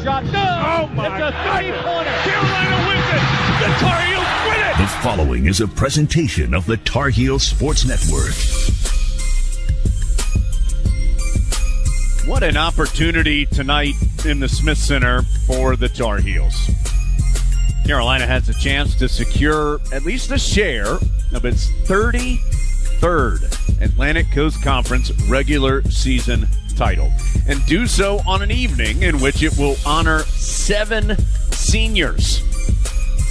shot. Good. Oh, my. It's a three-pointer. Carolina wins it. The Tar Heels win it. The following is a presentation of the Tar Heels Sports Network. What an opportunity tonight in the Smith Center for the Tar Heels. Carolina has a chance to secure at least a share of its 33rd Atlantic Coast Conference regular season title, and do so on an evening in which it will honor 7 seniors,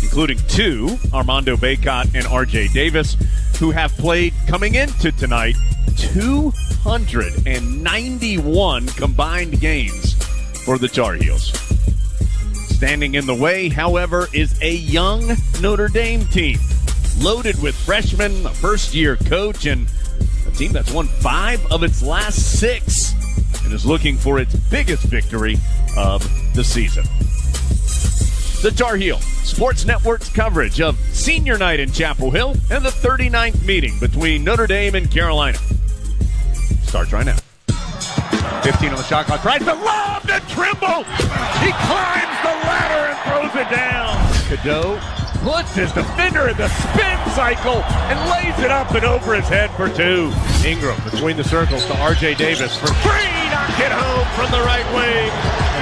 including 2, Armando Bacot and RJ Davis, who have played coming into tonight 291 combined games for the Tar Heels. Standing in the way, however, is a young Notre Dame team, loaded with freshmen, a first-year coach, and a team that's won 5 of its last 6 and is looking for its biggest victory of the season. The Tar Heel Sports Network's coverage of Senior Night in Chapel Hill and the 39th meeting between Notre Dame and Carolina starts right now. 15 on the shot clock. Tries to lob to Trimble. He climbs the ladder and throws it down. Cadeau puts his defender in the spin cycle and lays it up and over his head for 2. Ingram between the circles to RJ Davis for 3. Knock it home from the right wing.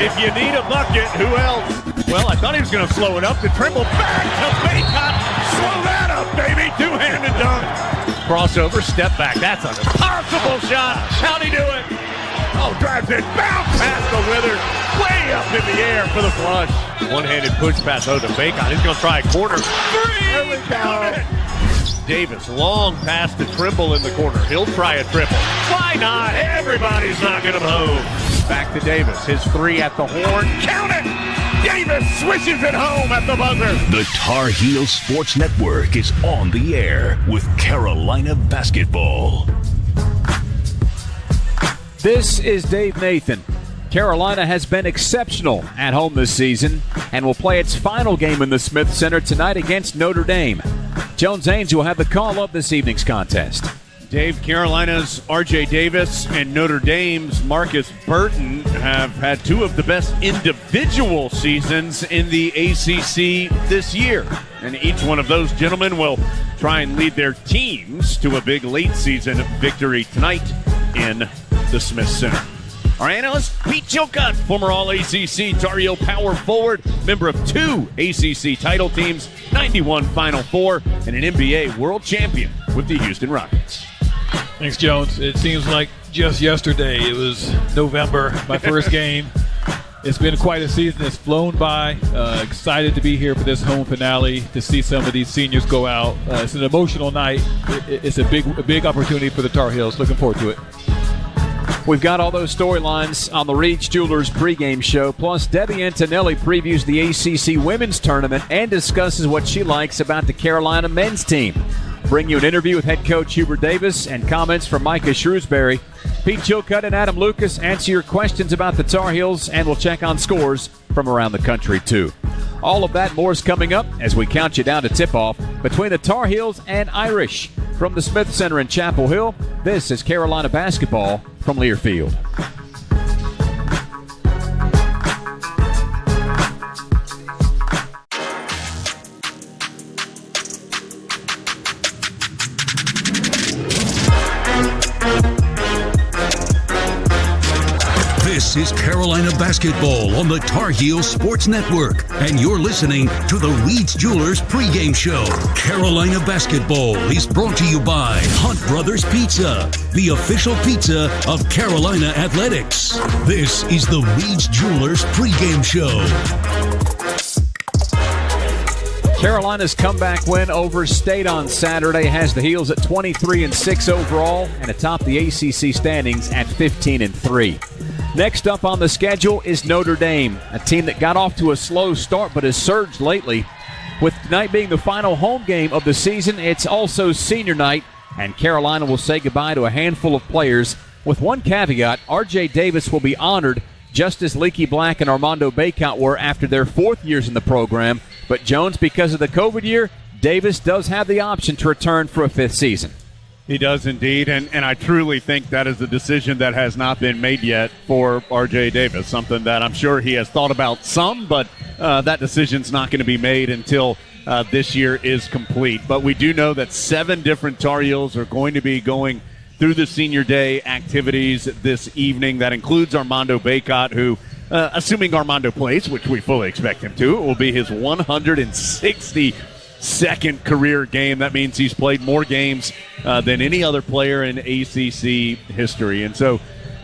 If you need a bucket, who else? Well, I thought he was going to slow it up to Trimble. Back to Bacot. Slow that up, baby. Two-handed dunk. Crossover, step back. That's an impossible shot. How'd he do it? Oh, drives it. Bounce past the Withers. Way up in the air for the flush. One-handed push pass to Bacot. He's going to try a corner. 3. There we go. Davis, long pass to Trimble in the corner. He'll try a triple. Why not? Everybody's knocking him home. Back to Davis. His 3 at the horn. Count it! Davis swishes it home at the buzzer. The Tar Heels Sports Network is on the air with Carolina basketball. This is Dave Nathan. Carolina has been exceptional at home this season and will play its final game in the Smith Center tonight against Notre Dame. Jones Haynes will have the call of this evening's contest. Dave, Carolina's RJ Davis and Notre Dame's Marcus Burton have had 2 of the best individual seasons in the ACC this year. And each one of those gentlemen will try and lead their teams to a big late season victory tonight in the Smith Center. Our analyst, Pete Chilcott, former All-ACC Tar Heel power forward, member of 2 ACC title teams, 91 Final Four, and an NBA world champion with the Houston Rockets. Thanks, Jones. It seems like just yesterday it was November, my first game. It's been quite a season. It's flown by. Excited to be here for this home finale, to see some of these seniors go out. It's an emotional night. It's a big opportunity for the Tar Heels. Looking forward to it. We've got all those storylines on the Reed's Jewelers pregame show. Plus, Debbie Antonelli previews the ACC women's tournament and discusses what she likes about the Carolina men's team. Bring you an interview with head coach Hubert Davis and comments from Micah Shrewsbury. Pete Chilcott and Adam Lucas answer your questions about the Tar Heels, and we'll check on scores from around the country, too. All of that and more is coming up as we count you down to tip-off between the Tar Heels and Irish. From the Smith Center in Chapel Hill, this is Carolina basketball from Learfield. This is Carolina basketball on the Tar Heels Sports Network, and you're listening to the Reed's Jewelers pregame show. Carolina basketball is brought to you by Hunt Brothers Pizza, the official pizza of Carolina Athletics. This is the Reed's Jewelers pregame show. Carolina's comeback win over State on Saturday has the Heels at 23-6 overall and atop the ACC standings at 15-3. Next up on the schedule is Notre Dame, a team that got off to a slow start but has surged lately. With tonight being the final home game of the season, it's also senior night, and Carolina will say goodbye to a handful of players. With one caveat, RJ Davis will be honored just as Leaky Black and Armando Bacot were after their 4th years in the program. But Jones, because of the COVID year, Davis does have the option to return for a 5th season. He does indeed, and I truly think that is a decision that has not been made yet for R.J. Davis, something that I'm sure he has thought about some, but that decision's not going to be made until this year is complete. But we do know that 7 different Tar Heels are going to be going through the Senior Day activities this evening. That includes Armando Bacot, who, assuming Armando plays, which we fully expect him to, it will be his 162nd career game. That means he's played more games than any other player in ACC history. And so,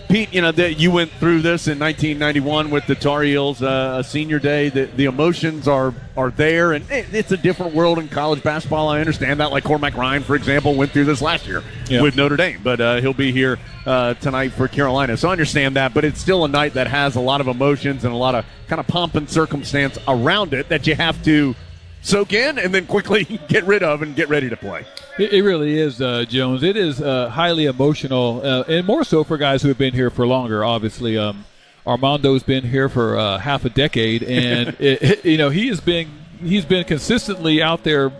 Pete, you went through this in 1991 with the Tar Heels, a Senior Day. The emotions are there, and it's a different world in college basketball. I understand that. Like Cormac Ryan, for example, went through this last year with Notre Dame, but he'll be here tonight for Carolina. So I understand that, but it's still a night that has a lot of emotions and a lot of kind of pomp and circumstance around it that you have to soak in and then quickly get rid of and get ready to play. It really is, Jones. It is highly emotional, and more so for guys who have been here for longer. Obviously, Armando's been here for half a decade, and he's been consistently out there,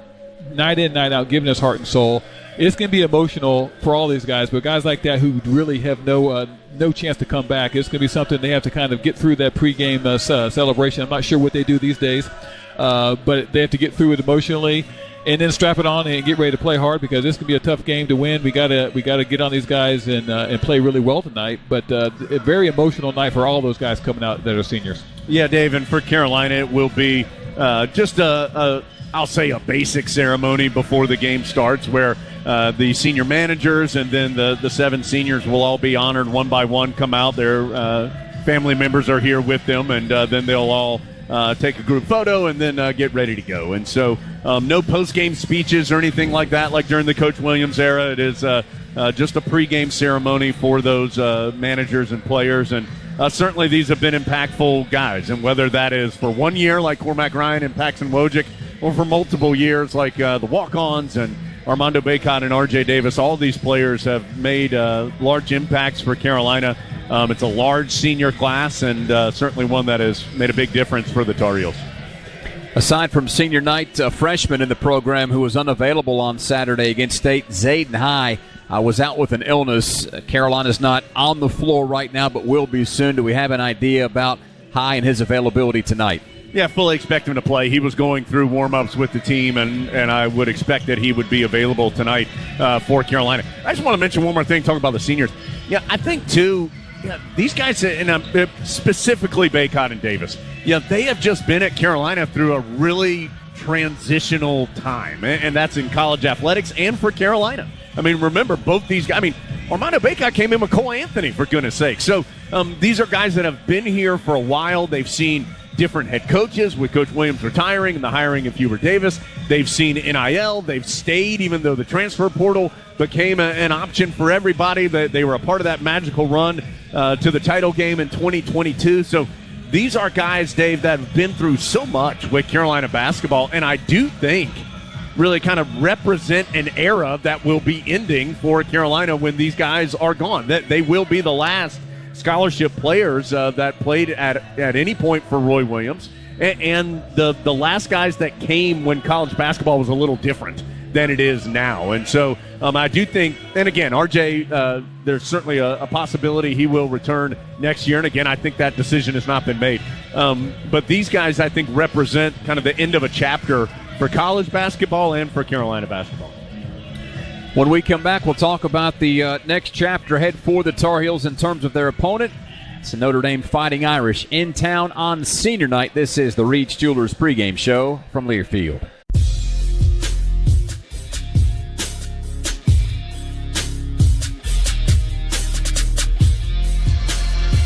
night in, night out, giving his heart and soul. It's going to be emotional for all these guys, but guys like that who really have no chance to come back, it's going to be something they have to kind of get through that pregame celebration. I'm not sure what they do these days. But they have to get through it emotionally and then strap it on and get ready to play hard, because this can be a tough game to win. We gotta get on these guys and play really well tonight. But a very emotional night for all those guys coming out that are seniors. Yeah, Dave, and for Carolina, it will be just I'll say a basic ceremony before the game starts, where the senior managers and then the 7 seniors will all be honored one by one. Come out, their family members are here with them, and then they'll all take a group photo and then get ready to go. And so no post-game speeches or anything like that like during the Coach Williams era. It is just a pregame ceremony for those managers and players. And certainly these have been impactful guys. And whether that is for 1 year like Cormac Ryan and Paxton Wojcik, or for multiple years like the walk-ons and Armando Bacot and R.J. Davis, all these players have made large impacts for Carolina. It's a large senior class, and certainly one that has made a big difference for the Tar Heels. Aside from senior night, a freshman in the program who was unavailable on Saturday against State, Zayden High, was out with an illness. Carolina's not on the floor right now, but will be soon. Do we have an idea about High and his availability tonight? Yeah, fully expect him to play. He was going through warm-ups with the team, and I would expect that he would be available tonight for Carolina. I just want to mention one more thing, talking about the seniors. Yeah, I think, too, these guys, and specifically Bacot and Davis, they have just been at Carolina through a really transitional time, and that's in college athletics and for Carolina. I mean, remember, both these guys, Armando Bacot came in with Cole Anthony, for goodness sake. So these are guys that have been here for a while. They've seen different head coaches, with Coach Williams retiring and the hiring of Hubert Davis. They've seen NIL. They've stayed, even though the transfer portal became an option for everybody. They were a part of that magical run to the title game in 2022. So these are guys, Dave, that have been through so much with Carolina basketball, and I do think really kind of represent an era that will be ending for Carolina when these guys are gone. That they will be the last scholarship players that played at any point for Roy Williams, and the last guys that came when college basketball was a little different than it is now. And so I do think, and again, RJ, there's certainly a possibility he will return next year. And again, I think that decision has not been made. But these guys, I think, represent kind of the end of a chapter for college basketball and for Carolina basketball. When we come back, we'll talk about the next chapter ahead for the Tar Heels in terms of their opponent. It's the Notre Dame Fighting Irish in town on senior night. This is the Reed's Jewelers pregame show from Learfield.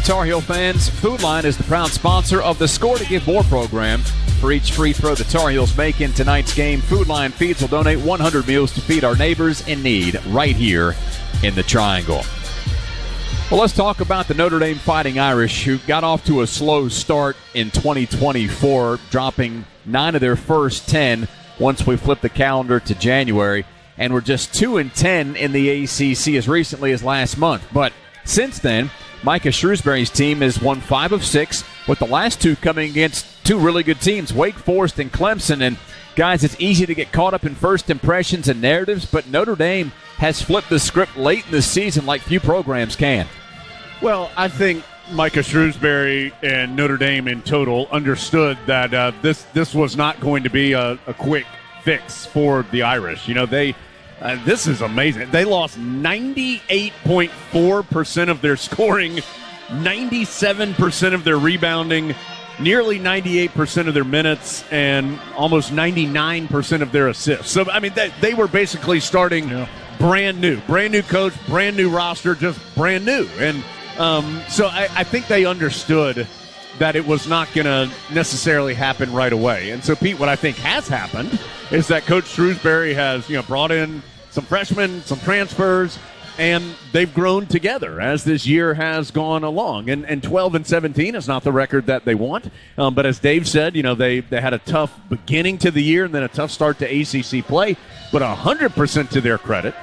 Tar Heel fans, Food Line is the proud sponsor of the Score to Give More program. For each free throw the Tar Heels make in tonight's game, Food Line Feeds will donate 100 meals to feed our neighbors in need right here in the Triangle. Well, let's talk about the Notre Dame Fighting Irish, who got off to a slow start in 2024, dropping 9 of their first 10 once we flip the calendar to January, and were just 2-10 in the ACC as recently as last month. But since then, Micah Shrewsbury's team has won 5 of 6, with the last 2 coming against 2 really good teams, Wake Forest and Clemson. And guys, it's easy to get caught up in first impressions and narratives, but Notre Dame has flipped the script late in the season like few programs can. Well, I think Micah Shrewsbury and Notre Dame in total understood that this was not going to be a quick fix for the Irish. This is amazing. They lost 98.4% of their scoring, 97% of their rebounding, nearly 98% of their minutes, and almost 99% of their assists. So, they were basically starting brand new coach, brand new roster, just brand new. And so I think they understood that it was not going to necessarily happen right away. And so, Pete, what I think has happened is that Coach Shrewsbury has, brought in some freshmen, some transfers, and they've grown together as this year has gone along. And 12-17 is not the record that they want. But as Dave said, they had a tough beginning to the year and then a tough start to ACC play. But 100% to their credit,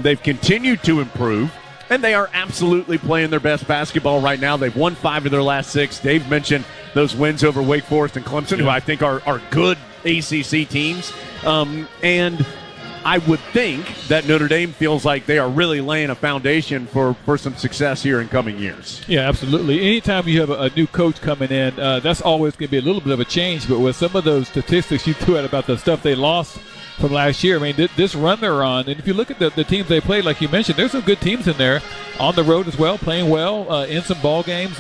they've continued to improve. And they are absolutely playing their best basketball right now. They've won 5 of their last 6. Dave mentioned those wins over Wake Forest and Clemson, who I think are good ACC teams. And I would think that Notre Dame feels like they are really laying a foundation for some success here in coming years. Yeah, absolutely. Anytime you have a new coach coming in, that's always going to be a little bit of a change. But with some of those statistics you threw out about the stuff they lost from last year, this run they're on, and if you look at the teams they played, like you mentioned, there's some good teams in there on the road as well, playing well in some ball games.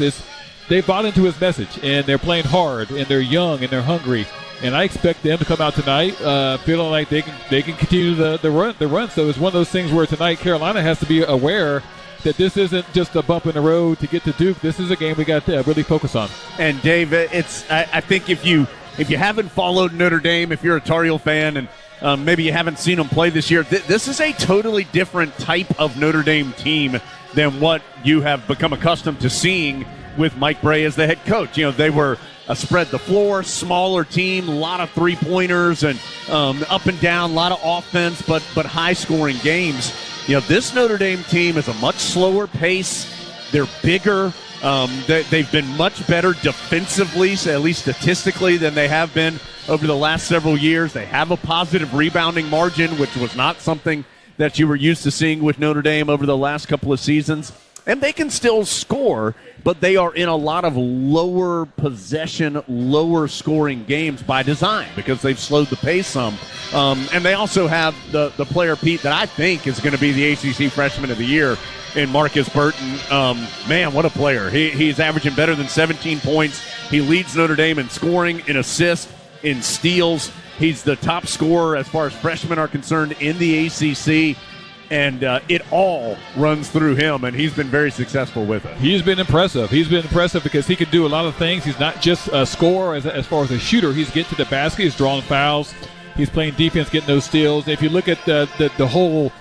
They bought into his message, and they're playing hard, and they're young, and they're hungry. And I expect them to come out tonight feeling like they can continue the run. So it's one of those things where tonight Carolina has to be aware that this isn't just a bump in the road to get to Duke. This is a game we got to really focus on. And Dave, I think if you haven't followed Notre Dame, if you're a Tar Heel fan and maybe you haven't seen them play this year, this is a totally different type of Notre Dame team than what you have become accustomed to seeing with Mike Bray as the head coach. They were a spread the floor, smaller team, a lot of three-pointers and up and down, a lot of offense, but high-scoring games. This Notre Dame team is a much slower pace. They're bigger. They've been much better defensively, at least statistically, than they have been over the last several years. They have a positive rebounding margin, which was not something that you were used to seeing with Notre Dame over the last couple of seasons. And they can still score, but they are in a lot of lower possession, lower scoring games by design because they've slowed the pace some. And they also have the player, Pete, that I think is going to be the ACC Freshman of the Year in Marcus Burton. Man, what a player. He's averaging better than 17 points. He leads Notre Dame in scoring, in assists, in steals. He's the top scorer as far as freshmen are concerned in the ACC. And it all runs through him, and he's been very successful with it. He's been impressive. He's been impressive because he can do a lot of things. He's not just a scorer as far as a shooter. He's getting to the basket. He's drawing fouls. He's playing defense, getting those steals. If you look at the whole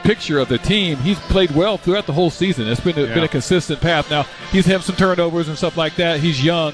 picture of the team, he's played well throughout the whole season. It's been a consistent path. Now, he's had some turnovers and stuff like that. He's young.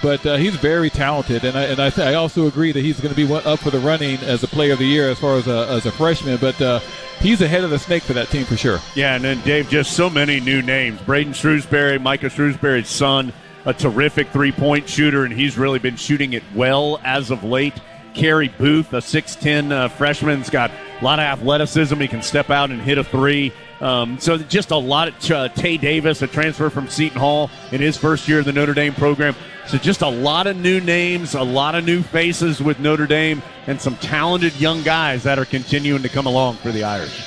But he's very talented, and I also agree that he's going to be up for the running as a player of the year as far as a freshman. But he's ahead of the snake for that team for sure. Yeah, and then, Dave, just so many new names. Braden Shrewsbury, Micah Shrewsbury's son, a terrific three-point shooter, and he's really been shooting it well as of late. Kerry Booth, a 6'10 freshman, has got a lot of athleticism. He can step out and hit a three. So just a lot of Tay Davis, a transfer from Seton Hall in his first year of the Notre Dame program. So just a lot of new names, a lot of new faces with Notre Dame, and some talented young guys that are continuing to come along for the Irish.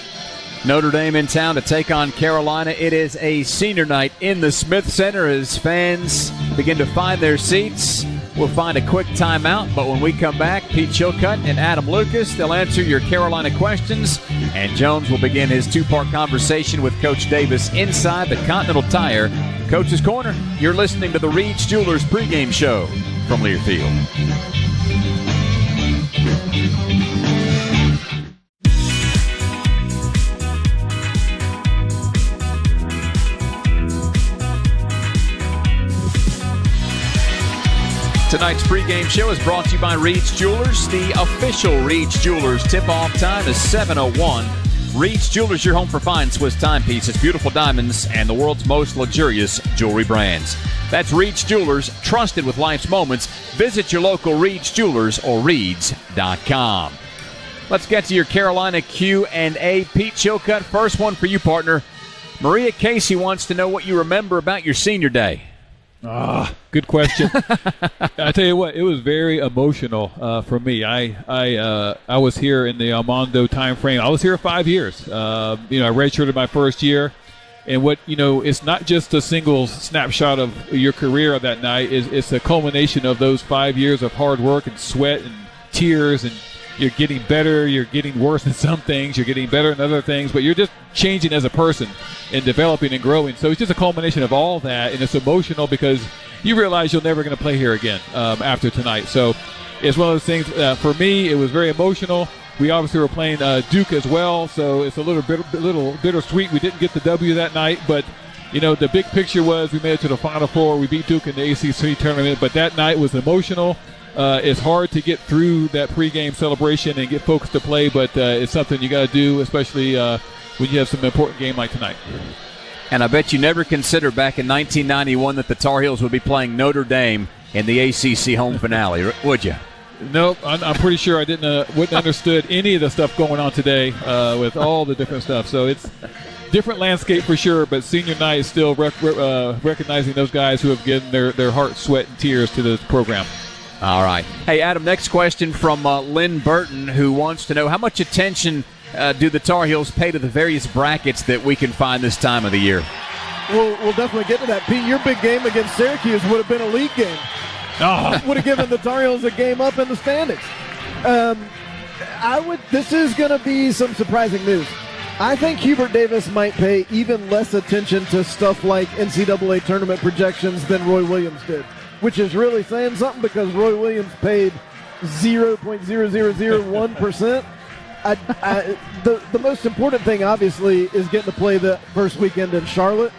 Notre Dame in town to take on Carolina. It is a senior night in the Smith Center as fans begin to find their seats. We'll find a quick timeout, but when we come back, Pete Chilcutt and Adam Lucas, they'll answer your Carolina questions, and Jones will begin his two-part conversation with Coach Davis inside the Continental Tire Coach's Corner. You're listening to the Reed's Jewelers pregame show from Learfield. Tonight's pregame show is brought to you by Reed's Jewelers. The official Reed's Jewelers tip-off time is 7:01. Reed's Jewelers, your home for fine Swiss timepieces, beautiful diamonds, and the world's most luxurious jewelry brands. That's Reed's Jewelers, trusted with life's moments. Visit your local Reed's Jewelers or Reeds.com. Let's get to your Carolina Q&A. Pete Chilcutt, first one for you, partner. Maria Casey wants to know what you remember about your senior day. Good question. I tell you what, it was very emotional for me. I was here in the Armando time frame. I was here 5 years. I redshirted my first year. And it's not just a single snapshot of your career that night. It's a culmination of those 5 years of hard work and sweat and tears, and you're getting better, you're getting worse in some things, you're getting better in other things, but you're just changing as a person and developing and growing. So it's just a culmination of all that, and it's emotional because you realize you're never going to play here again after tonight. So it's one of those things. For me, it was very emotional. We obviously were playing Duke as well, so it's a little bittersweet. We didn't get the W that night, but the big picture was we made it to the Final Four. We beat Duke in the ACC tournament, but that night was emotional. It's hard to get through that pregame celebration and get folks to play, but it's something you got to do, especially when you have some important game like tonight. And I bet you never considered back in 1991 that the Tar Heels would be playing Notre Dame in the ACC home finale, would you? Nope, I'm pretty sure I wouldn't understood any of the stuff going on today with all the different stuff. So it's different landscape for sure, but senior night is still recognizing those guys who have given their heart, sweat, and tears to the program. All right. Hey, Adam, next question from Lynn Burton, who wants to know how much attention do the Tar Heels pay to the various brackets that we can find this time of the year? We'll definitely get to that. Pete, your big game against Syracuse would have been a league game. Would have given the Tar Heels a game up in the standings. This is going to be some surprising news. I think Hubert Davis might pay even less attention to stuff like NCAA tournament projections than Roy Williams did, which is really saying something because Roy Williams paid 0.0001%. The most important thing, obviously, is getting to play the first weekend in Charlotte.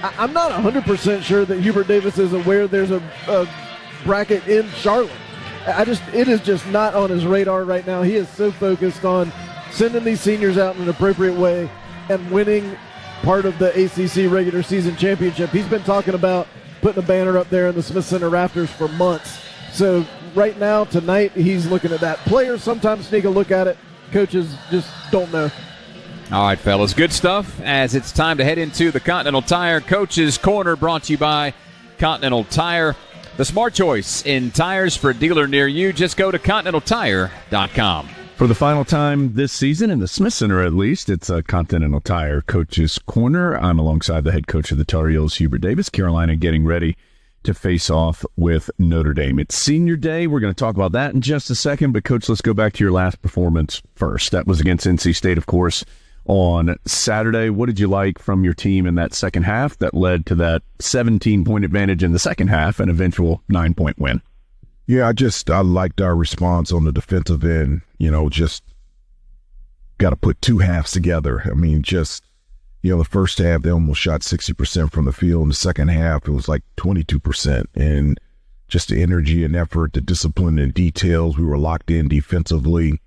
I'm not 100% sure that Hubert Davis is aware there's a bracket in Charlotte. It is just not on his radar right now. He is so focused on sending these seniors out in an appropriate way and winning part of the ACC Regular Season Championship. He's been talking about putting a banner up there in the Smith Center rafters for months. So right now, tonight, he's looking at that. Players sometimes sneak a look at it. Coaches just don't know. All right, fellas, good stuff as it's time to head into the Continental Tire Coach's Corner, brought to you by Continental Tire. The smart choice in tires for a dealer near you. Just go to ContinentalTire.com. For the final time this season, in the Smith Center at least, it's a Continental Tire Coach's Corner. I'm alongside the head coach of the Tar Heels, Hubert Davis. Carolina getting ready to face off with Notre Dame. It's senior day. We're going to talk about that in just a second. But, Coach, let's go back to your last performance first. That was against NC State, of course, on Saturday. What did you like from your team in that second half that led to that 17-point advantage in the second half and eventual 9-point win? Yeah, I liked our response on the defensive end. Just got to put two halves together. I mean, the first half, they almost shot 60% from the field. In the second half, it was like 22%. And just the energy and effort, the discipline and details, we were locked in defensively.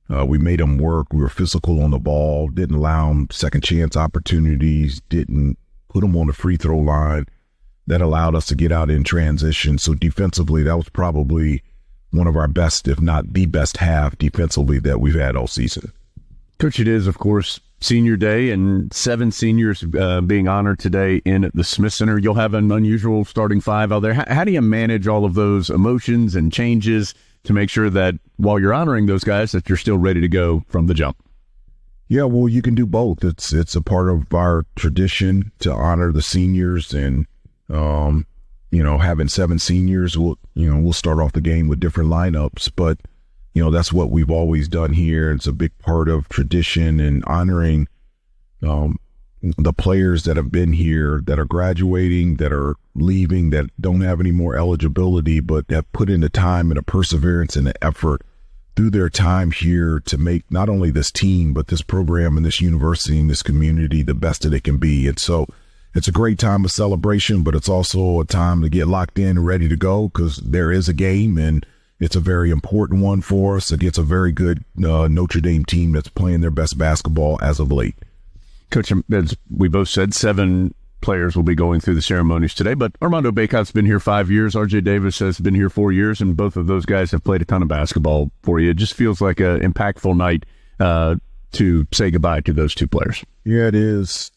We made them work. We were physical on the ball, didn't allow them second chance opportunities, didn't put them on the free throw line. That allowed us to get out in transition. So defensively, that was probably one of our best, if not the best half defensively that we've had all season. Coach, it is, of course, senior day and 7 seniors being honored today in the Smith Center. You'll have an unusual starting 5 out there. How do you manage all of those emotions and changes to make sure that while you're honoring those guys that you're still ready to go from the jump? Yeah, well, you can do both. It's a part of our tradition to honor the seniors, and having 7 seniors, we'll start off the game with different lineups, but that's what we've always done here. It's a big part of tradition and honoring the players that have been here, that are graduating, that are leaving, that don't have any more eligibility, but that put in the time and the perseverance and the effort through their time here to make not only this team, but this program and this university and this community the best that it can be. And so it's a great time of celebration, but it's also a time to get locked in and ready to go, because there is a game, and it's a very important one for us against a very good Notre Dame team that's playing their best basketball as of late. Coach, as we both said, 7 players will be going through the ceremonies today. But Armando Bacot's been here 5 years. R.J. Davis has been here 4 years, and both of those guys have played a ton of basketball for you. It just feels like an impactful night to say goodbye to those two players. Yeah, it is.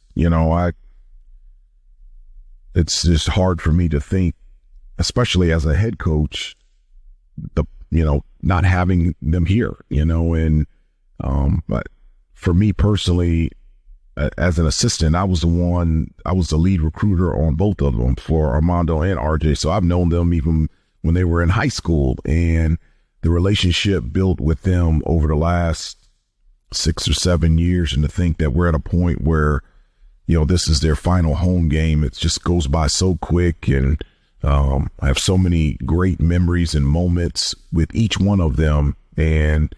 It's just hard for me to think, especially as a head coach, not having them here, but for me personally, as an assistant, I was the lead recruiter on both of them for Armando and RJ. So I've known them even when they were in high school, and the relationship built with them over the last 6 or 7 years. And to think that we're at a point where, this is their final home game, it just goes by so quick. And I have so many great memories and moments with each one of them. And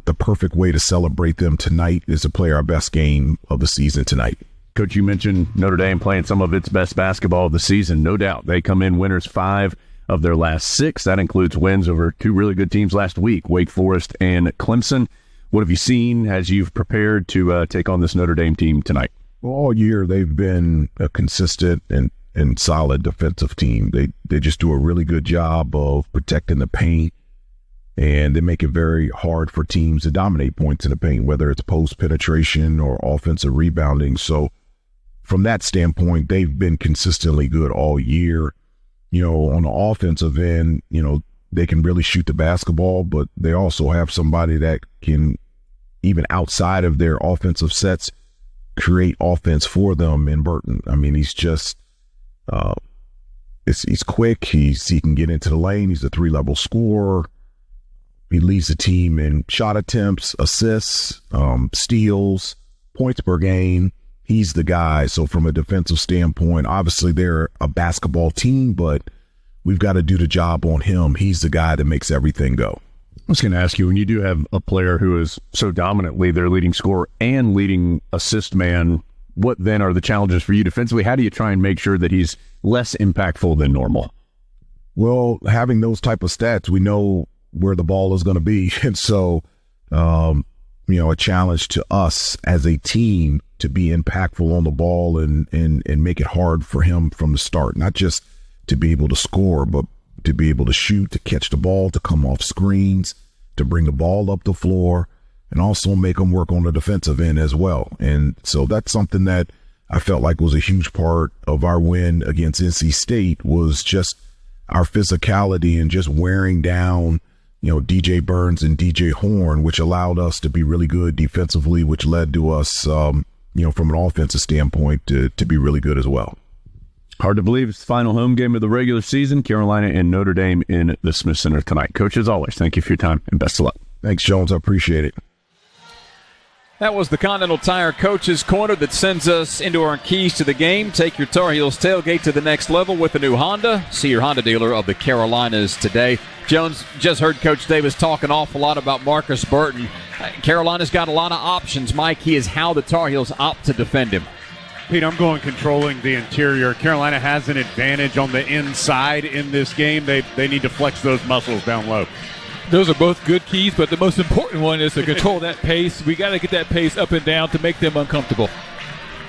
the perfect way to celebrate them tonight is to play our best game of the season tonight. Coach, you mentioned Notre Dame playing some of its best basketball of the season. No doubt. They come in winners 5 of their last 6. That includes wins over 2 really good teams last week, Wake Forest and Clemson. What have you seen as you've prepared to take on this Notre Dame team tonight? Well, all year they've been a consistent and solid defensive team. They just do a really good job of protecting the paint. And they make it very hard for teams to dominate points in the paint, whether it's post penetration or offensive rebounding. So from that standpoint, they've been consistently good all year. On the offensive end, they can really shoot the basketball, but they also have somebody that can, even outside of their offensive sets, create offense for them in Burton. I mean, he's just he's quick. He can get into the lane. He's a 3-level scorer. He leads the team in shot attempts, assists, steals, points per game. He's the guy. So from a defensive standpoint, obviously they're a basketball team, but we've got to do the job on him. He's the guy that makes everything go. I was going to ask you, when you do have a player who is so dominantly their leading scorer and leading assist man, what then are the challenges for you defensively? How do you try and make sure that he's less impactful than normal? Well, having those type of stats, we know where the ball is going to be. And so, a challenge to us as a team to be impactful on the ball and make it hard for him from the start, not just to be able to score, but to be able to shoot, to catch the ball, to come off screens, to bring the ball up the floor, and also make them work on the defensive end as well. And so that's something that I felt like was a huge part of our win against NC State, was just our physicality and just wearing down DJ Burns and DJ Horn, which allowed us to be really good defensively, which led to us, from an offensive standpoint to be really good as well. Hard to believe it's the final home game of the regular season. Carolina and Notre Dame in the Smith Center tonight. Coach, as always, thank you for your time and best of luck. Thanks, Jones. I appreciate it. That was the Continental Tire Coach's Corner that sends us into our keys to the game. Take your Tar Heels tailgate to the next level with a new Honda. See your Honda dealer of the Carolinas today. Jones, just heard Coach Davis talk an awful lot about Marcus Burton. Carolina's got a lot of options. Mike, he is how the Tar Heels opt to defend him. Pete, I'm going controlling the interior. Carolina has an advantage on the inside in this game. They need to flex those muscles down low. Those are both good keys, but the most important one is to control that pace. We got to get that pace up and down to make them uncomfortable.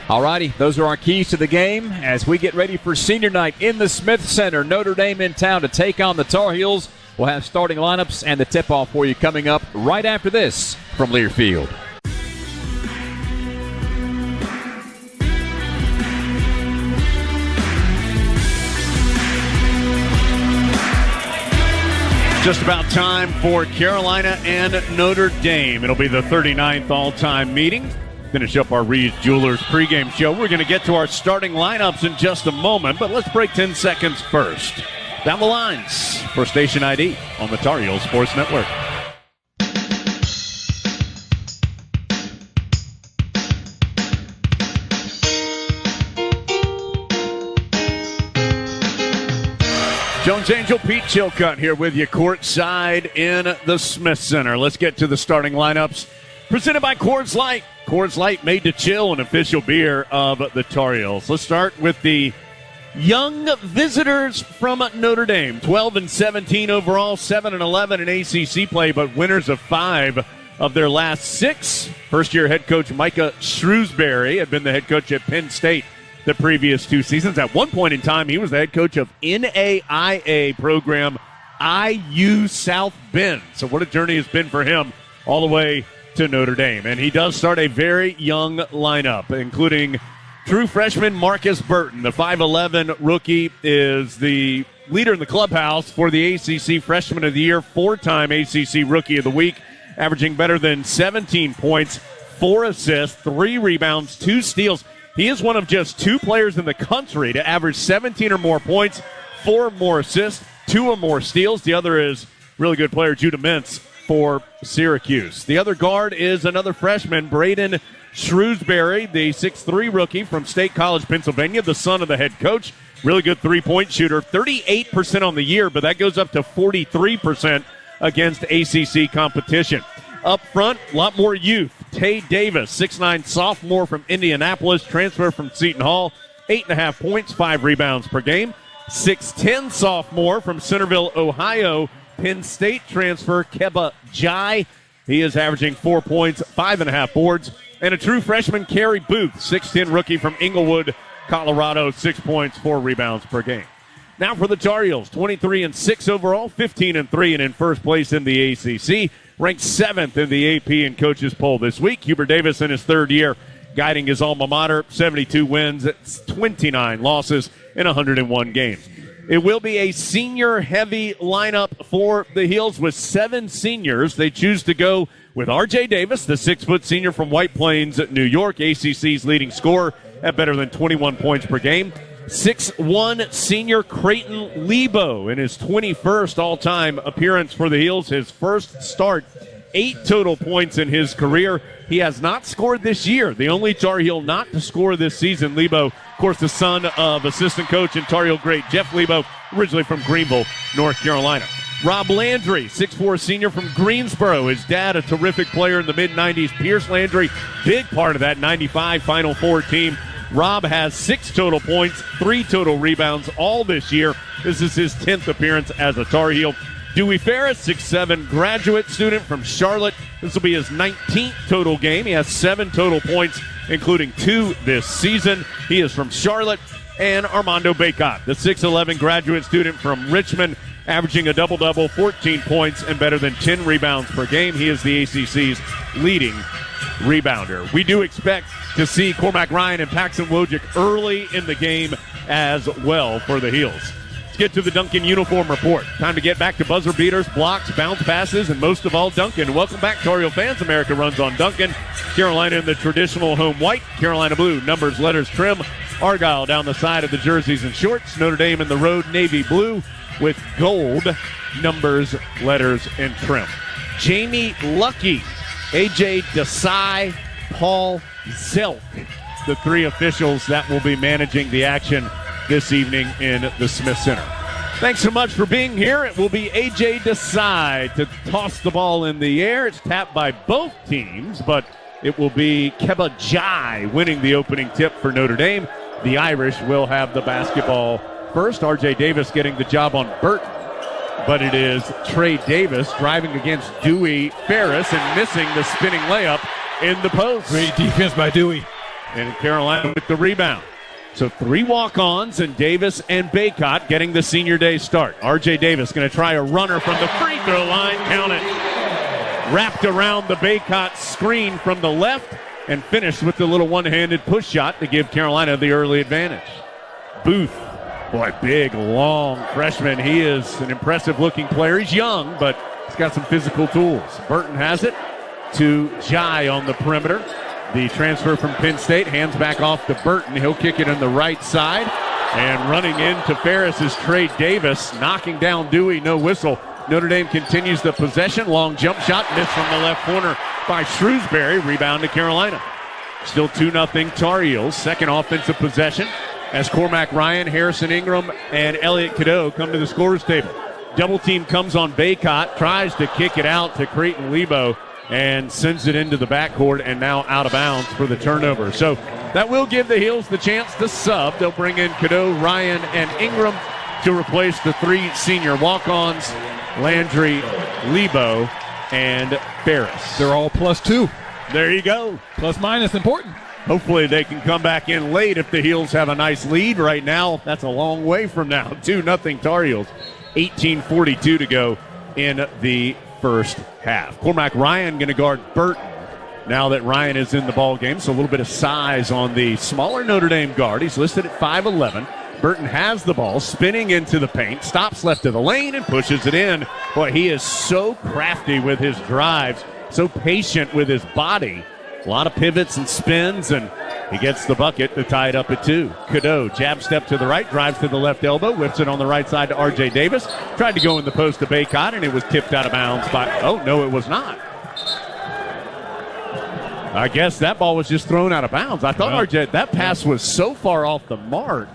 All righty, those are our keys to the game as we get ready for senior night in the Smith Center. Notre Dame in town to take on the Tar Heels. We'll have starting lineups and the tip-off for you coming up right after this from Learfield. Just about time for Carolina and Notre Dame. It'll be the 39th all-time meeting. Finish up our Reed's Jewelers pregame show. We're going to get to our starting lineups in just a moment, but let's break 10 seconds first. Down the lines for Station ID on the Tar Heels Sports Network. Jones Angel, Pete Chilcutt here with you courtside in the Smith Center. Let's get to the starting lineups. Presented by Coors Light. Coors Light made to chill, an official beer of the Tar Heels. Let's start with the young visitors from Notre Dame. 12-17 overall, 7-11 in ACC play, but winners of 5 of their last 6. First-year head coach Micah Shrewsbury had been the head coach at Penn State the previous 2 seasons. At one point in time, he was the head coach of NAIA program IU South Bend. So what a journey it's been for him all the way to Notre Dame. And he does start a very young lineup, including true freshman Marcus Burton. The 5'11 rookie is the leader in the clubhouse for the ACC Freshman of the Year, 4-time ACC Rookie of the Week, averaging better than 17 points, 4 assists, 3 rebounds, 2 steals. He is one of just 2 players in the country to average 17 or more points, 4 or more assists, 2 or more steals. The other is really good player Judah Mintz for Syracuse. The other guard is another freshman, Braden Shrewsbury, the 6'3 rookie from State College, Pennsylvania, the son of the head coach. Really good three-point shooter, 38% on the year, but that goes up to 43% against ACC competition. Up front, a lot more youth. Tay Davis, 6'9 sophomore from Indianapolis, transfer from Seton Hall, 8.5 points, 5 rebounds per game. 6'10 sophomore from Centerville, Ohio, Penn State transfer Keba Jai. He is averaging 4 points, 5.5 boards. And a true freshman, Kerry Booth, 6'10 rookie from Inglewood, Colorado, 6 points, 4 rebounds per game. Now for the Tar Heels, 23-6 overall, 15-3, and in first place in the ACC, ranked 7th in the AP and coaches poll this week. Hubert Davis in his 3rd year, guiding his alma mater, 72 wins, 29 losses in 101 games. It will be a senior-heavy lineup for the Heels with 7 seniors. They choose to go with R.J. Davis, the 6-foot senior from White Plains, New York, ACC's leading scorer at better than 21 points per game. 6'1 senior Creighton Lebo in his 21st all-time appearance for the Heels, his first start. 8 total points in his career. He has not scored this year. The only Tar Heel not to score this season. Lebo, of course, the son of assistant coach and Tar Heel great Jeff Lebo, originally from Greenville, North Carolina. Rob Landry, 6'4 senior from Greensboro. His dad, a terrific player in the mid-'90s. Pierce Landry, big part of that 95 Final Four team. Rob has 6 total points, 3 total rebounds all this year. This is his 10th appearance as a Tar Heel. Dewey Ferris, 6'7 graduate student from Charlotte. This will be his 19th total game. He has 7 total points, including 2 this season. He is from Charlotte. And Armando Bacot, the 6'11 graduate student from Richmond, averaging a double-double, 14 points, and better than 10 rebounds per game. He is the ACC's leading rebounder. We do expect to see Cormac Ryan and Paxton Wojcik early in the game as well for the Heels. Let's get to the Duncan uniform report. Time to get back to buzzer beaters, blocks, bounce passes, and most of all, Duncan. Welcome back, Tar Heel fans. America runs on Duncan. Carolina in the traditional home white. Carolina blue, numbers, letters, trim. Argyle down the side of the jerseys and shorts. Notre Dame in the road, navy blue with gold, numbers, letters, and trim. Jamie Lucky, AJ Desai, Paul Zelk, the 3 officials that will be managing the action this evening in the Smith Center. Thanks so much for being here. It will be AJ Desai to toss the ball in the air. It's tapped by both teams, but it will be Keba Jai winning the opening tip for Notre Dame. The Irish will have the basketball first. R.J. Davis getting the job on Burton, but it is Trey Davis driving against Dewey Ferris and missing the spinning layup in the post. Great defense by Dewey. And Carolina with the rebound. So 3 walk-ons, and Davis and Bacot getting the senior day start. R.J. Davis going to try a runner from the free throw line. Count it. Wrapped around the Bacot screen from the left and finished with the little one-handed push shot to give Carolina the early advantage. Booth, boy, big, long freshman. He is an impressive-looking player. He's young, but he's got some physical tools. Burton has it to Jai on the perimeter. The transfer from Penn State hands back off to Burton. He'll kick it on the right side. And running into Ferris is Trey Davis, knocking down Dewey, no whistle. Notre Dame continues the possession. Long jump shot, missed from the left corner by Shrewsbury. Rebound to Carolina. Still 2-0 Tar Heels. Second offensive possession as Cormac Ryan, Harrison Ingram, and Elliott Cadeau come to the scorer's table. Double team comes on Bacot, tries to kick it out to Creighton Lebo, and sends it into the backcourt and now out of bounds for the turnover. So that will give the Heels the chance to sub. They'll bring in Cadeau, Ryan, and Ingram to replace the 3 senior walk-ons, Landry, Lebo, and Ferris. They're all +2. There you go. Plus minus important. Hopefully they can come back in late if the Heels have a nice lead. Right now, that's a long way from now. 2-0 Tar Heels. 18:42 to go in the first half. Cormac Ryan going to guard Burton now that Ryan is in the ball game. So a little bit of size on the smaller Notre Dame guard. He's listed at 5'11". Burton has the ball, spinning into the paint, stops left of the lane and pushes it in. Boy, he is so crafty with his drives, so patient with his body. A lot of pivots and spins, and he gets the bucket to tie it up at 2. Cadeau, jab step to the right, drives to the left elbow, whips it on the right side to R.J. Davis. Tried to go in the post to Bacot, and it was tipped out of bounds by, oh, no, it was not. I guess that ball was just thrown out of bounds. I thought R.J., that pass was so far off the mark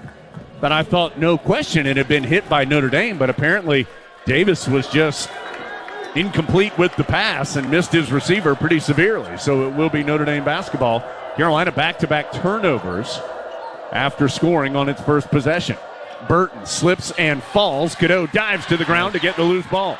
that I thought, no question, it had been hit by Notre Dame, but apparently Davis was just incomplete with the pass and missed his receiver pretty severely. So it will be Notre Dame basketball. Carolina back-to-back turnovers after scoring on its first possession. Burton slips and falls. Cadeau dives to the ground to get the loose ball.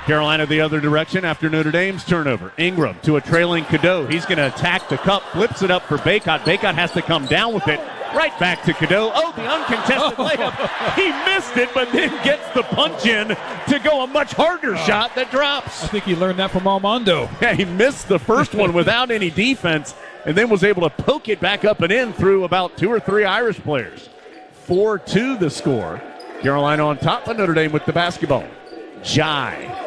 Carolina the other direction after Notre Dame's turnover. Ingram to a trailing Cadeau. He's going to attack the cup, flips it up for Bacot. Bacot has to come down with it. Right back to Cadeau. Oh, the uncontested layup. He missed it, but then gets the punch in to go a much harder shot that drops. I think he learned that from Armando. Yeah, he missed the first one without any defense and then was able to poke it back up and in through about 2 or 3 Irish players. 4-2 the score. Carolina on top of Notre Dame with the basketball. Jai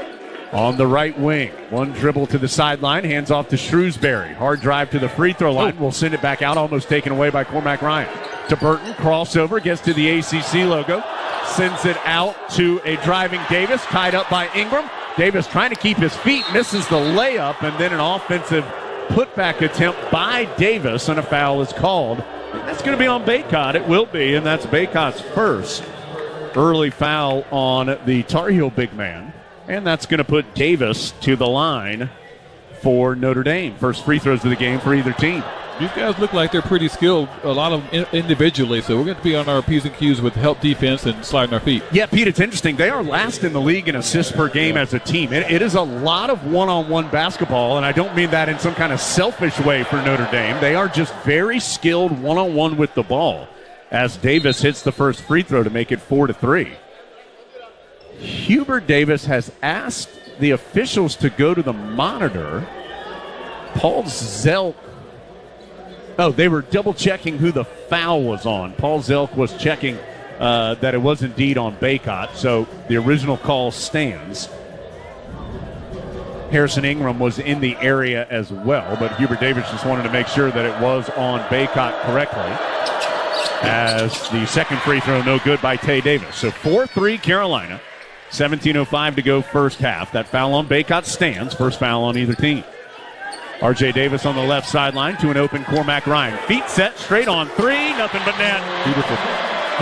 on the right wing. One dribble to the sideline, hands off to Shrewsbury. Hard drive to the free throw line. We'll send it back out, almost taken away by Cormac Ryan. To Burton, crossover, gets to the ACC logo. Sends it out to a driving Davis, tied up by Ingram. Davis trying to keep his feet, misses the layup, and then an offensive putback attempt by Davis, and a foul is called. That's going to be on Bacot. It will be, and that's Bacot's first early foul on the Tar Heel big man. And that's going to put Davis to the line for Notre Dame. First free throws of the game for either team. These guys look like they're pretty skilled, a lot of them individually, so we're going to be on our P's and Q's with help defense and sliding our feet. Yeah, Pete, it's interesting. They are last in the league in assists per game as a team. It is a lot of one-on-one basketball, and I don't mean that in some kind of selfish way for Notre Dame. They are just very skilled one-on-one with the ball as Davis hits the first free throw to make it 4-3. Hubert Davis has asked the officials to go to the monitor. Paul Zelk. Oh, they were double-checking who the foul was on. Paul Zelk was checking that it was indeed on Bacot, so the original call stands. Harrison Ingram was in the area as well, but Hubert Davis just wanted to make sure that it was on Bacot correctly. As the second free throw, no good by Tay Davis. So 4-3 Carolina. 17:05 to go first half. That foul on Bacot stands. First foul on either team. R.J. Davis on the left sideline to an open Cormac Ryan. Feet set, straight on 3, nothing but net. Beautiful.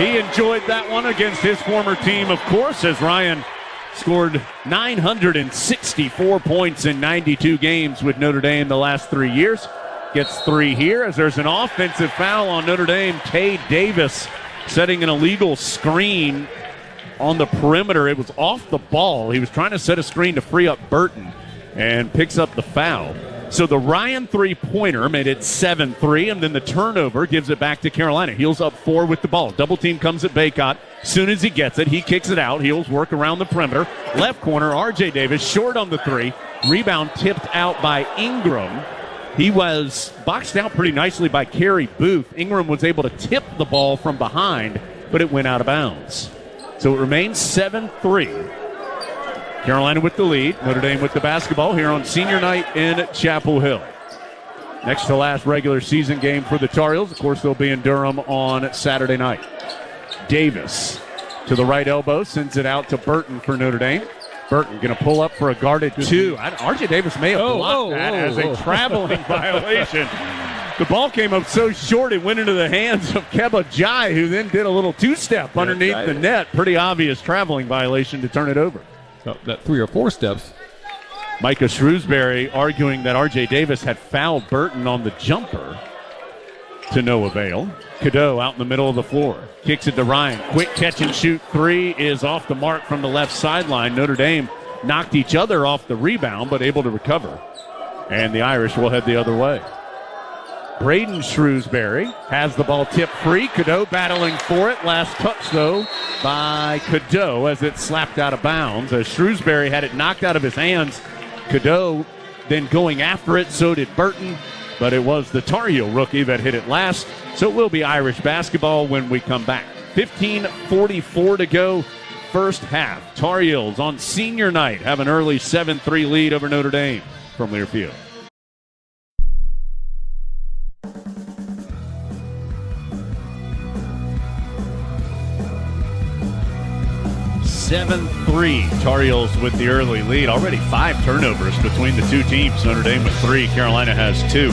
He enjoyed that one against his former team, of course, as Ryan scored 964 points in 92 games with Notre Dame the last 3 years. Gets 3 here as there's an offensive foul on Notre Dame. Tay Davis setting an illegal screen on the perimeter. It was off the ball. He was trying to set a screen to free up Burton and picks up the foul. So the Ryan three-pointer made it 7-3, and then the turnover gives it back to Carolina. Heels up 4 with the ball. Double team comes at Bacot. Soon as he gets it, he kicks it out. Heels work around the perimeter. Left corner, R.J. Davis short on the 3. Rebound tipped out by Ingram. He was boxed out pretty nicely by Kerry Booth. Ingram was able to tip the ball from behind, but it went out of bounds. So it remains 7-3. Carolina with the lead. Notre Dame with the basketball here on senior night in Chapel Hill. Next to last regular season game for the Tar Heels. Of course, they'll be in Durham on Saturday night. Davis to the right elbow. Sends it out to Burton for Notre Dame. Burton going to pull up for a guarded 2. R.J. Davis may have blocked that as a traveling violation. The ball came up so short it went into the hands of Keba Jai, who then did a little 2-step underneath the net. Pretty obvious traveling violation to turn it over. So that 3 or 4 steps. Micah Shrewsbury arguing that R.J. Davis had fouled Burton on the jumper to no avail. Cadeau out in the middle of the floor. Kicks it to Ryan. Quick catch and shoot 3 is off the mark from the left sideline. Notre Dame knocked each other off the rebound, but able to recover. And the Irish will head the other way. Braden Shrewsbury has the ball tipped free. Cadeau battling for it. Last touch, though, by Cadeau as it slapped out of bounds. As Shrewsbury had it knocked out of his hands, Cadeau then going after it. So did Burton. But it was the Tar Heel rookie that hit it last. So it will be Irish basketball when we come back. 15:44 to go. First half. Tar Heels on senior night have an early 7-3 lead over Notre Dame from Learfield. Tar Heels with the early lead. Already 5 turnovers between the two teams. Notre Dame with 3. Carolina has 2.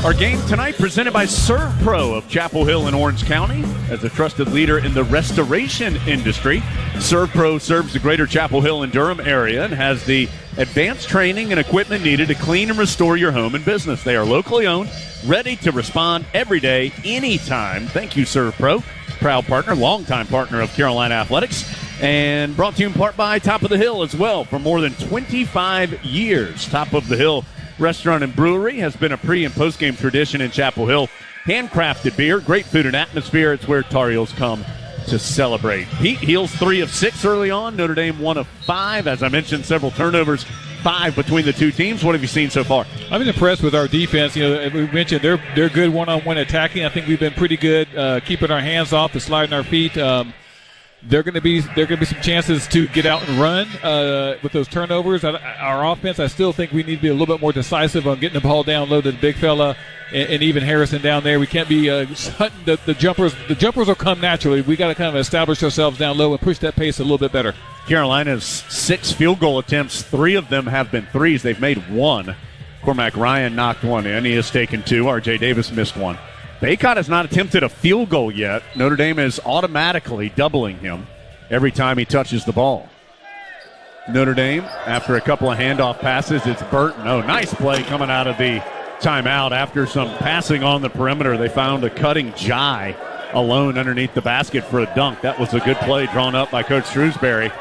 Our game tonight presented by Serve Pro of Chapel Hill in Orange County. As a trusted leader in the restoration industry, Serve Pro serves the greater Chapel Hill and Durham area and has the advanced training and equipment needed to clean and restore your home and business. They are locally owned, ready to respond every day, anytime. Thank you, Serve Pro. Proud partner, longtime partner of Carolina Athletics. And brought to you in part by Top of the Hill as well for more than 25 years. Top of the Hill Restaurant and Brewery has been a pre- and post-game tradition in Chapel Hill. Handcrafted beer, great food and atmosphere. It's where Tar Heels come to celebrate. Pete Heels 3 of 6 early on. Notre Dame 1 of 5. As I mentioned, several turnovers, 5 between the two teams. What have you seen so far? I've been impressed with our defense. You know, we mentioned they're good one-on-one attacking. I think we've been pretty good keeping our hands off and sliding our feet. There are going to be some chances to get out and run with those turnovers. Our offense, I still think we need to be a little bit more decisive on getting the ball down low to the big fella and even Harrison down there. We can't be hunting the jumpers. The jumpers will come naturally. We got to kind of establish ourselves down low and push that pace a little bit better. Carolina's 6 field goal attempts, 3 of them have been threes. They've made 1. Cormac Ryan knocked 1 in. He has taken 2. R.J. Davis missed 1. Bacot has not attempted a field goal yet. Notre Dame is automatically doubling him every time he touches the ball. Notre Dame, after a couple of handoff passes, it's Burton. Oh, nice play coming out of the timeout. After some passing on the perimeter, they found a cutting Jai alone underneath the basket for a dunk. That was a good play drawn up by Coach Shrewsbury,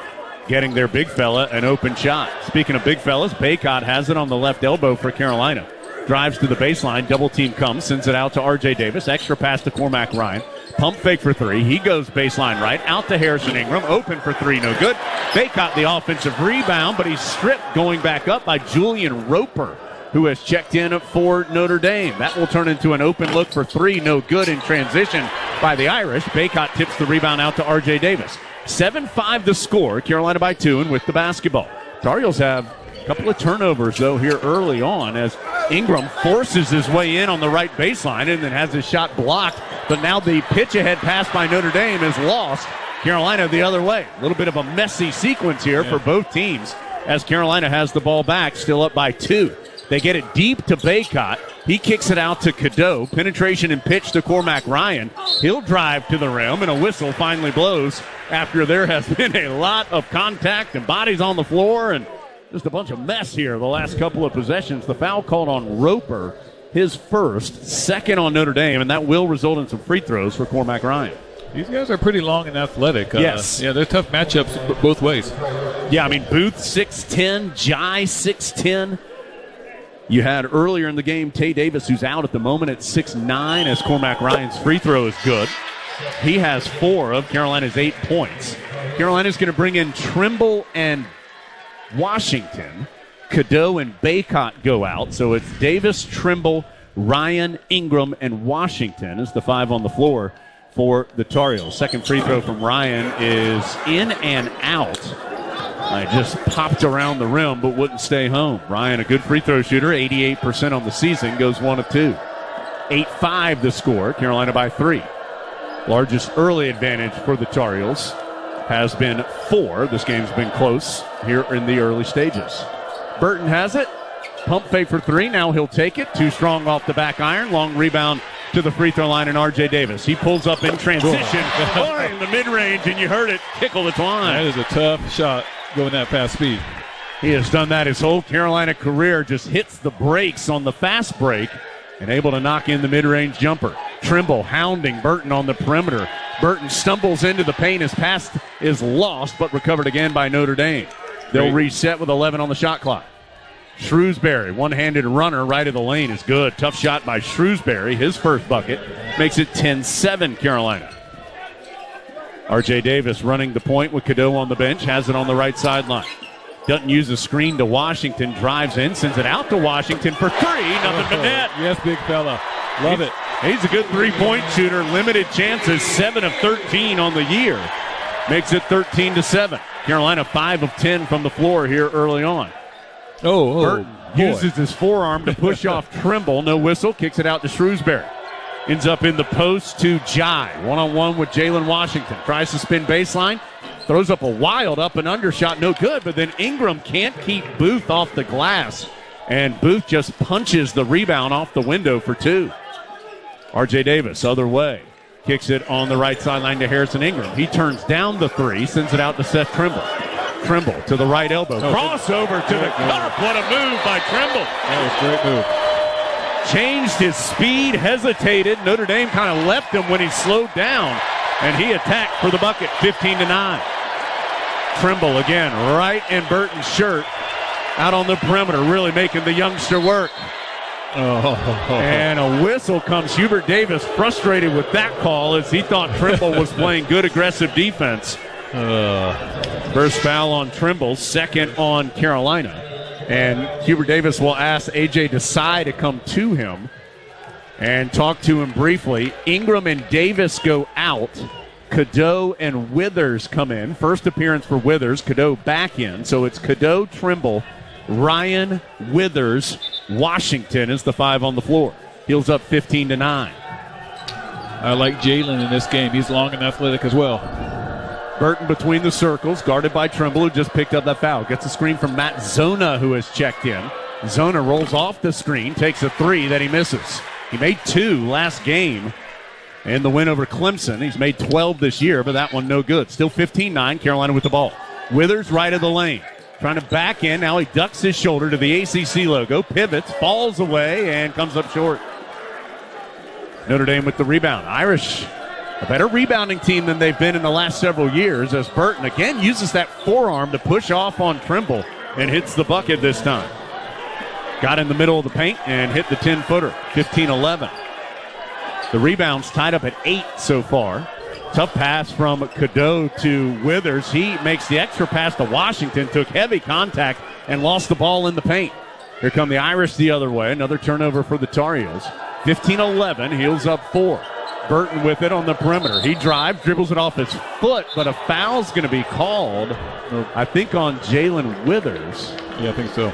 getting their big fella an open shot. Speaking of big fellas, Bacot has it on the left elbow for Carolina. Drives to the baseline, double team comes, sends it out to R.J. Davis, extra pass to Cormac Ryan, pump fake for 3, he goes baseline right, out to Harrison Ingram, open for 3, no good. Bacot the offensive rebound, but he's stripped going back up by Julian Roper, who has checked in for Notre Dame. That will turn into an open look for 3, no good in transition by the Irish. Bacot tips the rebound out to R.J. Davis. 7-5 the score, Carolina by 2 and with the basketball. Tar Heels have a couple of turnovers, though, here early on as Ingram forces his way in on the right baseline and then has his shot blocked. But now the pitch-ahead pass by Notre Dame is lost. Carolina the other way. A little bit of a messy sequence here for both teams as Carolina has the ball back, still up by 2. They get it deep to Bacot. He kicks it out to Cadeau. Penetration and pitch to Cormac Ryan. He'll drive to the rim, and a whistle finally blows after there has been a lot of contact and bodies on the floor and just a bunch of mess here the last couple of possessions. The foul called on Roper, his first, second on Notre Dame, and that will result in some free throws for Cormac Ryan. These guys are pretty long and athletic. Yes. Yeah, they're tough matchups both ways. Yeah, I mean, Booth 6'10", Jai 6'10". You had earlier in the game Tay Davis, who's out at the moment at 6'9", as Cormac Ryan's free throw is good. He has 4 of Carolina's 8 points. Carolina's going to bring in Trimble and Washington. Cadeau and Bacot go out. So it's Davis, Trimble, Ryan, Ingram, and Washington is the 5 on the floor for the Tar Heels. Second free throw from Ryan is in and out. I just popped around the rim but wouldn't stay home. Ryan, a good free throw shooter, 88% on the season, goes 1 of 2. 8-5 the score, Carolina by 3. Largest early advantage for the Tar Heels has been 4. This game's been close here in the early stages. Burton has it. Pump fake for 3. Now he'll take it. Too strong off the back iron. Long rebound to the free throw line, and R.J. Davis. He pulls up in transition. Boy, in the mid-range, and you heard it tickle the twine. That is a tough shot going that fast speed. He has done that his whole Carolina career. Just hits the brakes on the fast break and able to knock in the mid-range jumper. Trimble hounding Burton on the perimeter. Burton stumbles into the paint. His pass is lost, but recovered again by Notre Dame. They'll reset with 11 on the shot clock. Shrewsbury, one-handed runner right of the lane is good. Tough shot by Shrewsbury. His first bucket makes it 10-7 Carolina. R.J. Davis running the point with Cadeau on the bench, has it on the right sideline. Doesn't use a screen to Washington, drives in, sends it out to Washington for three, nothing but net. Yes, big fella. Love it. He's a good three-point shooter, limited chances, 7 of 13 on the year. Makes it 13-7. Carolina 5 of 10 from the floor here early on. Burton uses his forearm to push off Trimble. No whistle. Kicks it out to Shrewsbury. Ends up in the post to Jai. One-on-one with Jalen Washington. Tries to spin baseline. Throws up a wild up and under shot. No good. But then Ingram can't keep Booth off the glass. And Booth just punches the rebound off the window for two. R.J. Davis, other way. Kicks it on the right sideline to Harrison Ingram. He turns down the three. Sends it out to Seth Trimble. Trimble to the right elbow. Crossover to the cup. What a move by Trimble. That was a great move. Changed his speed, hesitated. Notre Dame kind of left him when he slowed down, and he attacked for the bucket, 15-9. Trimble again, right in Burton's shirt, out on the perimeter, really making the youngster work. And a whistle comes. Hubert Davis frustrated with that call as he thought Trimble was playing good aggressive defense. First foul on Trimble, second on Carolina. And Hubert Davis will ask A.J. Desai to come to him and talk to him briefly. Ingram and Davis go out. Cadeau and Withers come in. First appearance for Withers. Cadeau back in. So it's Cadeau, Trimble, Ryan, Withers, Washington is the five on the floor. Heels up 15-9. I like Jalen in this game. He's long and athletic as well. Burton between the circles, guarded by Trimble, who just picked up that foul. Gets a screen from Matt Zona, who has checked in. Zona rolls off the screen, takes a three that he misses. He made 2 last game in the win over Clemson. He's made 12 this year, but that one no good. Still 15-9, Carolina with the ball. Withers right of the lane. Trying to back in. Now he ducks his shoulder to the ACC logo, pivots, falls away, and comes up short. Notre Dame with the rebound. Irish, a better rebounding team than they've been in the last several years, as Burton again uses that forearm to push off on Trimble and hits the bucket this time. Got in the middle of the paint and hit the 10-footer, 15-11. The rebound's tied up at 8 so far. Tough pass from Cadeau to Withers. He makes the extra pass to Washington, took heavy contact, and lost the ball in the paint. Here come the Irish the other way. Another turnover for the Tar Heels. 15-11, Heels up 4. Burton with it on the perimeter. He drives, dribbles it off his foot, but a foul's going to be called, I think, on Jalen Withers. Yeah, I think so.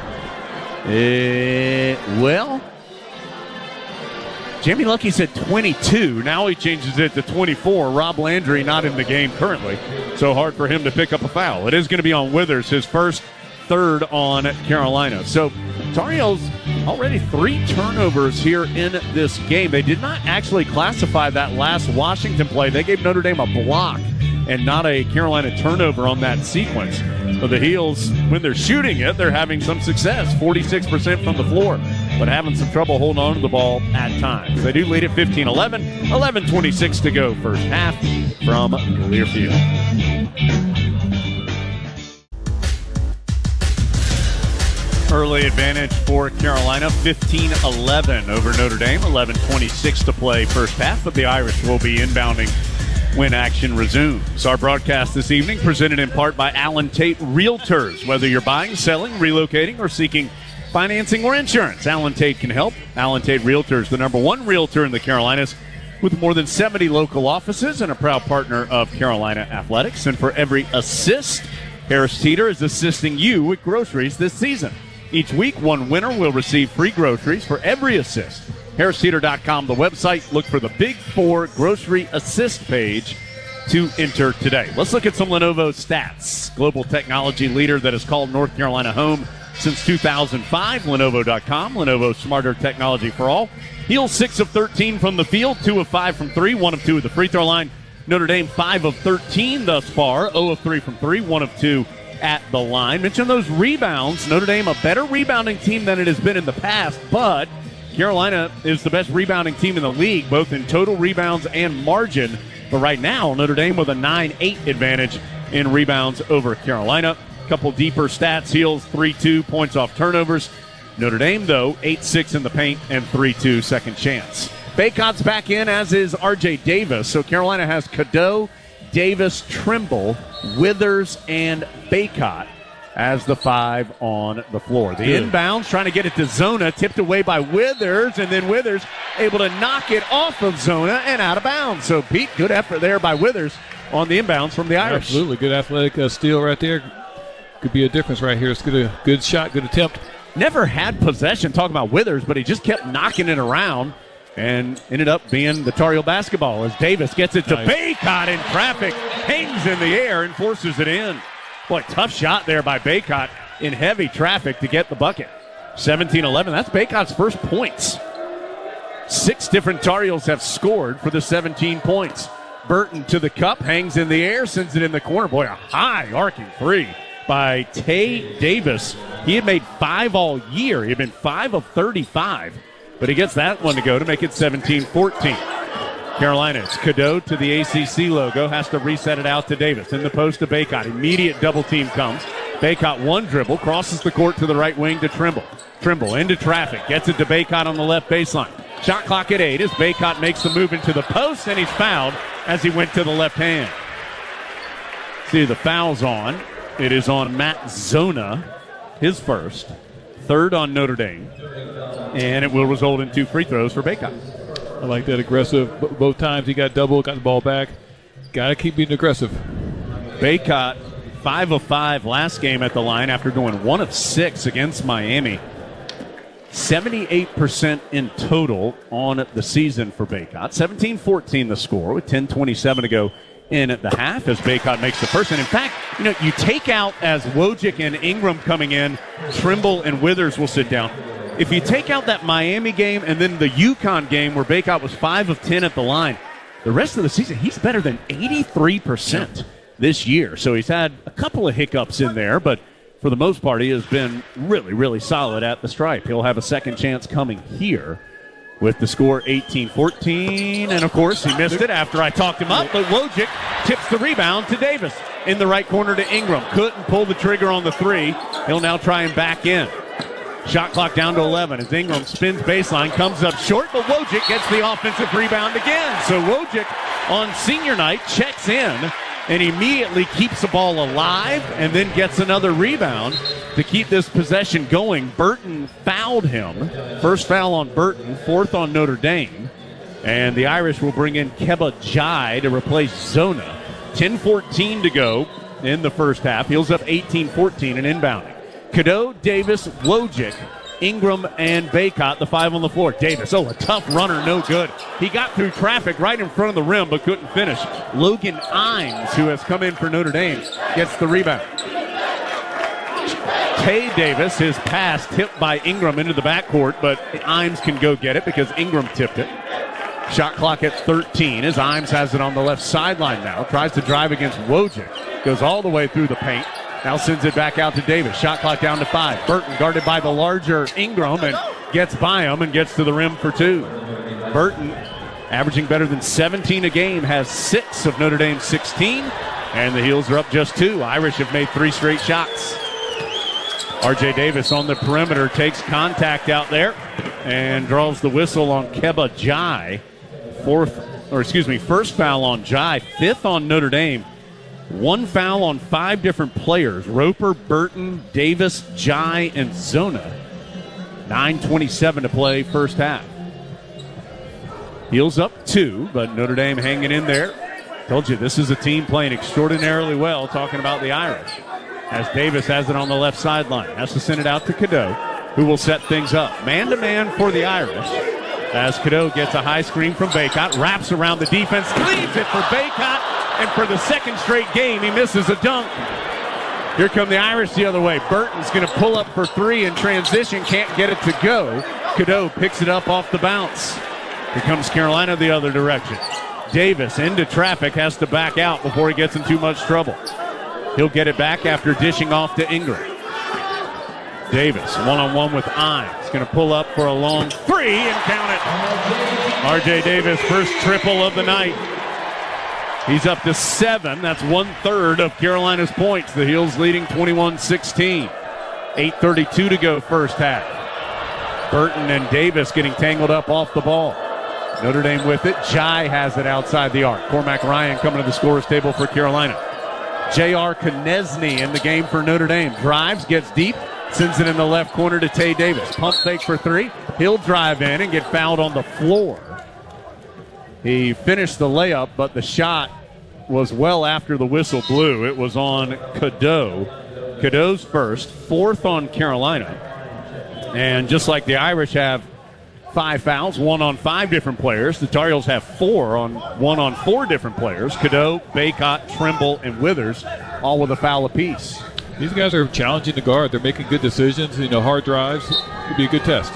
Well, Jamie Luckey said 22. Now he changes it to 24. Rob Landry not in the game currently, so hard for him to pick up a foul. It is going to be on Withers, his first, third on Carolina. So Tar Heels already 3 turnovers here in this game. They did not actually classify that last Washington play. They gave Notre Dame a block and not a Carolina turnover on that sequence. So the Heels, when they're shooting it, they're having some success, 46% from the floor, but having some trouble holding on to the ball at times. They do lead at 15-11, 11:26 to go first half from Learfield. Early advantage for Carolina, 15-11 over Notre Dame, 11:26 to play first half, but the Irish will be inbounding when action resumes. Our broadcast this evening presented in part by Allen Tate Realtors. Whether you're buying, selling, relocating, or seeking financing or insurance, Allen Tate can help. Allen Tate Realtors, the #1 realtor in the Carolinas, with more than 70 local offices and a proud partner of Carolina Athletics. And for every assist, Harris Teeter is assisting you with groceries this season. Each week, one winner will receive free groceries for every assist. HarrisTeeter.com, the website. Look for the Big 4 Grocery Assist page to enter today. Let's look at some Lenovo stats. Global technology leader that has called North Carolina home since 2005. Lenovo.com. Lenovo smarter technology for all. Heels 6 of 13 from the field, 2 of 5 from 3, 1 of 2 at the free throw line. Notre Dame 5 of 13 thus far, 0 of 3 from 3, 1 of 2 at the line. Mention those rebounds. Notre Dame a better rebounding team than it has been in the past, but Carolina is the best rebounding team in the league, both in total rebounds and margin. But right now, Notre Dame with a 9-8 advantage in rebounds over Carolina. A couple deeper stats. Heels 3-2 points off turnovers. Notre Dame, though, 8-6 in the paint and 3-2 second chance. Bacot's back in, as is R.J. Davis. So Carolina has Cadeau, Davis, Trimble, Withers, and Bacot as the 5 on the floor. The inbounds, trying to get it to Zona, tipped away by Withers, and then Withers able to knock it off of Zona and out of bounds. So, Pete, good effort there by Withers on the inbounds from the Irish. Absolutely. Good athletic steal right there. Could be a difference right here. It's good shot, good attempt. Never had possession, talking about Withers, but he just kept knocking it around and ended up being the Tar Heel basketball as Davis gets it to Bacot in traffic, hangs in the air and forces it in. Boy, tough shot there by Bacot in heavy traffic to get the bucket. 17-11, that's Bacot's first points. 6 different Tar Heels have scored for the 17 points. Burton to the cup, hangs in the air, sends it in the corner. Boy, a high arcing three by Tay Davis. He had made 5 all year. He had been 5 of 35. But he gets that one to go to make it 17-14. Carolina, it's Cadeau to the ACC logo. Has to reset it out to Davis. In the post to Bacot. Immediate double team comes. Bacot one dribble. Crosses the court to the right wing to Trimble. Trimble into traffic. Gets it to Bacot on the left baseline. Shot clock at 8 as Bacot makes the move into the post. And he's fouled as he went to the left hand. See, the foul's on. It is on Matt Zona. His first. Third on Notre Dame. And it will result in 2 free throws for Bacot. I like that aggressive. Both times he got double, got the ball back. Got to keep being aggressive. Bacot, 5 of 5 last game at the line after going 1 of 6 against Miami. 78% in total on the season for Bacot. 17-14 the score with 10:27 to go in at the half as Bacot makes the first. And in fact, you take out as Wojcik and Ingram coming in, Trimble and Withers will sit down. If you take out that Miami game and then the UConn game where Bacot was 5 of 10 at the line, the rest of the season, he's better than 83% this year. So he's had a couple of hiccups in there, but for the most part, he has been really, really solid at the stripe. He'll have a second chance coming here with the score 18-14. And, of course, he missed it after I talked him up, but Wojcik tips the rebound to Davis. In the right corner to Ingram. Couldn't pull the trigger on the 3. He'll now try and back in. Shot clock down to 11 as Ingram spins baseline, comes up short, but Wojcik gets the offensive rebound again. So Wojcik on senior night checks in and immediately keeps the ball alive and then gets another rebound to keep this possession going. Burton fouled him. First foul on Burton, 4th on Notre Dame. And the Irish will bring in Keba Jai to replace Zona. 10:14 to go in the first half. Heels up 18-14 and inbounding. Cadeau, Davis, Wojcik, Ingram, and Bacot, the 5 on the floor. Davis, a tough runner, no good. He got through traffic right in front of the rim, but couldn't finish. Logan Imes, who has come in for Notre Dame, gets the rebound. Tay Davis, his pass tipped by Ingram into the backcourt, but Imes can go get it because Ingram tipped it. Shot clock at 13 as Imes has it on the left sideline now. Tries to drive against Wojcik. Goes all the way through the paint. Now sends it back out to Davis. Shot clock down to 5. Burton guarded by the larger Ingram and gets by him and gets to the rim for 2. Burton, averaging better than 17 a game, has 6 of Notre Dame's 16. And the Heels are up just 2. Irish have made 3 straight shots. R.J. Davis on the perimeter takes contact out there and draws the whistle on Keba Jai. First foul on Jai, 5th on Notre Dame. 1 foul on 5 different players. Roper, Burton, Davis, Jai, and Zona. 9:27 to play first half. Heels up 2, but Notre Dame hanging in there. Told you, this is a team playing extraordinarily well, talking about the Irish. As Davis has it on the left sideline. Has to send it out to Cadeau, who will set things up. Man-to-man for the Irish. As Cadeau gets a high screen from Bacot, wraps around the defense, leaves it for Bacot, and for the second straight game, he misses a dunk. Here come the Irish the other way. Burton's going to pull up for 3 in transition, can't get it to go. Cadeau picks it up off the bounce. Here comes Carolina the other direction. Davis into traffic, has to back out before he gets in too much trouble. He'll get it back after dishing off to Ingram. Davis, one-on-one with Imes. Going to pull up for a long 3 and count it. R.J. Davis, first triple of the night. He's up to 7. That's 1/3 of Carolina's points. The Heels leading 21-16. 8:32 to go first half. Burton and Davis getting tangled up off the ball. Notre Dame with it. Jai has it outside the arc. Cormac Ryan coming to the scorer's table for Carolina. J.R. Konechny in the game for Notre Dame. Drives, gets deep, sends it in the left corner to Tay Davis. Pump fake for three. He'll drive in and get fouled on the floor. He finished the layup, but the shot was well after the whistle blew. It was on Cadeau. Cadeau's first, fourth on Carolina. And just like the Irish have 5 fouls, 1 on 5 different players, the Tar Heels have 1 on 4 different players. Cadeau, Bacot, Trimble, and Withers, all with a foul apiece. These guys are challenging the guard. They're making good decisions. Hard drives. Could be a good test.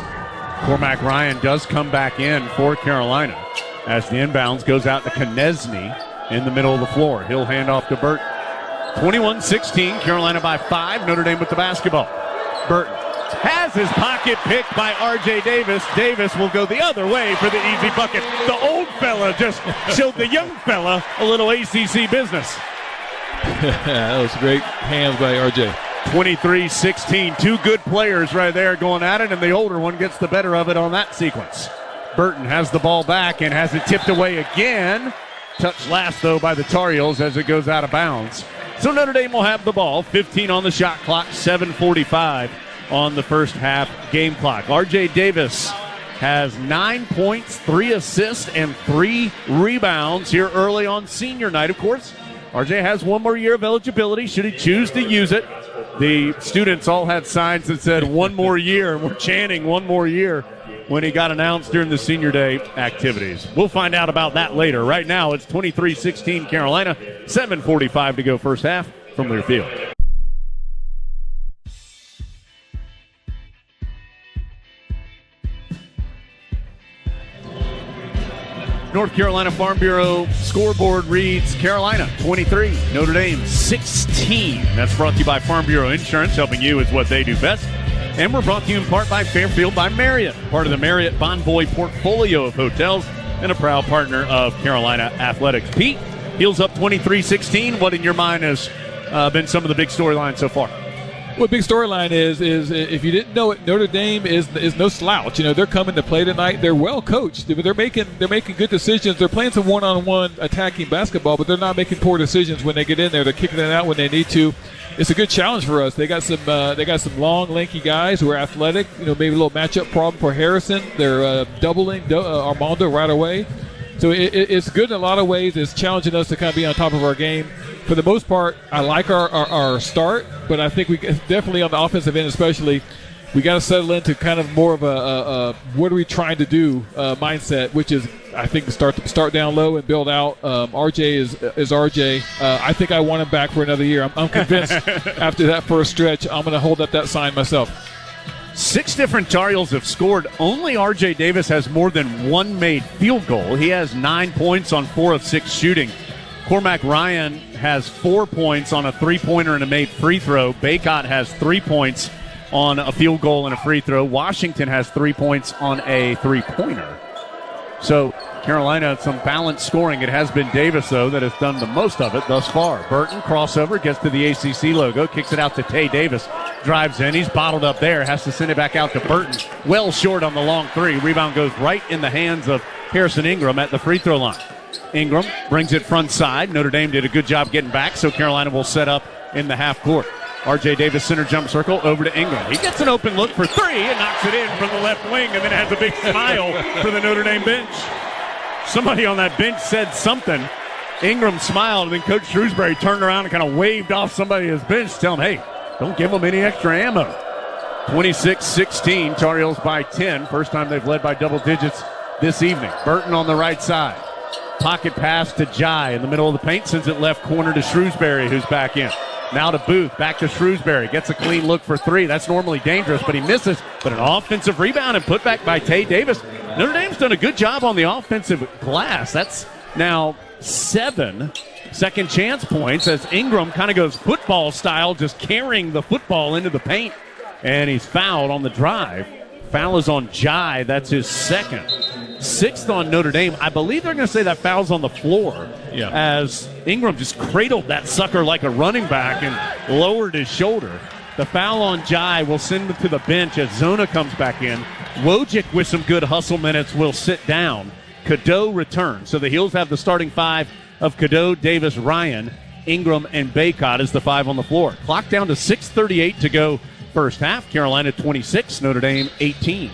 Cormac Ryan does come back in for Carolina as the inbounds goes out to Konechny in the middle of the floor. He'll hand off to Burton. 21-16, Carolina by 5. Notre Dame with the basketball. Burton has his pocket picked by R.J. Davis. Davis will go the other way for the easy bucket. The old fella just showed the young fella a little ACC business. That was great hands by R.J. 23-16, 2 good players right there going at it, and the older one gets the better of it on that sequence. Burton has the ball back and has it tipped away again. Touched last, though, by the Tar Heels as it goes out of bounds. So Notre Dame will have the ball. 15 on the shot clock, 7:45 on the first half game clock. R.J. Davis has 9 points, 3 assists, and 3 rebounds here early on senior night. Of course, R.J. has 1 more year of eligibility should he choose to use it. The students all had signs that said 1 more year, and we're chanting 1 more year when he got announced during the senior day activities. We'll find out about that later. Right now, it's 23-16 Carolina, 7:45 to go first half from Learfield. North Carolina Farm Bureau scoreboard reads Carolina 23, Notre Dame 16. That's brought to you by Farm Bureau Insurance. Helping you is what they do best. And we're brought to you in part by Fairfield by Marriott, part of the Marriott Bonvoy portfolio of hotels and a proud partner of Carolina Athletics. Pete, Heels up 23-16. What in your mind has been some of the big storylines so far? Well, big storyline is if you didn't know it, Notre Dame is no slouch. They're coming to play tonight. They're well coached. They're making good decisions. They're playing some one-on-one attacking basketball, but they're not making poor decisions when they get in there. They're kicking it out when they need to. It's a good challenge for us. They got some long, lanky guys who are athletic. Maybe a little matchup problem for Harrison. They're doubling Armando right away. So it's good in a lot of ways. It's challenging us to kind of be on top of our game. For the most part, I like our start, but I think we definitely on the offensive end especially, we got to settle into kind of more of a what are we trying to do mindset, which is I think start down low and build out. RJ is RJ. I think I want him back for another year. I'm convinced after that first stretch, I'm going to hold up that sign myself. 6 different Tar Heels have scored. Only R.J. Davis has more than 1 made field goal. He has 9 points on 4 of 6 shooting. Cormac Ryan has 4 points on a 3-pointer and a made free throw. Bacot has 3 points on a field goal and a free throw. Washington has 3 points on a 3-pointer. So Carolina, some balanced scoring. It has been Davis, though, that has done the most of it thus far. Burton, crossover, gets to the ACC logo, kicks it out to Tay Davis, drives in. He's bottled up there, has to send it back out to Burton. Well short on the long 3. Rebound goes right in the hands of Harrison Ingram at the free throw line. Ingram brings it front side. Notre Dame did a good job getting back, so Carolina will set up in the half court. R.J. Davis center jump circle over to Ingram. He gets an open look for 3 and knocks it in from the left wing and then has a big smile for the Notre Dame bench. Somebody on that bench said something. Ingram smiled, and then Coach Shrewsbury turned around and kind of waved off somebody at his bench, telling him, hey, don't give them any extra ammo. 26-16, Tar Heels by 10. First time they've led by double digits this evening. Burton on the right side. Pocket pass to Jai in the middle of the paint, sends it left corner to Shrewsbury, who's back in. Now to Booth, back to Shrewsbury. Gets a clean look for 3. That's normally dangerous, but he misses. But an offensive rebound and put back by Tay Davis. Notre Dame's done a good job on the offensive glass. That's now 7 second chance points as Ingram kind of goes football style, just carrying the football into the paint. And he's fouled on the drive. Foul is on Jai. That's his second. 6th on Notre Dame. I believe they're going to say that foul's on the floor as Ingram just cradled that sucker like a running back and lowered his shoulder. The foul on Jai will send him to the bench as Zona comes back in. Wojcik with some good hustle minutes will sit down. Cadeau returns. So the Heels have the starting five of Cadeau, Davis, Ryan, Ingram, and Bacot as the five on the floor. Clock down to 6:38 to go first half. Carolina 26, Notre Dame 18.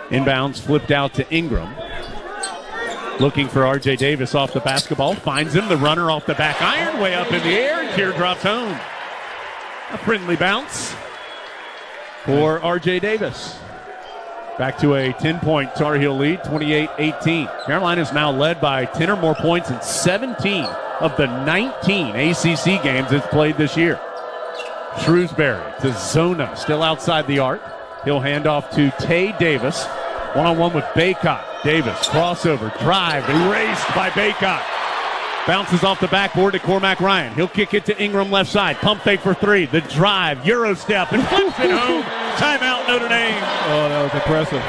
Inbounds flipped out to Ingram. Looking for R.J. Davis off the basketball. Finds him. The runner off the back iron. Way up in the air. And teardrops home. A friendly bounce for R.J. Davis. Back to a 10-point Tar Heel lead, 28-18. Carolina is now led by 10 or more points in 17 of the 19 ACC games it's played this year. Shrewsbury to Zona, still outside the arc. He'll hand off to Tay Davis. One-on-one with Bacot. Davis, crossover, drive, erased by Bacot. Bounces off the backboard to Cormac Ryan. He'll kick it to Ingram left side. Pump fake for three. The drive, Euro step, and flips it home. Timeout, Notre Dame. Oh, that was impressive.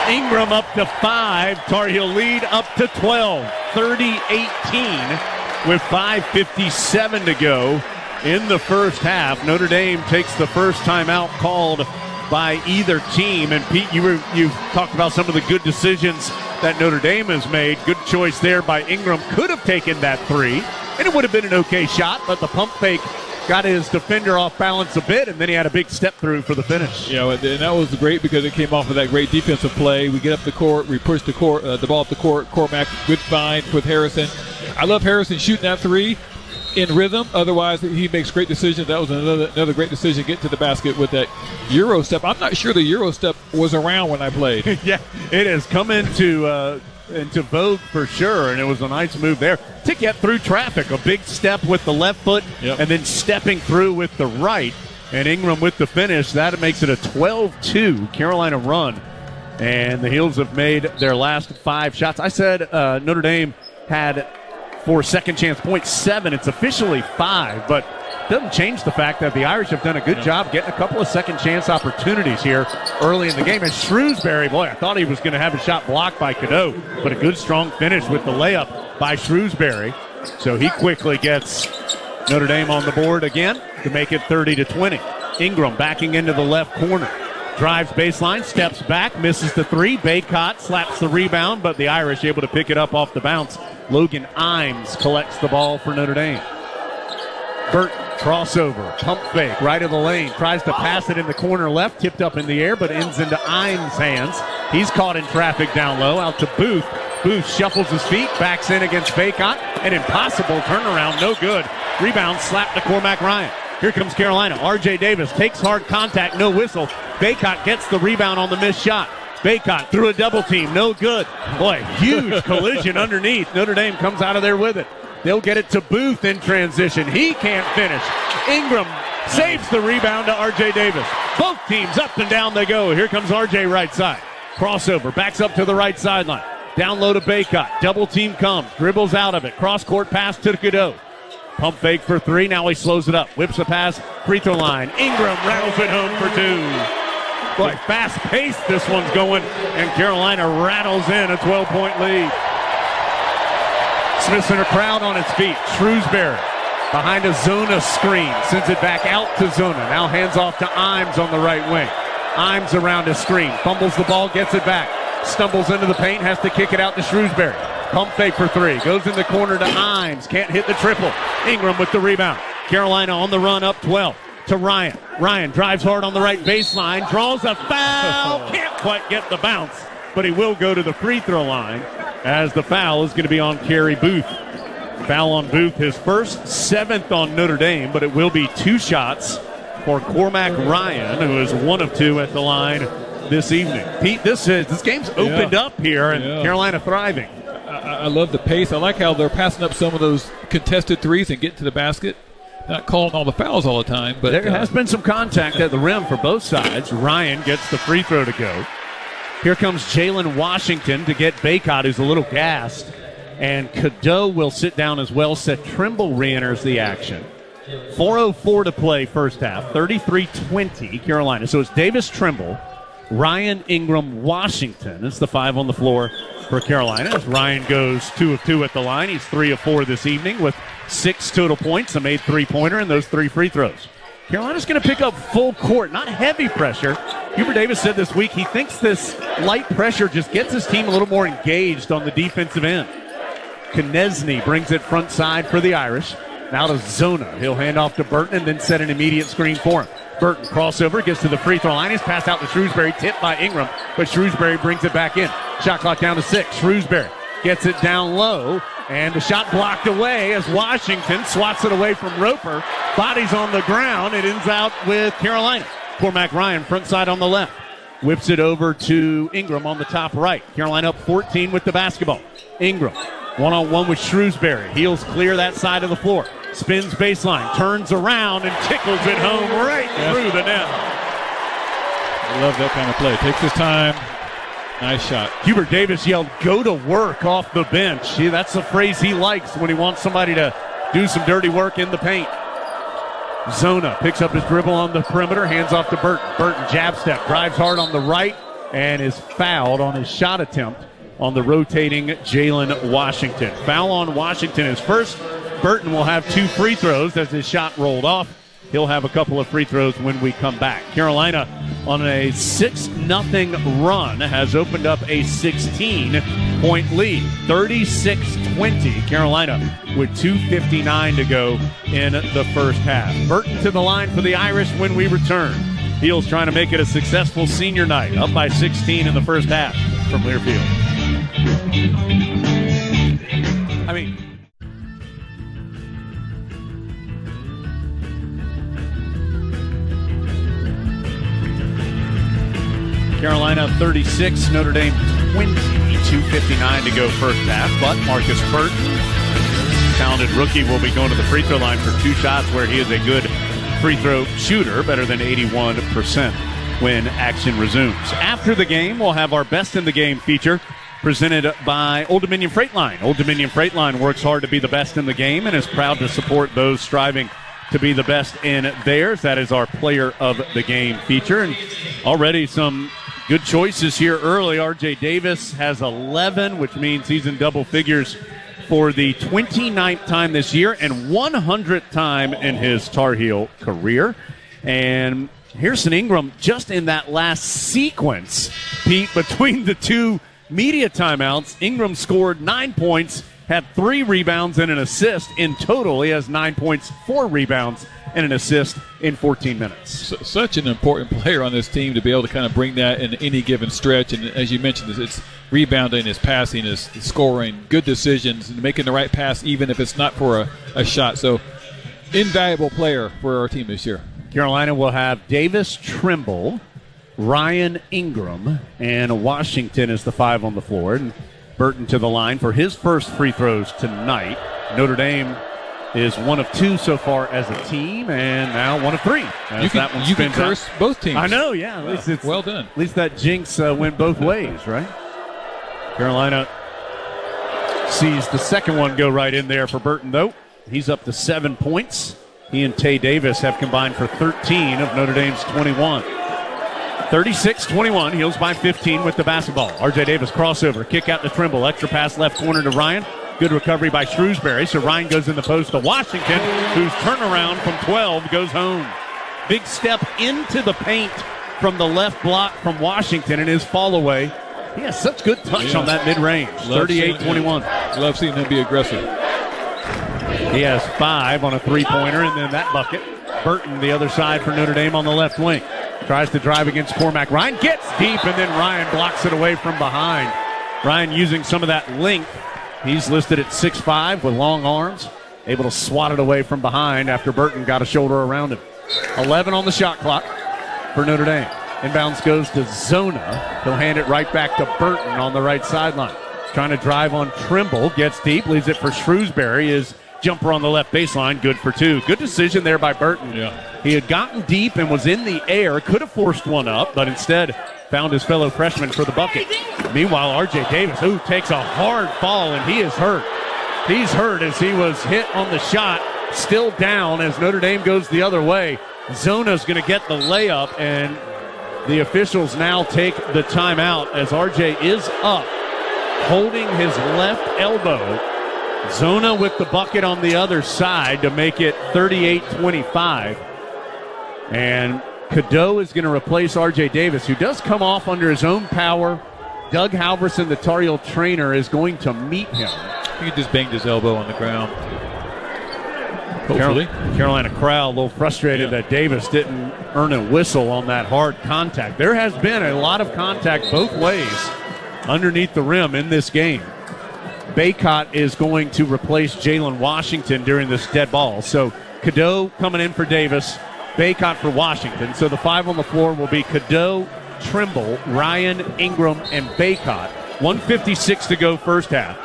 Ingram up to 5. Tar Heel lead up to 12. 30-18 with 5:57 to go in the first half. Notre Dame takes the first timeout called by either team. And Pete, you talked about some of the good decisions that Notre Dame has made. Good choice there by Ingram. Could have taken that three, and it would have been an okay shot, but the pump fake got his defender off balance a bit, and then he had a big step through for the finish. Yeah, and that was great because it came off of that great defensive play. We get up the court, we push the ball up the court. Cormac, good find with Harrison. I love Harrison shooting that three in rhythm. Otherwise, he makes great decisions. That was another great decision, get to the basket with that Euro step. I'm not sure the Euro step was around when I played. Yeah, it has come into vogue for sure, and it was a nice move there to get through traffic. A big step with the left foot, and then stepping through with the right. And Ingram with the finish. That makes it a 12-2 Carolina run. And the Heels have made their last 5 shots. I said Notre Dame had 4 second chance points, 7. It's officially 5, but doesn't change the fact that the Irish have done a good job getting a couple of second chance opportunities here early in the game. And Shrewsbury, boy, I thought he was going to have a shot blocked by Cadeau, but a good strong finish with the layup by Shrewsbury. So he quickly gets Notre Dame on the board again to make it 30-20. Ingram backing into the left corner. Drives baseline, steps back, misses the three. Bacot slaps the rebound, but the Irish able to pick it up off the bounce. Logan Imes collects the ball for Notre Dame. Burton, crossover, pump fake, right of the lane. Tries to pass it in the corner left, tipped up in the air, but ends into Imes' hands. He's caught in traffic down low, out to Booth. Booth shuffles his feet, backs in against Bacot. An impossible turnaround, no good. Rebound slapped to Cormac Ryan. Here comes Carolina. R.J. Davis takes hard contact, no whistle. Bacot gets the rebound on the missed shot. Bacot through a double team, no good. Boy, huge collision underneath. Notre Dame comes out of there with it. They'll get it to Booth in transition. He can't finish. Ingram saves the rebound to R.J. Davis. Both teams up and down they go. Here comes R.J. right side. Crossover, backs up to the right sideline. Down low to Bacot. Double team comes, dribbles out of it. Cross-court pass to Cadeau. Pump fake for three. Now he slows it up. Whips a pass. Free throw line. Ingram rattles it home for 2. Boy, fast-paced this one's going, and Carolina rattles in a 12-point lead. Smith Center crowd on its feet. Shrewsbury behind a Zona screen. Sends it back out to Zona. Now hands off to Imes on the right wing. Imes around his screen. Fumbles the ball, gets it back. Stumbles into the paint, has to kick it out to Shrewsbury. Pump fake for 3. Goes in the corner to Imes. Can't hit the triple. Ingram with the rebound. Carolina on the run up 12 to Ryan. Ryan drives hard on the right baseline. Draws a foul. Can't quite get the bounce, but he will go to the free throw line as the foul is going to be on Kerry Booth. Foul on Booth, his first, 7th on Notre Dame, but it will be 2 shots for Cormac Ryan, who is 1 of 2 at the line this evening. Pete, this game's opened up here, and Carolina thriving. I love the pace. I like how they're passing up some of those contested threes and getting to the basket. Not calling all the fouls all the time, but there has been some contact at the rim for both sides. Ryan gets the free throw to go. Here comes Jalen Washington to get Bacot, who's a little gassed. And Cadeau will sit down as well. Seth Trimble re-enters the action. 4:04 to play first half. 33-20 Carolina. So it's Davis, Trimble, Ryan, Ingram, Washington. It's the 5 on the floor for Carolina as Ryan goes 2 of 2 at the line. He's 3 of 4 this evening with 6 total points, a made 3-pointer, and those 3 free throws. Carolina's going to pick up full court, not heavy pressure. Hubert Davis said this week he thinks this light pressure just gets his team a little more engaged on the defensive end. Knesny brings it front side for the Irish. Now to Zona. He'll hand off to Burton and then set an immediate screen for him. Burton crossover, gets to the free throw line. He's passed out to Shrewsbury, tipped by Ingram, but Shrewsbury brings it back in. Shot clock down to 6. Shrewsbury gets it down low, and the shot blocked away as Washington swats it away from Roper. Body's on the ground. It ends out with Carolina. Cormac Ryan, front side on the left. Whips it over to Ingram on the top right. Carolina up 14 with the basketball. Ingram, one-on-one with Shrewsbury. Heels clear that side of the floor. Spins baseline, turns around, and tickles it home right through the net. I love that kind of play. Takes his time. Nice shot. Hubert Davis yelled, "Go to work," off the bench. See, that's the phrase he likes when he wants somebody to do some dirty work in the paint. Zona picks up his dribble on the perimeter, hands off to Burton. Burton jab step, drives hard on the right, and is fouled on his shot attempt on the rotating Jalen Washington. Foul on Washington is first. Burton will have 2 free throws as his shot rolled off. He'll have a couple of free throws when we come back. Carolina on a 6-0 run has opened up a 16-point lead. 36-20. Carolina with 2:59 to go in the first half. Burton to the line for the Irish when we return. Heels trying to make it a successful senior night. Up by 16 in the first half from Learfield. Carolina 36, Notre Dame 20, 2:59 to go first half. But Marcus Burton, talented rookie, will be going to the free throw line for 2 shots where he is a good free throw shooter, better than 81% when action resumes. After the game, we'll have our Best in the Game feature presented by Old Dominion Freight Line. Old Dominion Freight Line works hard to be the best in the game and is proud to support those striving to be the best in theirs. That is our Player of the Game feature. And already some good choices here early. RJ Davis has 11, which means he's in double figures for the 29th time this year and 100th time in his Tar Heel career. And Harrison Ingram, just in that last sequence, Pete, between the 2 media timeouts, Ingram scored 9 points, had 3 rebounds and an assist. In total, he has 9 points, 4 rebounds, and an assist in 14 minutes. Such an important player on this team to be able to kind of bring that in any given stretch. And as you mentioned, it's rebounding, it's passing, it's scoring, good decisions, and making the right pass even if it's not for a shot. So, invaluable player for our team this year. Carolina will have Davis, Trimble, Ryan, Ingram, and Washington as the 5 on the floor. And Burton to the line for his first free throws tonight. Notre Dame is 1 of 2 so far as a team, and now 1 of 3. You can curse both teams. I know, yeah. At least it's well done. At least that jinx went both ways, right? Carolina sees the second one go right in there for Burton, though. He's up to 7 points. He and Tay Davis have combined for 13 of Notre Dame's 21. 36-21, Heels by 15 with the basketball. RJ Davis crossover, kick out to Trimble, extra pass left corner to Ryan. Good recovery by Shrewsbury, so Ryan goes in the post to Washington, whose turnaround from 12 goes home. Big step into the paint from the left block from Washington and his fall away. He has such good touch on that mid-range, 38-21. Love seeing him be aggressive. He has 5 on a three-pointer, and then that bucket. Burton, the other side for Notre Dame on the left wing. Tries to drive against Cormac. Ryan gets deep, and then Ryan blocks it away from behind. Ryan using some of that length. He's listed at 6'5" with long arms, able to swat it away from behind after Burton got a shoulder around him. 11 on the shot clock for Notre Dame. Inbounds goes to Zona. He'll hand it right back to Burton on the right sideline. Trying to drive on Trimble. Gets deep, leaves it for Shrewsbury. His jumper on the left baseline, good for 2. Good decision there by Burton. Yeah. He had gotten deep and was in the air. Could have forced one up, but instead found his fellow freshman for the bucket. Meanwhile, RJ Davis, who takes a hard fall, and he is hurt. He's hurt as he was hit on the shot. Still down as Notre Dame goes the other way. Zona's going to get the layup, and the officials now take the timeout as RJ is up, holding his left elbow. Zona with the bucket on the other side to make it 38-25. And Cadeau is going to replace R.J. Davis, who does come off under his own power. Doug Halverson, the Tar Heel trainer, is going to meet him. He just banged his elbow on the ground. Hopefully. Carolina crowd a little frustrated that Davis didn't earn a whistle on that hard contact. There has been a lot of contact both ways underneath the rim in this game. Bacot is going to replace Jalen Washington during this dead ball. So Cadeau coming in for Davis, Bacot for Washington. So the 5 on the floor will be Cadeau, Trimble, Ryan, Ingram, and Bacot. 1:56 to go first half.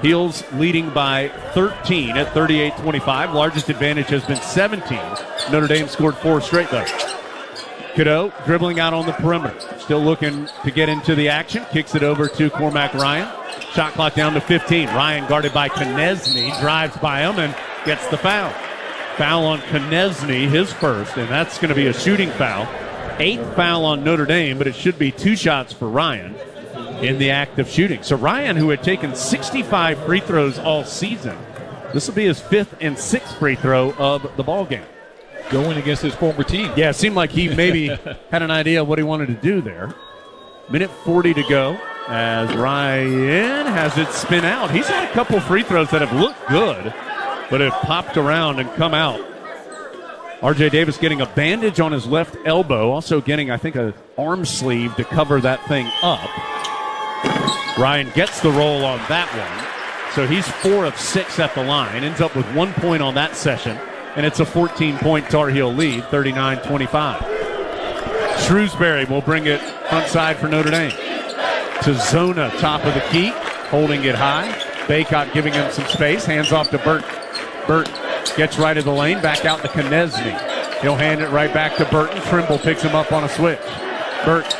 Heels leading by 13 at 38-25. Largest advantage has been 17. Notre Dame scored 4 straight though. Cadeau dribbling out on the perimeter. Still looking to get into the action. Kicks it over to Cormac Ryan. Shot clock down to 15. Ryan guarded by Konieczny. Drives by him and gets the foul. Foul on Konieczny, his first, and that's going to be a shooting foul. 8th foul on Notre Dame, but it should be 2 shots for Ryan in the act of shooting. So Ryan, who had taken 65 free throws all season, this will be his 5th and 6th free throw of the ball game. Going against his former team. Yeah, it seemed like he maybe had an idea of what he wanted to do there. Minute 40 to go as Ryan has it spin out. He's had a couple free throws that have looked good, but have popped around and come out. R.J. Davis getting a bandage on his left elbow, also getting, I think, an arm sleeve to cover that thing up. Ryan gets the roll on that one. So he's 4 of 6 at the line, ends up with 1 point on that session, and it's a 14-point Tar Heel lead, 39-25. Shrewsbury will bring it front side for Notre Dame. To Zona, top of the key, holding it high. Bacot giving him some space, hands off to Burton. Burton gets right of the lane, back out to Konieczny. He'll hand it right back to Burton. Trimble picks him up on a switch. Burton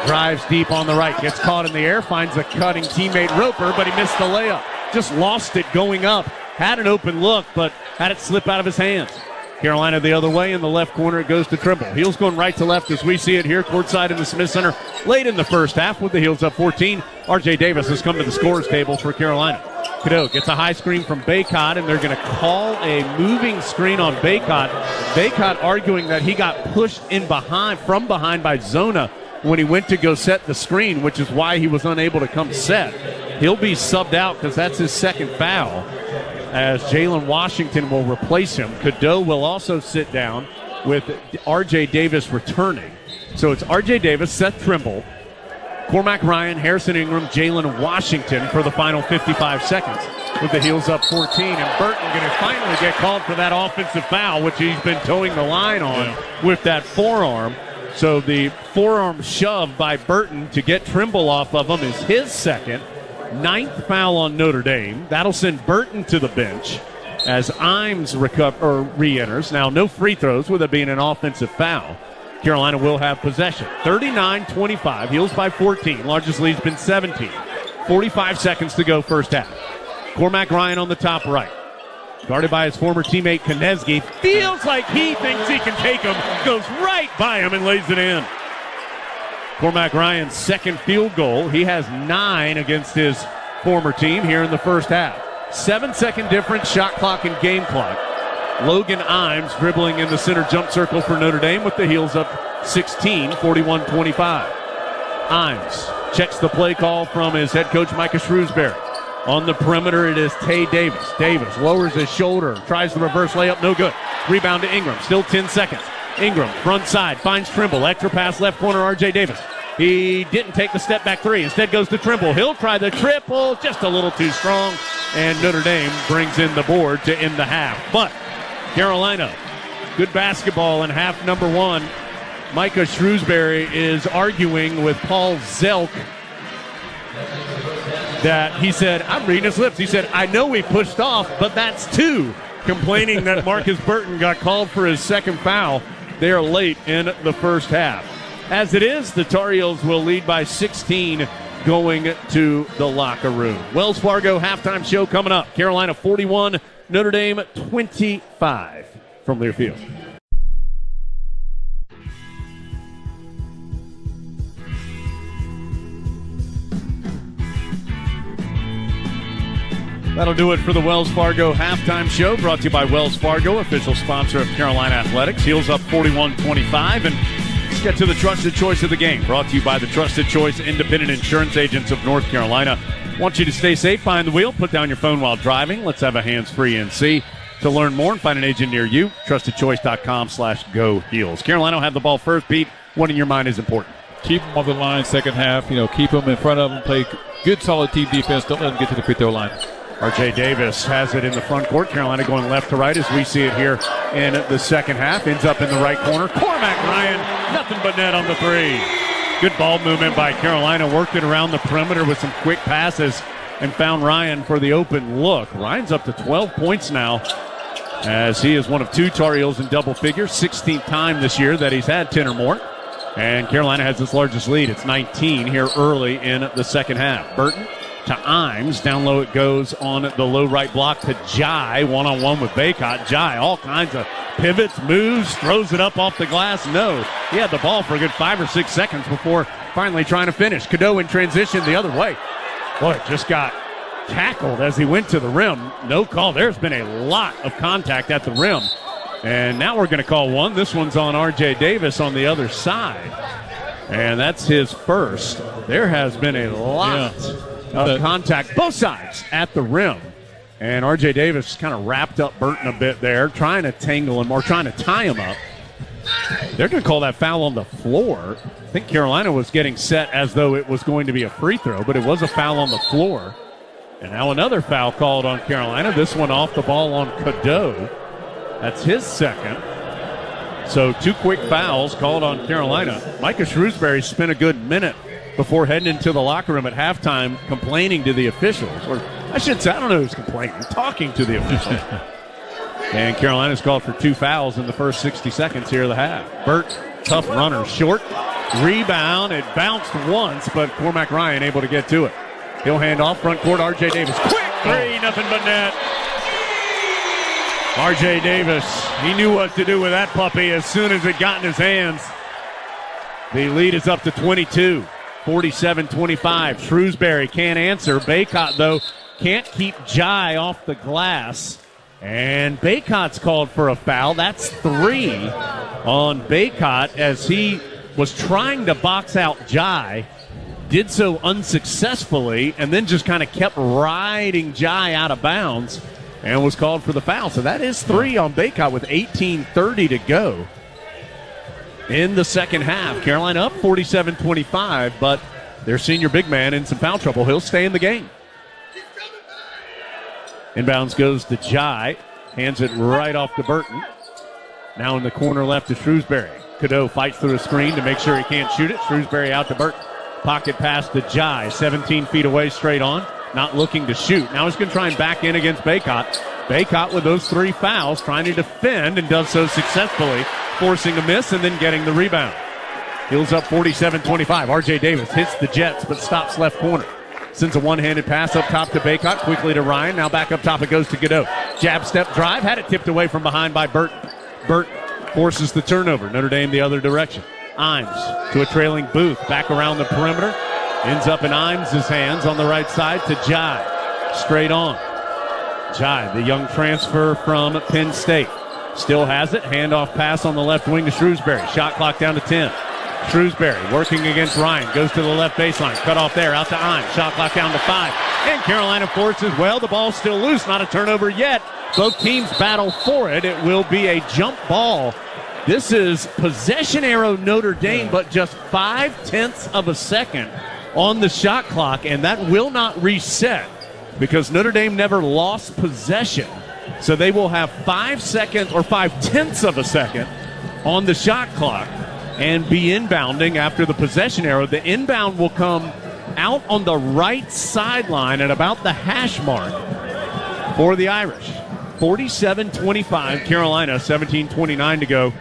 drives deep on the right, gets caught in the air, finds a cutting teammate Roper, but he missed the layup. Just lost it going up. Had an open look, but had it slip out of his hands. Carolina the other way in the left corner. It goes to Trimble. Heels going right to left as we see it here courtside in the Smith Center late in the first half with the Heels up 14. R.J. Davis has come to the scorer's table for Carolina. Cadeau gets a high screen from Bacot, and they're going to call a moving screen on Bacot. Bacot arguing that he got pushed in from behind by Zona when he went to go set the screen, which is why he was unable to come set. He'll be subbed out because that's his second foul, as Jalen Washington will replace him. Cadeau will also sit down with R.J. Davis returning. So it's R.J. Davis, Seth Trimble, Cormac Ryan, Harrison Ingram, Jalen Washington for the final 55 seconds with the Heels up 14. And Burton going to finally get called for that offensive foul, which he's been towing the line on with that forearm. So the forearm shove by Burton to get Trimble off of him is his second. 9th foul on Notre Dame. That'll send Burton to the bench as Imes re-enters. Now, no free throws with it being an offensive foul. Carolina will have possession. 39-25. Heels by 14. Largest lead's been 17. 45 seconds to go first half. Cormac Ryan on the top right. Guarded by his former teammate Konieczny. Feels like he thinks he can take him. Goes right by him and lays it in. Cormac Ryan's second field goal. He has 9 against his former team here in the first half. 7-second difference, shot clock and game clock. Logan Imes dribbling in the center jump circle for Notre Dame with the Heels up 16, 41-25. Imes checks the play call from his head coach Micah Shrewsbury. On the perimeter, it is Tay Davis. Davis lowers his shoulder, tries the reverse layup, no good. Rebound to Ingram, still 10 seconds. Ingram, front side, finds Trimble. Extra pass, left corner, R.J. Davis. He didn't take the step back three. Instead goes to Trimble. He'll try the triple, just a little too strong. And Notre Dame brings in the board to end the half. But Carolina, good basketball in half number 1. Micah Shrewsbury is arguing with Paul Zelk that he said, I'm reading his lips. He said, I know we pushed off, but that's 2. Complaining that Marcus Burton got called for his second foul there late in the first half. As it is, the Tar Heels will lead by 16 going to the locker room. Wells Fargo halftime show coming up. Carolina 41, Notre Dame 25 from Learfield. That'll do it for the Wells Fargo halftime show, brought to you by Wells Fargo, official sponsor of Carolina Athletics. Heels up 41-25, and let's get to the trusted choice of the game, brought to you by the Trusted Choice Independent Insurance Agents of North Carolina. Want you to stay safe behind the wheel. Put down your phone while driving. Let's have a hands-free NC. To learn more and find an agent near you, trustedchoice.com/go Heels. Carolina will have the ball first. Pete, what in your mind is important? Keep them on the line second half. Keep them in front of them. Play good, solid team defense. Don't let them get to the free throw line. R.J. Davis has it in the front court. Carolina going left to right as we see it here in the second half. Ends up in the right corner. Cormac Ryan, nothing but net on the three. Good ball movement by Carolina. Worked it around the perimeter with some quick passes and found Ryan for the open look. Ryan's up to 12 points now as he is one of two Tar Heels in double figures. 16th time this year that he's had 10 or more. And Carolina has its largest lead. It's 19 here early in the second half. Burton to Imes. Down low it goes on the low right block to Jai. One-on-one with Bacot. Jai, all kinds of pivots, moves, throws it up off the glass. No, he had the ball for a good 5 or 6 seconds before finally trying to finish. Cadeau in transition the other way. Boy, just got tackled as he went to the rim. No call. There's been a lot of contact at the rim. And now we're going to call one. This one's on R.J. Davis on the other side. And that's his first. There has been a lot of contact, both sides, at the rim. And R.J. Davis kind of wrapped up Burton a bit there, trying to tangle him or trying to tie him up. They're going to call that foul on the floor. I think Carolina was getting set as though it was going to be a free throw, but it was a foul on the floor. And now another foul called on Carolina. This one off the ball on Cadeau. That's his second. So 2 quick fouls called on Carolina. Micah Shrewsbury spent a good minute before heading into the locker room at halftime complaining to the officials. Or I should say, I don't know who's complaining, talking to the officials. And Carolina's called for 2 fouls in the first 60 seconds here of the half. Burt, tough runner, short. Rebound, it bounced once, but Cormac Ryan able to get to it. He'll hand off front court, R.J. Davis. Quick three, nothing but net. R.J. Davis, he knew what to do with that puppy as soon as it got in his hands. The lead is up to 22, 47-25. Shrewsbury can't answer. Bacot, though, can't keep Jai off the glass. And Bacot's called for a foul. That's 3 on Bacot as he was trying to box out Jai. Did so unsuccessfully and then just kind of kept riding Jai out of bounds and was called for the foul. So that is 3 on Bacot with 18:30 to go in the second half. Carolina up 47-25, but their senior big man in some foul trouble. He'll stay in the game. Inbounds goes to Jai. Hands it right off to Burton. Now in the corner left to Shrewsbury. Cadeau fights through a screen to make sure he can't shoot it. Shrewsbury out to Burton. Pocket pass to Jai. 17 feet away straight on. Not looking to shoot. Now he's going to try and back in against Bacot. Bacot with those 3 fouls trying to defend and does so successfully, forcing a miss and then getting the rebound. Heels up 47-25. R.J. Davis hits the Jets but stops left corner. Sends a one-handed pass up top to Bacot, quickly to Ryan. Now back up top it goes to Cadeau. Jab step drive, had it tipped away from behind by Burton. Burton forces the turnover. Notre Dame the other direction. Imes to a trailing Booth. Back around the perimeter. Ends up in Imes' hands on the right side to Jai. Straight on. Jai, the young transfer from Penn State. Still has it. Handoff pass on the left wing to Shrewsbury. Shot clock down to 10. Shrewsbury working against Ryan. Goes to the left baseline. Cut off there. Out to Imes. Shot clock down to 5. And Carolina forces, well, the ball's still loose. Not a turnover yet. Both teams battle for it. It will be a jump ball. This is possession arrow Notre Dame, but just 0.5 of a second on the shot clock, and that will not reset because Notre Dame never lost possession. So they will have 5 seconds or 0.5 of a second on the shot clock and be inbounding after the possession arrow. The inbound will come out on the right sideline at about the hash mark for the Irish. 47-25, Carolina, 17:29 to go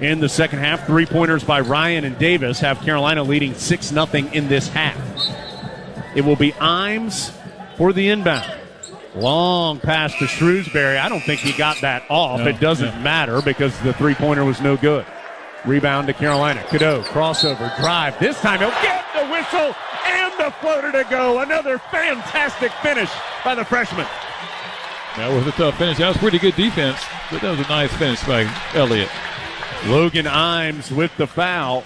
in the second half. 3-pointers by Ryan and Davis have Carolina leading 6-0 in this half. It will be Imes for the inbound. Long pass to Shrewsbury. I don't think he got that off. It doesn't matter because the 3-pointer was no good. Rebound to Carolina. Cadeau, crossover, drive. This time he'll get the whistle and the floater to go. Another fantastic finish by the freshman. That was a tough finish. That was pretty good defense, but that was a nice finish by Elliott. Logan Imes with the foul.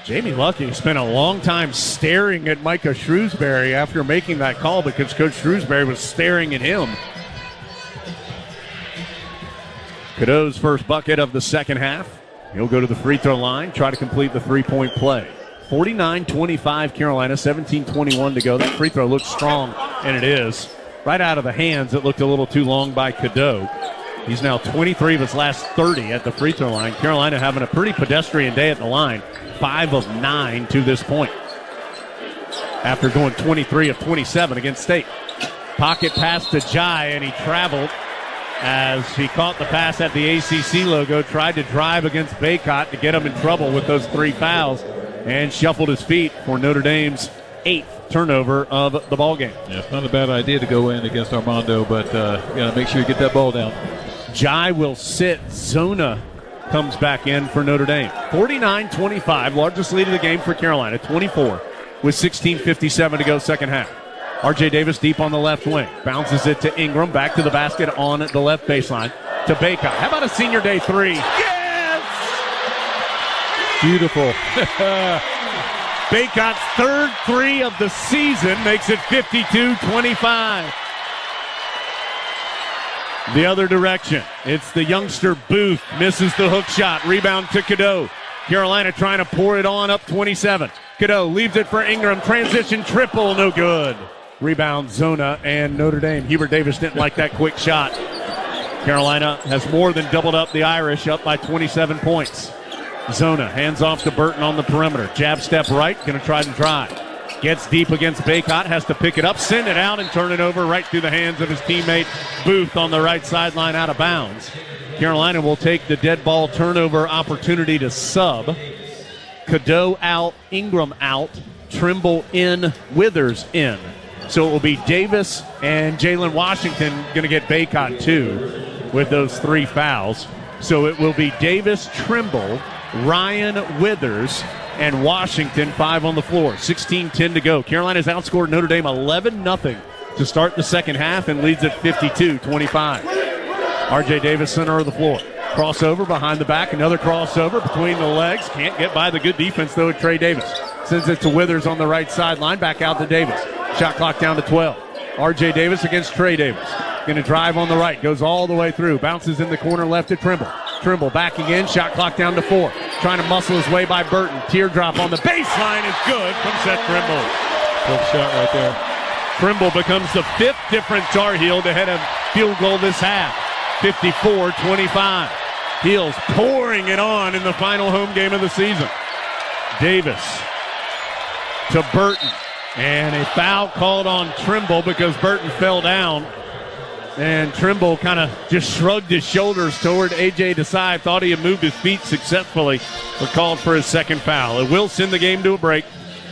Jamie Lucky spent a long time staring at Micah Shrewsbury after making that call because Coach Shrewsbury was staring at him. Cadeau's first bucket of the second half. He'll go to the free throw line, try to complete the three-point play. 49-25 Carolina, 17-21 to go. That free throw looks strong, and it is. Right out of the hands, it looked a little too long by Cadeau. He's now 23 of his last 30 at the free throw line. Carolina having a pretty pedestrian day at the line. 5 of 9 to this point, after going 23 of 27 against State. Pocket pass to Jai, and he traveled as he caught the pass at the ACC logo, tried to drive against Bacot to get him in trouble with those 3 fouls, and shuffled his feet for Notre Dame's 8th turnover of the ballgame. Yeah, it's not a bad idea to go in against Armando, but you got to make sure you get that ball down. Jai will sit. Zona comes back in for Notre Dame. 49-25, largest lead of the game for Carolina, 24, with 16:57 to go second half. R.J. Davis deep on the left wing. Bounces it to Ingram, back to the basket on the left baseline to Bacot. How about a senior day 3? Yes! Beautiful. Bacot's third 3 of the season makes it 52-25. The other direction, it's the youngster Booth, misses the hook shot, rebound to Cadeau. Carolina trying to pour it on, up 27. Cadeau leaves it for Ingram, transition triple, no good. Rebound Zona and Notre Dame. Hubert Davis didn't like that quick shot. Carolina has more than doubled up the Irish, up by 27 points. Zona hands off to Burton on the perimeter. Jab step right, going to try to drive. Gets deep against Bacot, has to pick it up, send it out, and turn it over right through the hands of his teammate Booth on the right sideline, out of bounds. Carolina will take the dead ball turnover opportunity to sub. Cadeau out, Ingram out, Trimble in, Withers in. So it will be Davis and Jalen Washington going to get Bacot too with those 3 fouls. So it will be Davis, Trimble, Ryan Withers, and Washington 5 on the floor. 16-10 to go. Carolina's outscored Notre Dame 11-0 to start the second half and leads at 52-25. R.J. Davis, center of the floor. Crossover behind the back. Another crossover between the legs. Can't get by the good defense, though, at Trey Davis. Sends it to Withers on the right sideline. Back out to Davis. Shot clock down to 12. R.J. Davis against Trey Davis. Going to drive on the right. Goes all the way through. Bounces in the corner left to Trimble. Trimble backing in. Shot clock down to 4. Trying to muscle his way by Burton. Teardrop on the baseline is good from Seth Trimble. Good shot right there. Trimble becomes the 5th different Tar Heel to hit a field goal this half. 54-25. Heels pouring it on in the final home game of the season. Davis to Burton. And a foul called on Trimble because Burton fell down. And Trimble kind of just shrugged his shoulders toward A.J. Desai. Thought he had moved his feet successfully, but called for his second foul. It will send the game to a break.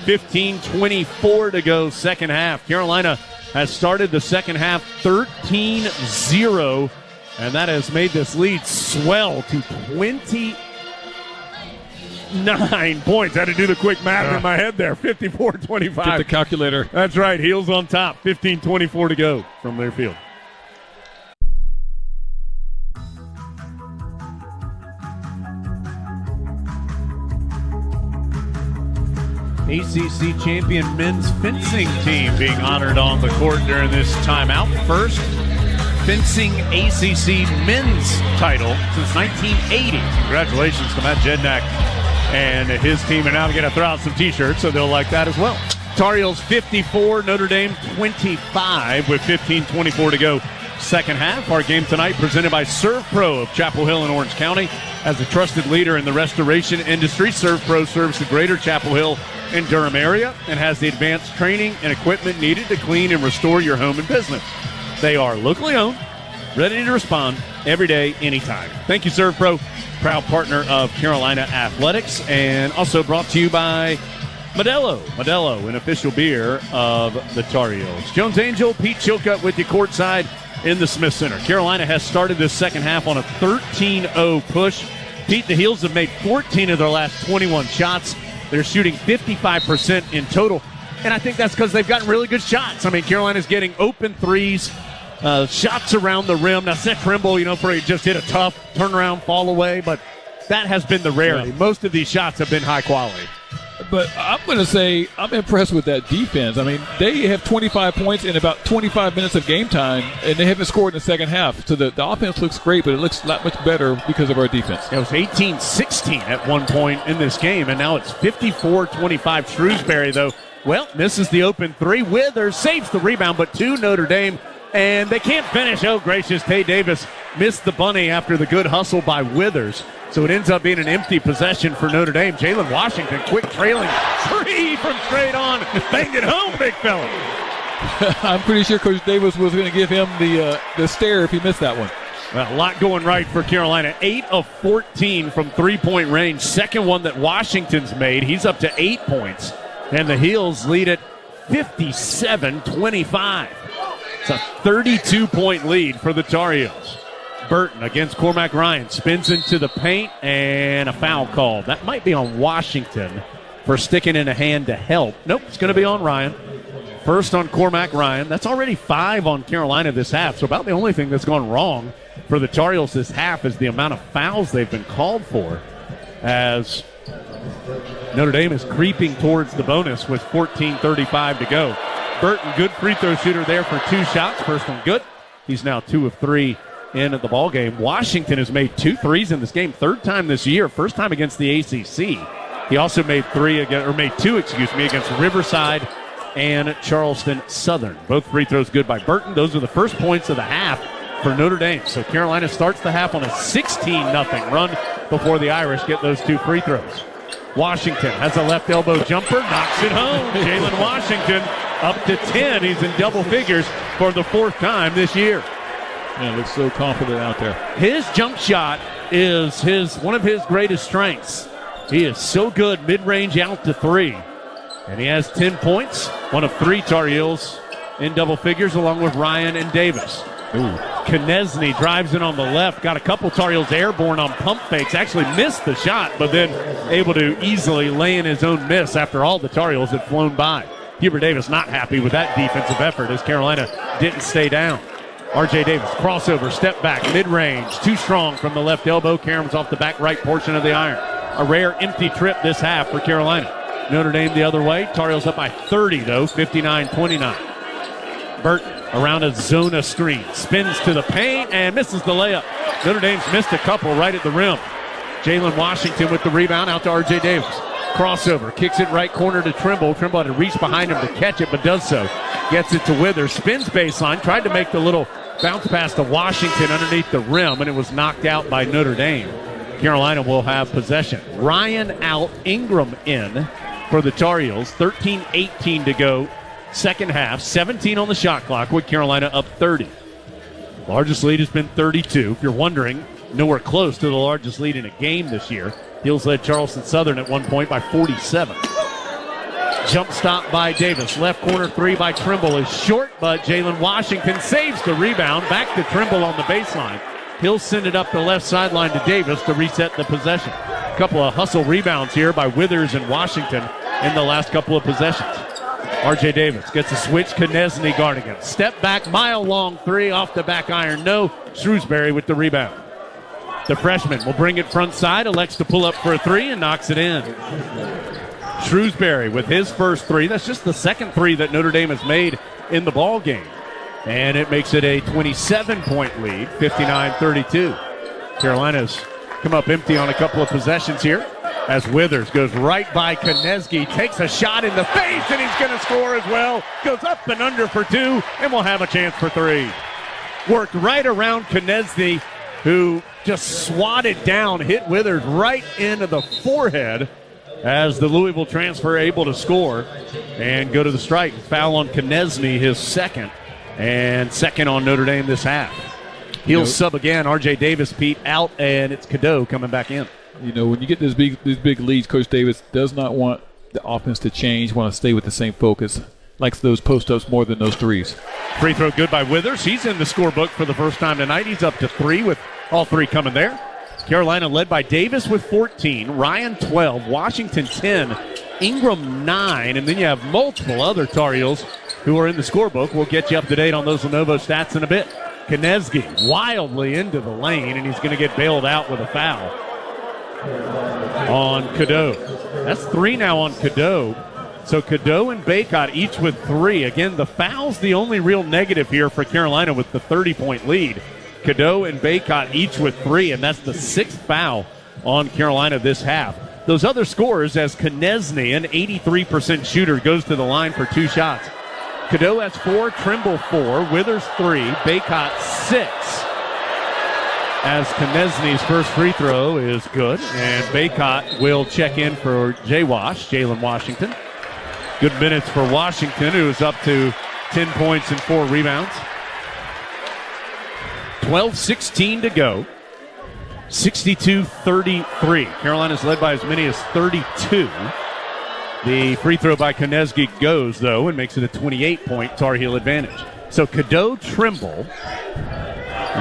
15:24 to go second half. Carolina has started the second half 13-0, and that has made this lead swell to 29 points. I had to do the quick math in my head there. 54-25. Get the calculator. That's right. Heels on top. 15:24 to go from their field. ACC champion men's fencing team being honored on the court during this timeout. First fencing ACC men's title since 1980. Congratulations to Matt Jednak and his team. And now we're going to throw out some T-shirts, so they'll like that as well. Tar Heels 54, Notre Dame 25 with 15:24 to go second half. Our game tonight presented by Serve Pro of Chapel Hill in Orange County. As a trusted leader in the restoration industry, Serve Pro serves the greater Chapel Hill and Durham area and has the advanced training and equipment needed to clean and restore your home and business. They are locally owned, ready to respond every day, anytime. Thank you, Serve Pro, proud partner of Carolina Athletics, and also brought to you by Modelo. Modelo, an official beer of the Tar Heels. Jones Angel, Pete Chilcutt with you courtside in the Smith Center. Carolina has started this second half on a 13-0 push. Pete, the Heels have made 14 of their last 21 shots. They're shooting 55% in total, and I think that's because they've gotten really good shots. I mean, Carolina's getting open threes shots around the rim. Now, Seth Trimble, for he just hit a tough turnaround fall away, but that has been the rarity. Yeah. Most of these shots have been high quality. But I'm going to say I'm impressed with that defense. I mean, they have 25 points in about 25 minutes of game time, and they haven't scored in the second half. So the offense looks great, but it looks a lot much better because of our defense. It was 18-16 at one point in this game, and now it's 54-25. Shrewsbury, though, misses the open three. Withers saves the rebound, but to Notre Dame, and they can't finish. Oh, gracious, Tay Davis missed the bunny after the good hustle by Withers. So it ends up being an empty possession for Notre Dame. Jalen Washington, quick trailing three from straight on. Banged it home, big fella. I'm pretty sure Coach Davis was going to give him the stare if he missed that one. Well, a lot going right for Carolina. 8 of 14 from three-point range. Second one that Washington's made. He's up to 8 points. And the Heels lead it 57-25. It's a 32-point lead for the Tar Heels. Burton against Cormac Ryan. Spins into the paint, and a foul called. That might be on Washington for sticking in a hand to help. Nope, it's going to be on Ryan. First on Cormac Ryan. That's already 5 on Carolina this half, so about the only thing that's gone wrong for the Tar Heels this half is the amount of fouls they've been called for, as Notre Dame is creeping towards the bonus with 14:35 to go. Burton, good free throw shooter there for 2 shots. First one good. He's now 2 of 3 in at the ball game. Washington has made 2 threes in this game, third time this year, first time against the ACC. He also made 2 against Riverside and Charleston Southern. Both free throws good by Burton. Those are the first points of the half for Notre Dame. So Carolina starts the half on a 16-0 run before the Irish get those 2 free throws. Washington has a left elbow jumper, knocks it home. Jalen Washington up to 10. He's in double figures for the 4th time this year. Man, looks so confident out there. His jump shot is one of his greatest strengths. He is so good mid-range out to 3. And he has 10 points, one of 3 Tar Heels in double figures along with Ryan and Davis. Konieczny drives in on the left, got a couple Tar Heels airborne on pump fakes, actually missed the shot, but then able to easily lay in his own miss after all the Tar Heels had flown by. Hubert Davis not happy with that defensive effort as Carolina didn't stay down. R.J. Davis, crossover, step back, mid-range, too strong from the left elbow. Karam's off the back right portion of the iron. A rare empty trip this half for Carolina. Notre Dame the other way. Tar Heels up by 30, though, 59-29. Burton around a Zona screen. Spins to the paint and misses the layup. Notre Dame's missed a couple right at the rim. Jalen Washington with the rebound out to R.J. Davis. Crossover, kicks it right corner to Trimble. Trimble had to reach behind him to catch it, but does so. Gets it to Withers. Spins baseline. Tried to make the little bounce pass to Washington underneath the rim, and it was knocked out by Notre Dame. Carolina will have possession. Ryan out, Ingram in for the Tar Heels. 13-18 to go. Second half. 17 on the shot clock with Carolina up 30. Largest lead has been 32. If you're wondering, nowhere close to the largest lead in a game this year. Heels led Charleston Southern at one point by 47. Jump stop by Davis. Left corner 3 by Trimble is short, but Jalen Washington saves the rebound. Back to Trimble on the baseline. He'll send it up the left sideline to Davis to reset the possession. A couple of hustle rebounds here by Withers and Washington in the last couple of possessions. R.J. Davis gets a switch. Konieczny guarding him. Step back, mile-long 3 off the back iron. No. Shrewsbury with the rebound. The freshman will bring it front side. Elects to pull up for a 3 and knocks it in. Shrewsbury with his first 3. That's just the second 3 that Notre Dame has made in the ball game. And it makes it a 27-point lead, 59-32. Carolina's come up empty on a couple of possessions here as Withers goes right by Konieczny, takes a shot in the face, and he's going to score as well. Goes up and under for 2, and will have a chance for 3. Worked right around Konieczny, who just swatted down, hit Withers right into the forehead as the Louisville transfer able to score and go to the strike. Foul on Konieczny, his second, and second on Notre Dame this half. He'll sub again. R.J. Davis, Pete, out, and it's Cadeau coming back in. You know, when you get these big leads, Coach Davis does not want the offense to change, want to stay with the same focus. Likes those post-ups more than those threes. Free throw good by Withers. He's in the scorebook for the first time tonight. He's up to 3 with all 3 coming there. Carolina led by Davis with 14, Ryan 12, Washington 10, Ingram 9, and then you have multiple other Tar Heels who are in the scorebook. We'll get you up to date on those Lenovo stats in a bit. Konieczny wildly into the lane, and he's going to get bailed out with a foul on Cadeau. That's 3 now on Cadeau. So Cadeau and Bacot each with 3. Again, the foul's the only real negative here for Carolina with the 30-point lead. Cadeau and Bacot each with 3, and that's the 6th foul on Carolina this half. Those other scores, as Konieczny, an 83% shooter, goes to the line for 2 shots. Cadeau has 4, Trimble 4, Withers 3, Bacot 6. As Konieczny's first free throw is good, and Bacot will check in for Jalen Washington. Good minutes for Washington, who's up to 10 points and 4 rebounds. 12:16 to go. 62-33. Carolina's led by as many as 32. The free throw by Konieczny goes, though, and makes it a 28-point Tar Heel advantage. So Cadeau, Trimble,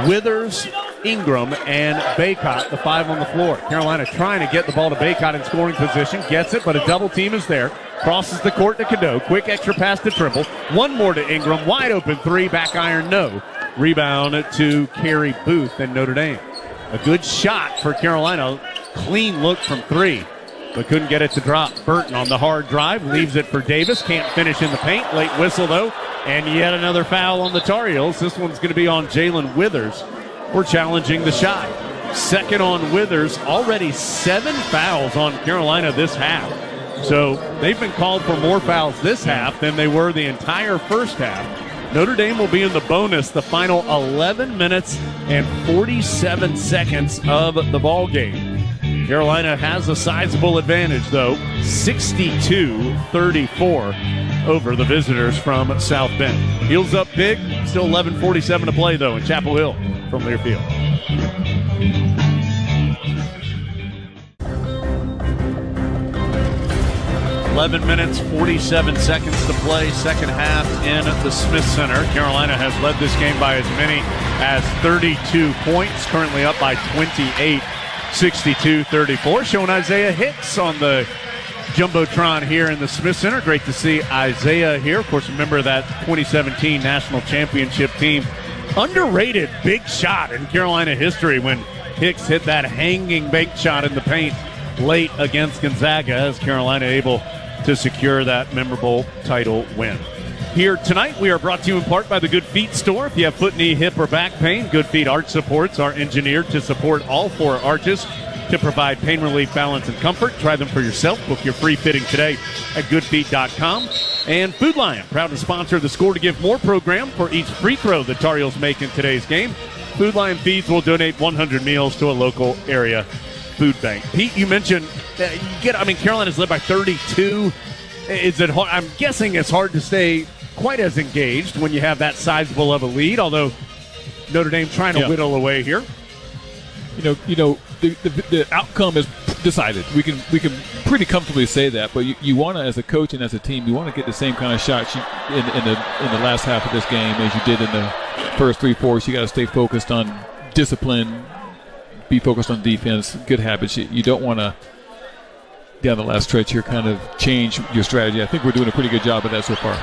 Withers, Ingram, and Bacot, the 5 on the floor. Carolina trying to get the ball to Bacot in scoring position. Gets it, but a double team is there. Crosses the court to Cadeau. Quick extra pass to Trimble. One more to Ingram. Wide open 3. Back iron, no. Rebound to Carey Booth and Notre Dame. A good shot for Carolina. Clean look from 3, but couldn't get it to drop. Burton on the hard drive. Leaves it for Davis. Can't finish in the paint. Late whistle, though. And yet another foul on the Tar Heels. This one's going to be on Jalen Withers. We're challenging the shot. Second on Withers. Already 7 fouls on Carolina this half. So they've been called for more fouls this half than they were the entire first half. Notre Dame will be in the bonus the final 11 minutes and 47 seconds of the ball game. Carolina has a sizable advantage, though, 62-34 over the visitors from South Bend. Heels up big, still 11:47 to play, though, in Chapel Hill from Learfield. 11 minutes, 47 seconds to play, second half in the Smith Center. Carolina has led this game by as many as 32 points, currently up by 28, 62-34. Showing Isaiah Hicks on the Jumbotron here in the Smith Center. Great to see Isaiah here. Of course, remember that 2017 National Championship team. Underrated big shot in Carolina history when Hicks hit that hanging bank shot in the paint late against Gonzaga, as Carolina able to secure that memorable title win. Here tonight, we are brought to you in part by the Good Feet store. If you have foot, knee, hip, or back pain, Good Feet Arch Supports are engineered to support all 4 arches to provide pain relief, balance, and comfort. Try them for yourself. Book your free fitting today at goodfeet.com. And Food Lion, proud to sponsor the Score to Give More program. For each free throw the Tar Heels make in today's game, Food Lion Feeds will donate 100 meals to a local area food bank. Pete, you mentioned Carolina's led by 32. Is it hard? I'm guessing it's hard to stay quite as engaged when you have that sizable of a lead, although Notre Dame trying to whittle away here. The outcome is decided. We can pretty comfortably say that, but you want to, as a coach and as a team, you want to get the same kind of shots in the last half of this game as you did in the first 3/4. You got to stay focused on discipline, be focused on defense, good habits. You don't want to, down the last stretch here, kind of change your strategy. I think we're doing a pretty good job of that so far.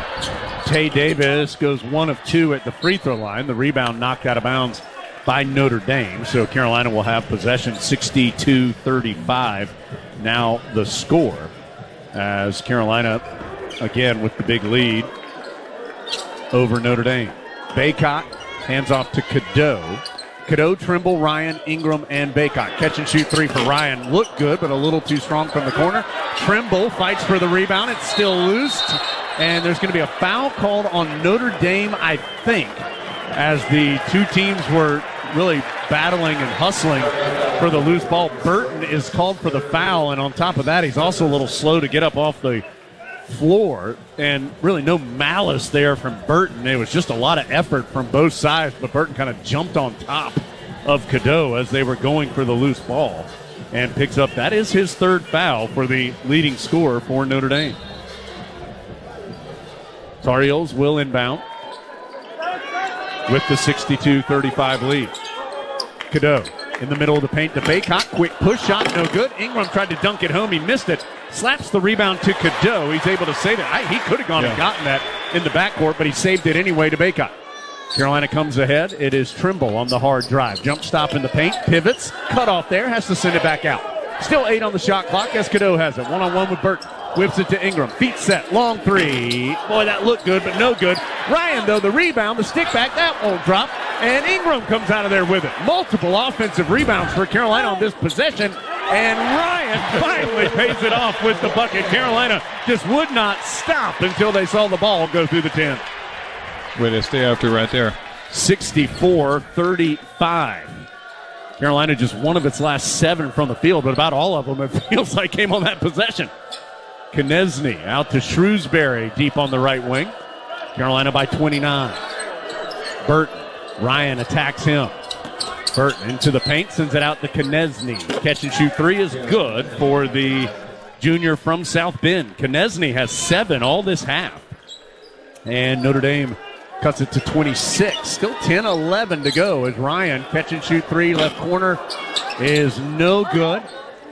Tay Davis goes 1 of 2 at the free throw line. The rebound knocked out of bounds by Notre Dame. So Carolina will have possession, 62-35. Now the score, as Carolina, again, with the big lead over Notre Dame. Bacot hands off to Cadeau. Cadeau, Trimble, Ryan, Ingram, and Bacot. Catch and shoot 3 for Ryan. Looked good, but a little too strong from the corner. Trimble fights for the rebound. It's still loose. And there's going to be a foul called on Notre Dame, I think, as the two teams were really battling and hustling for the loose ball. Burton is called for the foul, and on top of that, he's also a little slow to get up off the floor, and really no malice there from Burton. It was just a lot of effort from both sides, but Burton kind of jumped on top of Cadeau as they were going for the loose ball and picks up. That is his 3rd foul for the leading scorer for Notre Dame. Tar Heels will inbound with the 62-35 lead. Cadeau in the middle of the paint to Bacot. Quick push shot, no good. Ingram tried to dunk it home. He missed it. Slaps the rebound to Cadeau. He's able to save it. He could have gone and gotten that in the backcourt, but he saved it anyway to Bacot. Carolina comes ahead. It is Trimble on the hard drive. Jump stop in the paint. Pivots. Cut off there. Has to send it back out. Still 8 on the shot clock as Cadeau has it. One-on-one with Burton. Whips it to Ingram. Feet set. Long three. Boy, that looked good, but no good. Ryan, though, the rebound, the stick back, that won't drop. And Ingram comes out of there with it. Multiple offensive rebounds for Carolina on this possession. And Ryan finally pays it off with the bucket. Carolina just would not stop until they saw the ball go through the 10. Way to stay after right there. 64-35. Carolina just one of its last 7 from the field, but about all of them, it feels like, came on that possession. Konechny out to Shrewsbury deep on the right wing. Carolina by 29. Burton. Ryan attacks him. Burton into the paint, sends it out to Konechny. Catch and shoot 3 is good for the junior from South Bend. Konechny has 7 all this half. And Notre Dame cuts it to 26. Still 10-11 to go as Ryan catch and shoot 3 left corner is no good.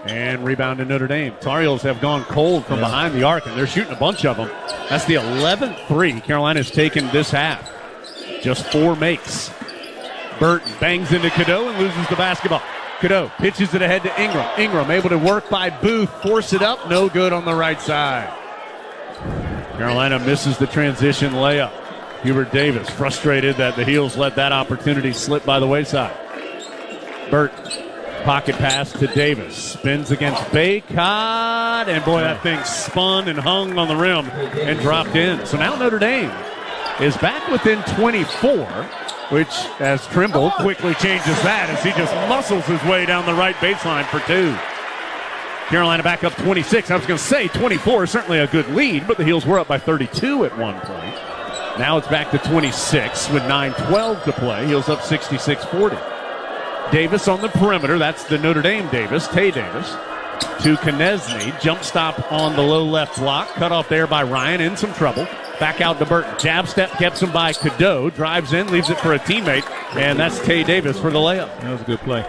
And rebound to Notre Dame. Tar Heels have gone cold from behind the arc, and they're shooting a bunch of them. That's the 11th 3 Carolina's taken this half. Just 4 makes. Burton bangs into Cadeau and loses the basketball. Cadeau pitches it ahead to Ingram. Ingram able to work by Booth. Force it up. No good on the right side. Carolina misses the transition layup. Hubert Davis frustrated that the Heels let that opportunity slip by the wayside. Burton. Pocket pass to Davis. Spins against Bacot. And boy, that thing spun and hung on the rim and dropped in. So now Notre Dame is back within 24, which, as Trimble quickly changes that as he just muscles his way down the right baseline for 2. Carolina back up 26. I was going to say 24 is certainly a good lead, but the Heels were up by 32 at one point. Now it's back to 26 with 9:12 to play. Heels up 66-40. Davis on the perimeter. That's the Notre Dame Davis, Tay Davis. To Konechny. Jump stop on the low left block. Cut off there by Ryan. In some trouble. Back out to Burton. Jab step gets him by Cadeau. Drives in, leaves it for a teammate. And that's Tay Davis for the layup. That was a good play.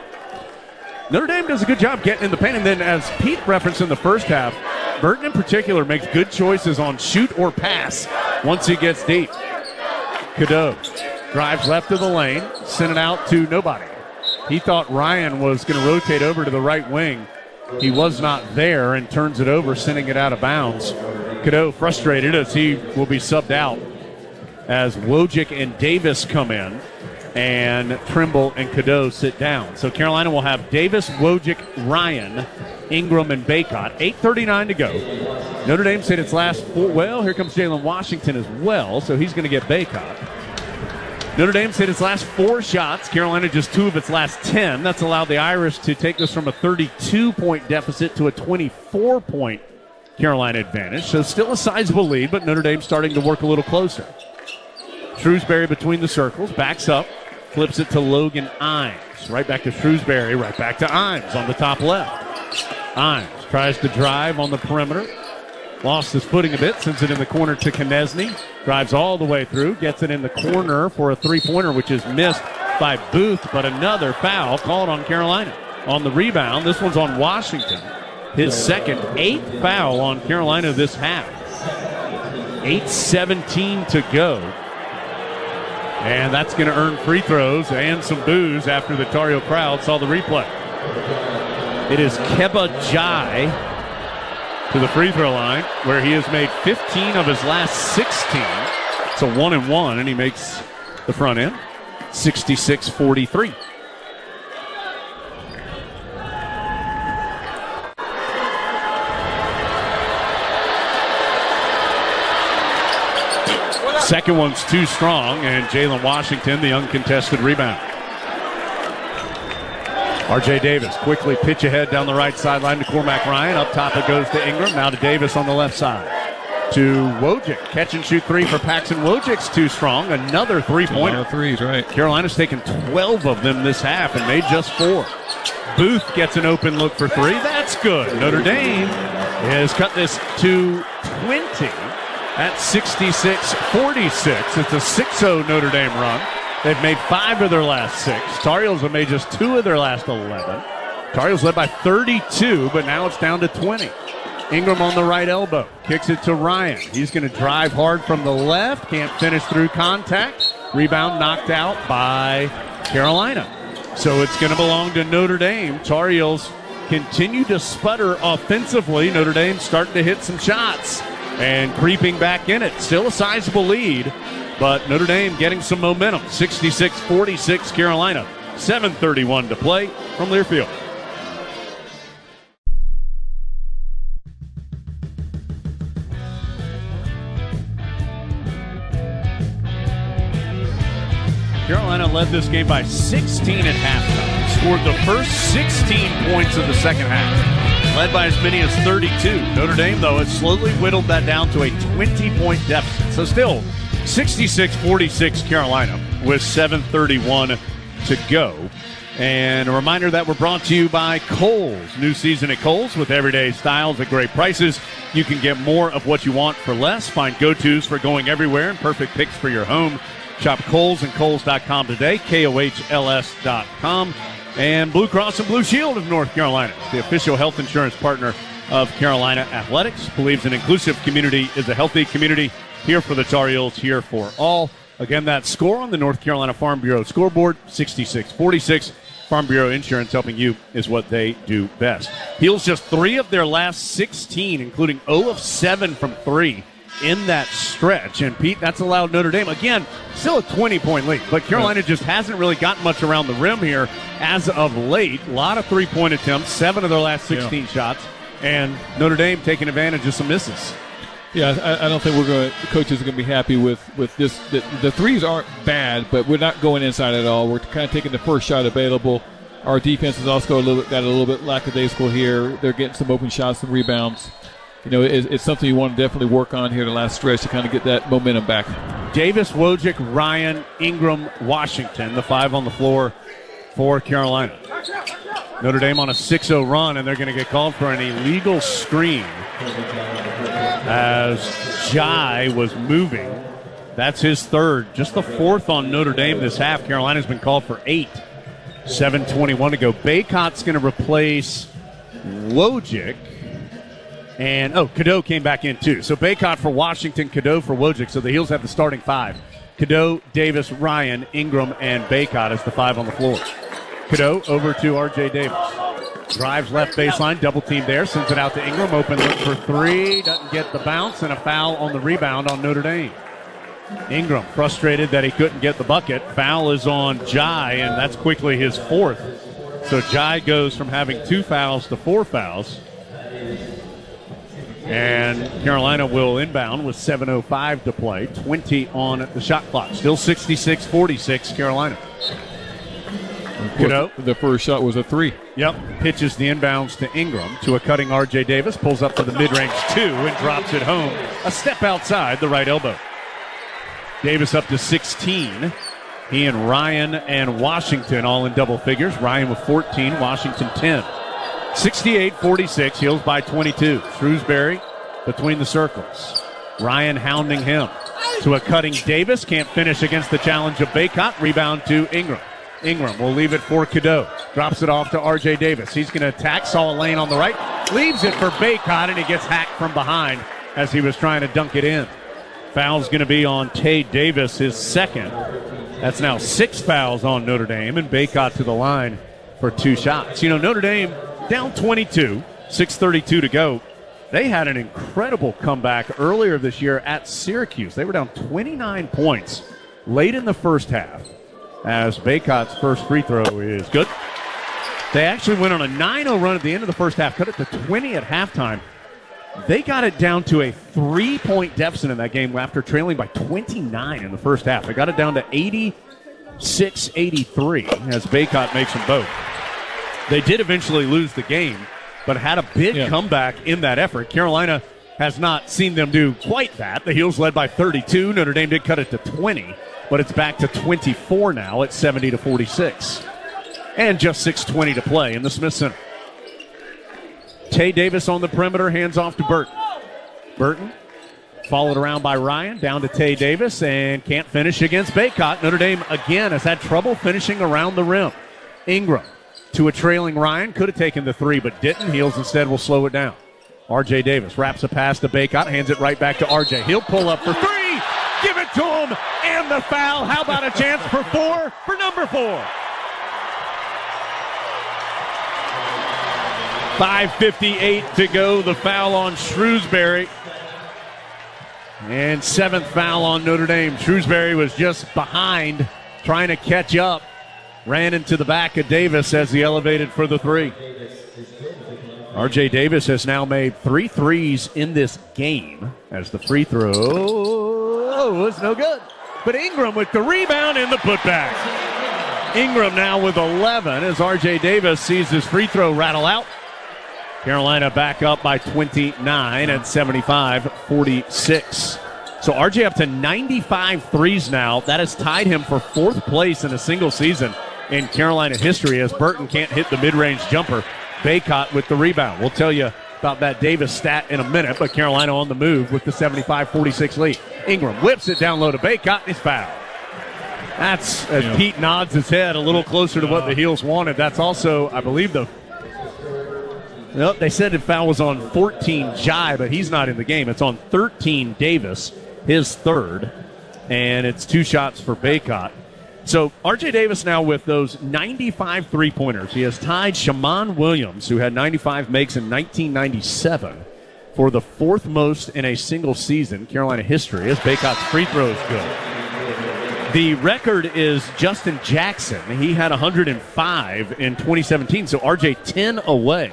Notre Dame does a good job getting in the paint. And then, as Pete referenced in the first half, Burton in particular makes good choices on shoot or pass once he gets deep. Cadeau drives left of the lane. Sent it out to nobody. He thought Ryan was going to rotate over to the right wing. He was not there and turns it over, sending it out of bounds. Cadeau frustrated as he will be subbed out as Wojcik and Davis come in and Trimble and Cadeau sit down. So Carolina will have Davis, Wojcik, Ryan, Ingram, and Bacot. 8:39 to go. Notre Dame said its last 4. Well, here comes Jalen Washington as well, so he's going to get Bacot. Notre Dame's hit its last 4 shots. Carolina just 2 of its last 10. That's allowed the Irish to take this from a 32-point deficit to a 24-point Carolina advantage. So still a sizable lead, but Notre Dame starting to work a little closer. Shrewsbury between the circles, backs up, flips it to Logan Imes. Right back to Shrewsbury, right back to Imes on the top left. Imes tries to drive on the perimeter. Lost his footing a bit, sends it in the corner to Konechny. Drives all the way through, gets it in the corner for a 3-pointer, which is missed by Booth, but another foul called on Carolina. On the rebound, this one's on Washington. His second, 8th foul on Carolina this half. 8:17 to go. And that's going to earn free throws and some boos after the Tar Heel crowd saw the replay. It is Keba Jai to the free throw line, where he has made 15 of his last 16. So 1-1, and he makes the front end. 66-43. Second one's too strong, and Jalen Washington, the uncontested rebound. R.J. Davis quickly pitch ahead down the right sideline to Cormac Ryan. Up top it goes to Ingram. Now to Davis on the left side. To Wojcik. Catch and shoot 3 for Paxton. Wojcik's too strong. Another 3-pointer. Threes, right. Carolina's taken 12 of them this half and made just 4. Booth gets an open look for 3. That's good. Notre Dame has cut this to 20 at 66-46. It's a 6-0 Notre Dame run. They've made 5 of their last 6. Tar Heels have made just 2 of their last 11. Tar Heels led by 32, but now it's down to 20. Ingram on the right elbow. Kicks it to Ryan. He's going to drive hard from the left. Can't finish through contact. Rebound knocked out by Carolina. So it's going to belong to Notre Dame. Tar Heels continue to sputter offensively. Notre Dame starting to hit some shots and creeping back in it. Still a sizable lead, but Notre Dame getting some momentum. 66-46 Carolina. 7:31 to play from Learfield. Carolina led this game by 16 at halftime. Scored the first 16 points of the second half. Led by as many as 32. Notre Dame, though, has slowly whittled that down to a 20-point deficit. So still 66-46 Carolina with 7:31 to go. And a reminder that we're brought to you by Kohl's. New season at Kohl's with everyday styles at great prices. You can get more of what you want for less. Find go-tos for going everywhere and perfect picks for your home. Shop Kohl's and Kohl's.com today, KOHLS.com. And Blue Cross and Blue Shield of North Carolina, the official health insurance partner of Carolina Athletics. Believes an inclusive community is a healthy community. Here for the Tar Heels, here for all. Again, that score on the North Carolina Farm Bureau scoreboard, 66-46. Farm Bureau Insurance helping you is what they do best. Heels just 3 of their last 16, including 0 of 7 from 3 in that stretch. And, Pete, that's allowed Notre Dame, again, still a 20-point lead. But Carolina just hasn't really gotten much around the rim here as of late. A lot of three-point attempts, 7 of their last 16 shots. And Notre Dame taking advantage of some misses. Yeah, I don't think the coaches are going to be happy with this. The threes aren't bad, but we're not going inside at all. We're kind of taking the first shot available. Our defense has also got a little bit lackadaisical here. They're getting some open shots and rebounds. You know, it's something you want to definitely work on here the last stretch to kind of get that momentum back. Davis, Wojcik, Ryan, Ingram, Washington, the 5 on the floor for Carolina. Notre Dame on a 6-0 run, and they're going to get called for an illegal screen as Jai was moving. That's his third, just the 4th on Notre Dame this half. Carolina's been called for 8. 7:21 to go. Bacot's going to replace Wojcik. And, Cadeau came back in, too. So Bacot for Washington, Cadeau for Wojcik. So the Heels have the starting 5. Cadeau, Davis, Ryan, Ingram, and Bacot as the 5 on the floor. Cadeau over to R.J. Davis. Drives left baseline, double team there, sends it out to Ingram. Open look for 3, doesn't get the bounce, and a foul on the rebound on Notre Dame. Ingram frustrated that he couldn't get the bucket. Foul is on Jai, and that's quickly his 4th. So Jai goes from having 2 fouls to 4 fouls. And Carolina will inbound with 7:05 to play. 20 on the shot clock. Still 66-46 Carolina. Cadeau. The first shot was a 3. Yep. Pitches the inbounds to Ingram to a cutting R.J. Davis. Pulls up for the mid-range 2 and drops it home. A step outside the right elbow. Davis up to 16. He and Ryan and Washington all in double figures. Ryan with 14, Washington 10. 68-46, Heels by 22. Shrewsbury between the circles. Ryan hounding him to a cutting Davis. Can't finish against the challenge of Bacot. Rebound to Ingram. Ingram will leave it for Cadeau. Drops it off to R.J. Davis. He's going to attack. Saw a lane on the right. Leaves it for Bacot, and he gets hacked from behind as he was trying to dunk it in. Foul's going to be on Tay Davis, his 2nd. That's now 6 fouls on Notre Dame, and Bacot to the line for 2 shots. You know, Notre Dame down 22, 6:32 to go. They had an incredible comeback earlier this year at Syracuse. They were down 29 points late in the first half as Bacot's first free throw is good. They actually went on a 9-0 run at the end of the first half, cut it to 20 at halftime. They got it down to a 3-point deficit in that game after trailing by 29 in the first half. They got it down to 86-83 as Bacot makes them both. They did eventually lose the game, but had a big comeback in that effort. Carolina has not seen them do quite that. The Heels led by 32. Notre Dame did cut it to 20, but it's back to 24 now at 70-46. And just 6:20 to play in the Smith Center. Tay Davis on the perimeter, hands off to Burton. Burton followed around by Ryan, down to Tay Davis, and can't finish against Bacot. Notre Dame, again, has had trouble finishing around the rim. Ingram to a trailing Ryan. Could have taken the 3, but didn't. Heels instead will slow it down. R.J. Davis wraps a pass to Bacot, hands it right back to R.J. He'll pull up for three. Give it to him. And the foul. How about a chance for four for number 4? 5:58 to go. The foul on Shrewsbury. And 7th foul on Notre Dame. Shrewsbury was just behind, trying to catch up. Ran into the back of Davis as he elevated for the 3. R.J. Davis has now made 3 threes in this game as the free throw was no good. But Ingram with the rebound and the putback. Ingram now with 11 as R.J. Davis sees his free throw rattle out. Carolina back up by 29 at 75-46. So R.J. up to 95 threes now. That has tied him for 4th place in a single season in Carolina history as Burton can't hit the mid-range jumper. Bacot with the rebound. We'll tell you about that Davis stat in a minute, but Carolina on the move with the 75-46 lead. Ingram whips it down low to Bacot, and he's fouled. That's, as Pete nods his head a little closer to what the Heels wanted. That's also, I believe, they said the foul was on 14 Jai, but he's not in the game. It's on 13 Davis, his 3rd, and it's 2 shots for Bacot. So R.J. Davis now with those 95 three-pointers. He has tied Shammond Williams, who had 95 makes in 1997, for the 4th most in a single season Carolina history, as Bacot's free throw is good. The record is Justin Jackson. He had 105 in 2017, so R.J. 10 away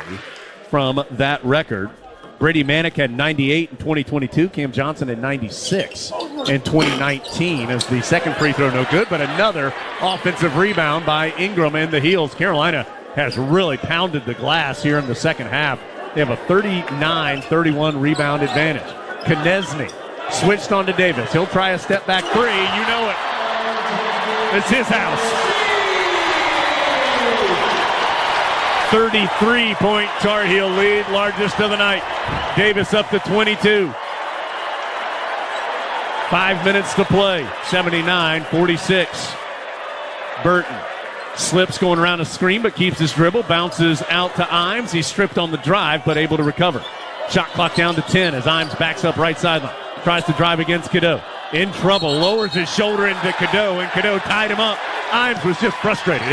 from that record. Brady Manick had 98 in 2022. Cam Johnson had 96 in 2019 as the second free throw no good, but another offensive rebound by Ingram and the Heels. Carolina has really pounded the glass here in the second half. They have a 39-31 rebound advantage. Konechny switched on to Davis. He'll try a step back 3. You know it. It's his house. 33-point Tar Heel lead, largest of the night. Davis up to 22. 5 minutes to play. 79-46. Burton slips going around a screen, but keeps his dribble. Bounces out to Imes. He's stripped on the drive, but able to recover. Shot clock down to 10 as Imes backs up right sideline. Tries to drive against Cadeau. In trouble. Lowers his shoulder into Cadeau, and Cadeau tied him up. Imes was just frustrated.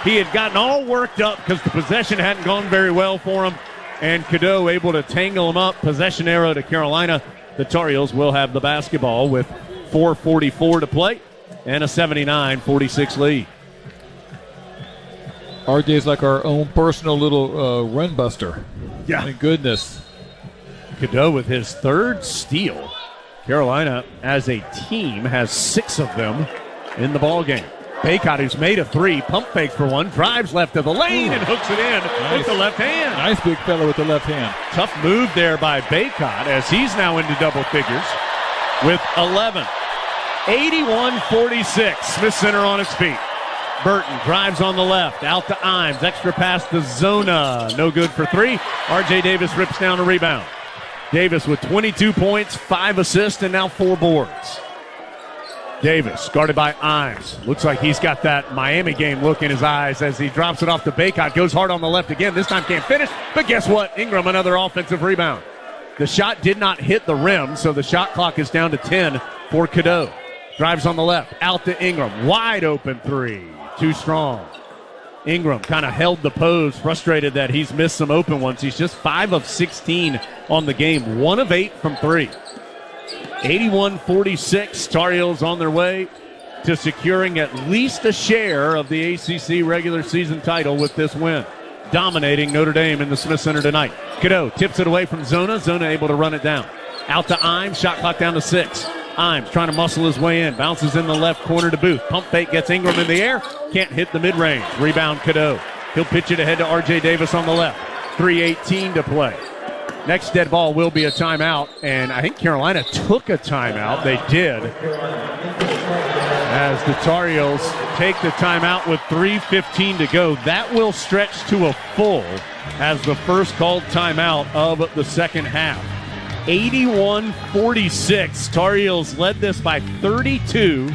He had gotten all worked up because the possession hadn't gone very well for him, and Cadeau able to tangle him up. Possession arrow to Carolina. The Tar Heels will have the basketball with 4:44 to play and a 79-46 lead. RJ's like our own personal little run buster. Yeah. My goodness. Cadeau with his 3rd steal. Carolina, as a team, has 6 of them in the ballgame. Bacot, who's made a 3, pump fakes for 1, drives left of the lane and hooks it in with the left hand. Nice big fella with the left hand. Tough move there by Bacot as he's now into double figures with 11. 81-46. Smith Center on its feet. Burton drives on the left, out to Imes. Extra pass to Zona. No good for 3. R.J. Davis rips down a rebound. Davis with 22 points, 5 assists, and now 4 boards. Davis, guarded by Imes. Looks like he's got that Miami game look in his eyes as he drops it off to Bacot. Goes hard on the left again. This time can't finish. But guess what? Ingram, another offensive rebound. The shot did not hit the rim, so the shot clock is down to 10 for Cadeau. Drives on the left. Out to Ingram. Wide open 3. Too strong. Ingram kind of held the pose, frustrated that he's missed some open ones. He's just 5 of 16 on the game. 1 of 8 from 3. 81-46, Tar Heels on their way to securing at least a share of the ACC regular season title with this win. Dominating Notre Dame in the Smith Center tonight. Cadeau tips it away from Zona. Zona able to run it down. Out to Imes, shot clock down to 6. Imes trying to muscle his way in. Bounces in the left corner to Booth. Pump fake gets Ingram in the air. Can't hit the mid-range. Rebound Cadeau. He'll pitch it ahead to R.J. Davis on the left. 3:18 to play. Next dead ball will be a timeout, and I think Carolina took a timeout. They did. As the Tar Heels take the timeout with 3:15 to go. That will stretch to a full as the first called timeout of the second half. 81-46. Tar Heels led this by 32.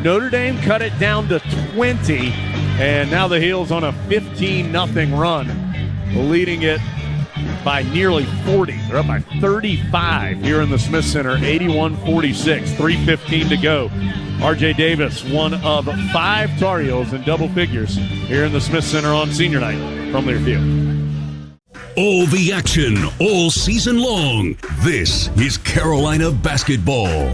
Notre Dame cut it down to 20, and now the Heels on a 15-0 run, leading it by nearly 40. They're up by 35 here in the Smith Center, 81-46, 3:15 to go. R.J. Davis, one of 5 Tar Heels in double figures here in the Smith Center on senior night from Learfield. All the action, all season long. This is Carolina basketball.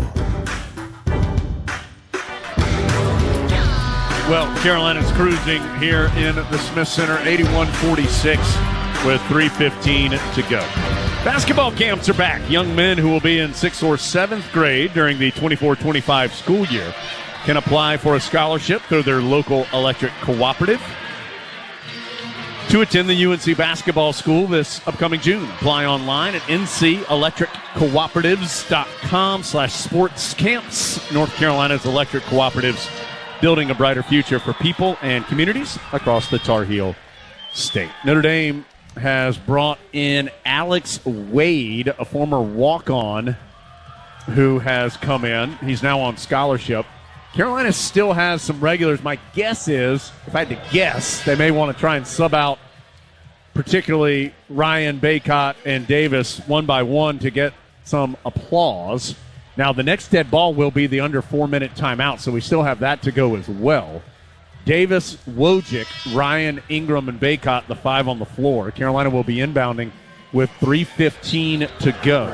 Well, Carolina's cruising here in the Smith Center, 81-46 with 3:15 to go. Basketball camps are back. Young men who will be in 6th or 7th grade during the 24-25 school year can apply for a scholarship through their local electric cooperative to attend the UNC basketball school this upcoming June. Apply online at ncelectriccooperatives.com/sports camps. North Carolina's electric cooperatives, building a brighter future for people and communities across the Tar Heel state. Notre Dame has brought in Alex Wade, a former walk-on who has come in. He's now on scholarship. Carolina still has some regulars. My guess is, if I had to guess, they may want to try and sub out particularly Ryan, Bacot, and Davis one by one to get some applause. Now, the next dead ball will be the under 4-minute timeout, so we still have that to go as well. Davis, Wojcik, Ryan, Ingram, and Bacot, the 5 on the floor. Carolina will be inbounding with 3:15 to go.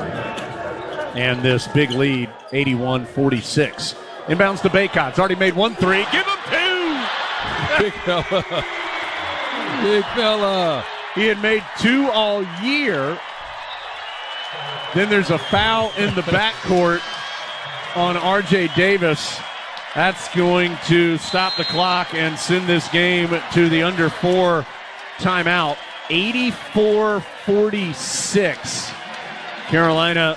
And this big lead, 81-46. Inbounds to Bacot. It's already made 1 3. Give him 2! Big fella. Big fella. He had made 2 all year. Then there's a foul in the backcourt on R.J. Davis. That's going to stop the clock and send this game to the under 4 timeout. 84-46. Carolina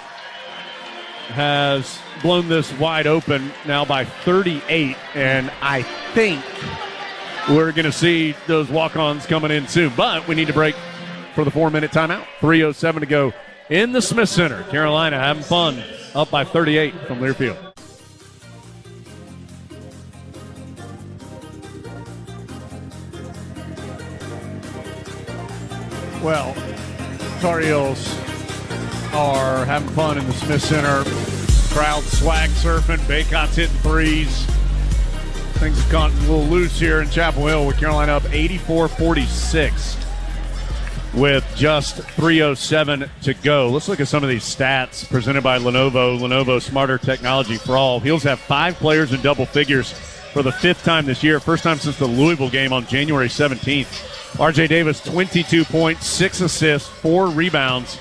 has blown this wide open now by 38, and I think we're going to see those walk-ons coming in soon. But we need to break for the 4-minute timeout. 3:07 to go in the Smith Center. Carolina having fun, up by 38 from Learfield. Well, Tar Heels are having fun in the Smith Center. Crowd swag surfing. Bacot's hitting threes. Things have gotten a little loose here in Chapel Hill with Carolina up 84-46 with just 3:07 to go. Let's look at some of these stats presented by Lenovo. Lenovo Smarter Technology for All. Heels have 5 players in double figures for the 5th time this year. First time since the Louisville game on January 17th. R.J. Davis, 22 points, 6 assists, 4 rebounds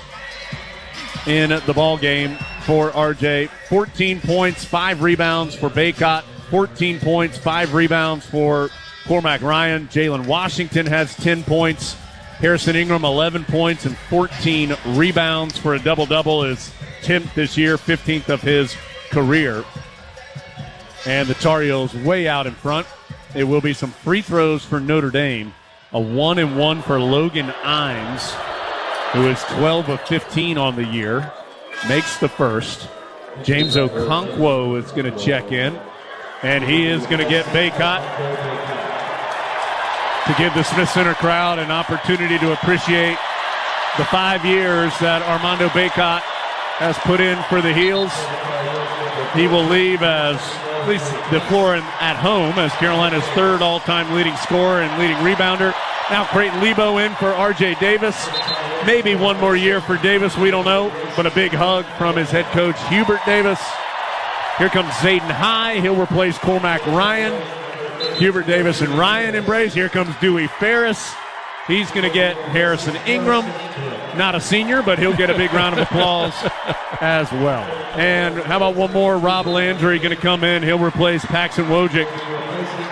in the ball game for R.J. 14 points, 5 rebounds for Bacot. 14 points, 5 rebounds for Cormac Ryan. Jalen Washington has 10 points. Harrison Ingram, 11 points and 14 rebounds for a double-double. His 10th this year, 15th of his career. And the Tar Heels way out in front. It will be some free throws for Notre Dame. A 1-and-1 for Logan Imes, who is 12 of 15 on the year. Makes the first. James Okonkwo is going to check in. And he is going to get Bacot to give the Smith Center crowd an opportunity to appreciate the 5 years that Armando Bacot has put in for the Heels. He will leave as at least the floor at home as Carolina's 3rd all-time leading scorer and leading rebounder. Now Creighton Lebo in for R.J. Davis. Maybe one more year for Davis, we don't know. But a big hug from his head coach, Hubert Davis. Here comes Zayden High. He'll replace Cormac Ryan. Hubert Davis and Ryan embrace. Here comes Dewey Ferris. He's going to get Harrison Ingram. Not a senior, but he'll get a big round of applause as well. And how about one more? Rob Landry going to come in. He'll replace Paxton Wojcik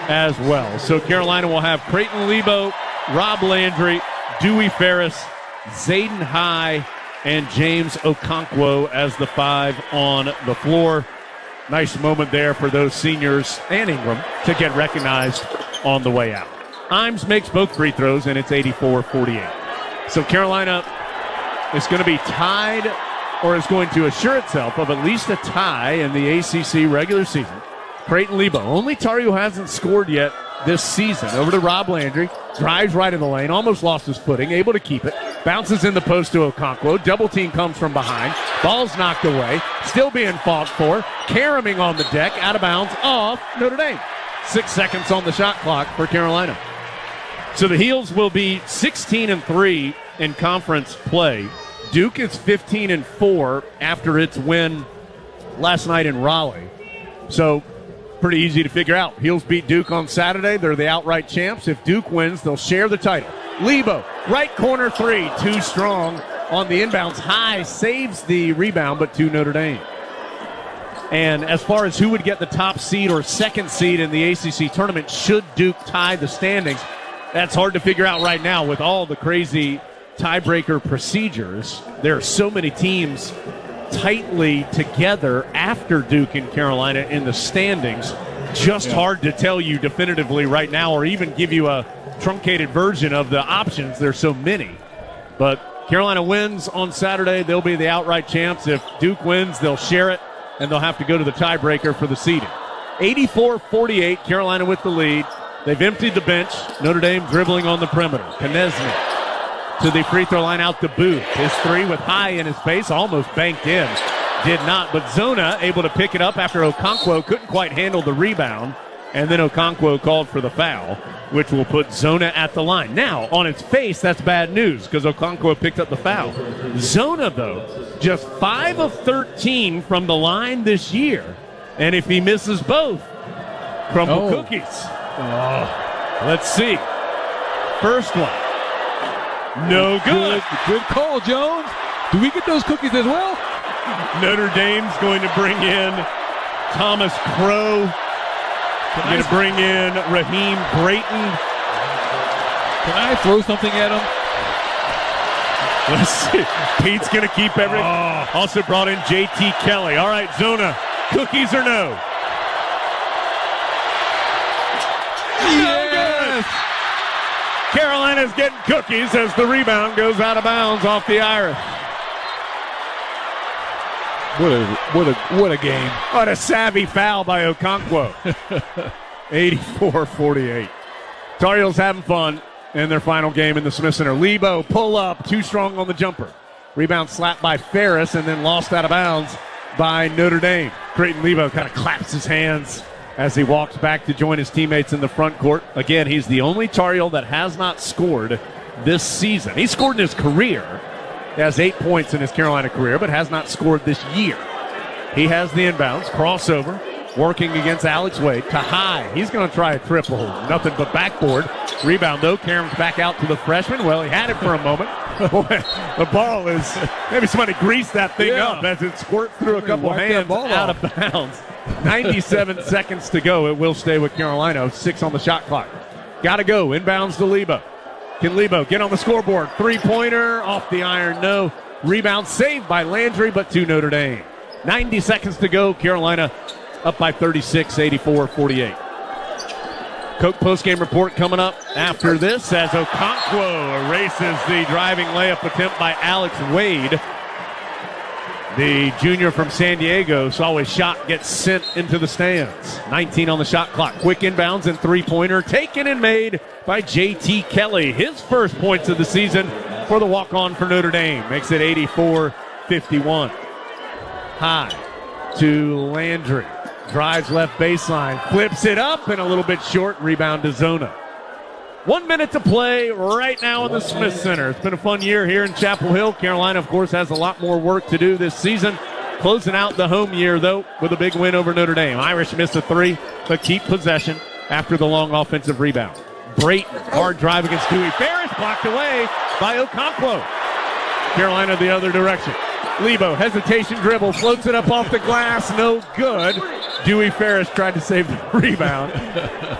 as well. So Carolina will have Creighton Lebo, Rob Landry, Dewey Ferris, Zayden High, and James Okonkwo as the 5 on the floor. Nice moment there for those seniors and Ingram to get recognized on the way out. Imes makes both free throws, and it's 84-48. So Carolina is going to be tied, or is going to assure itself of at least a tie in the ACC regular season. Creighton Lebo, only Tar Heel hasn't scored yet this season. Over to Rob Landry, drives right in the lane, almost lost his footing, able to keep it. Bounces in the post to Okonkwo. Double team comes from behind. Ball's knocked away. Still being fought for. Karaming on the deck. Out of bounds off Notre Dame. 6 seconds on the shot clock for Carolina. So the Heels will be 16-3 in conference play. Duke is 15-4 after its win last night in Raleigh. So pretty easy to figure out. Heels beat Duke on Saturday. They're the outright champs. If Duke wins, they'll share the title. Lebo, right corner three, too strong on the inbounds. High saves the rebound, but to Notre Dame. And as far as who would get the top seed or second seed in the ACC tournament, should Duke tie the standings, that's hard to figure out right now with all the crazy tiebreaker procedures. There are so many teams tightly together after Duke and Carolina in the standings. Just hard to tell you definitively right now, or even give you a truncated version of the options. There's so many. But Carolina wins on Saturday, they'll be the outright champs. If Duke wins, they'll share it, and they'll have to go to the tiebreaker for the seeding. 84-48, Carolina with the lead. They've emptied the bench. Notre Dame dribbling on the perimeter. Knesny to the free throw line out to Booth. His three with high in his face, almost banked in. Did not, but Zona able to pick it up after Okonkwo couldn't quite handle the rebound. And then Okonkwo called for the foul, which will put Zona at the line. Now, on its face, that's bad news because Okonkwo picked up the foul. Zona, though, just 5 of 13 from the line this year. And if he misses both, crumble cookies. Let's see. First one. No good. Good call, Jones. Do we get those cookies as well? Notre Dame's going to bring in Thomas Crow. Going to bring in Raheem Brayton. Can I throw something at him? Let's see. Pete's going to keep everything. Also brought in J.T. Kelly. All right, Zona, cookies or no? Yes! Carolina's getting cookies as the rebound goes out of bounds off the Irish. What a game. What a savvy foul by Okonkwo. 84-48. Tar Heels having fun in their final game in the Smith Center. Lebo pull up, too strong on the jumper. Rebound slapped by Ferris and then lost out of bounds by Notre Dame. Creighton Lebo kind of claps his hands as he walks back to join his teammates in the front court. Again, he's the only Tar Heel that has not scored this season. He scored in his career. He has 8 points in his Carolina career, but has not scored this year. He has the inbounds, crossover, working against Alex Wade to high. He's going to try a triple. Nothing but backboard. Rebound, though. Karam's back out to the freshman. Well, he had it for a moment. Boy, the ball is, maybe somebody greased that thing up as it squirts through a couple hands out of bounds. 97 seconds to go. It will stay with Carolina. 6 on the shot clock. Got to go. Inbounds to Lebo. Can Lebo get on the scoreboard? Three-pointer off the iron. No. Rebound saved by Landry, but to Notre Dame. 90 seconds to go. Carolina up by 36, 84-48. Coke postgame report coming up after this as Okonkwo erases the driving layup attempt by Alex Wade. The junior from San Diego saw his shot get sent into the stands. 19 on the shot clock. Quick inbounds and three-pointer taken and made by J.T. Kelly. His first points of the season for the walk-on for Notre Dame. Makes it 84-51. High to Landry. Drives left baseline. Flips it up and a little bit short. Rebound to Zona. 1 minute to play right now in the Smith Center. It's been a fun year here in Chapel Hill. Carolina, of course, has a lot more work to do this season. Closing out the home year, though, with a big win over Notre Dame. Irish missed a three, but keep possession after the long offensive rebound. Brayton, hard drive against Dewey Ferris, blocked away by Okonkwo. Carolina the other direction. Lebo, hesitation dribble, floats it up off the glass, no good. Dewey Ferris tried to save the rebound,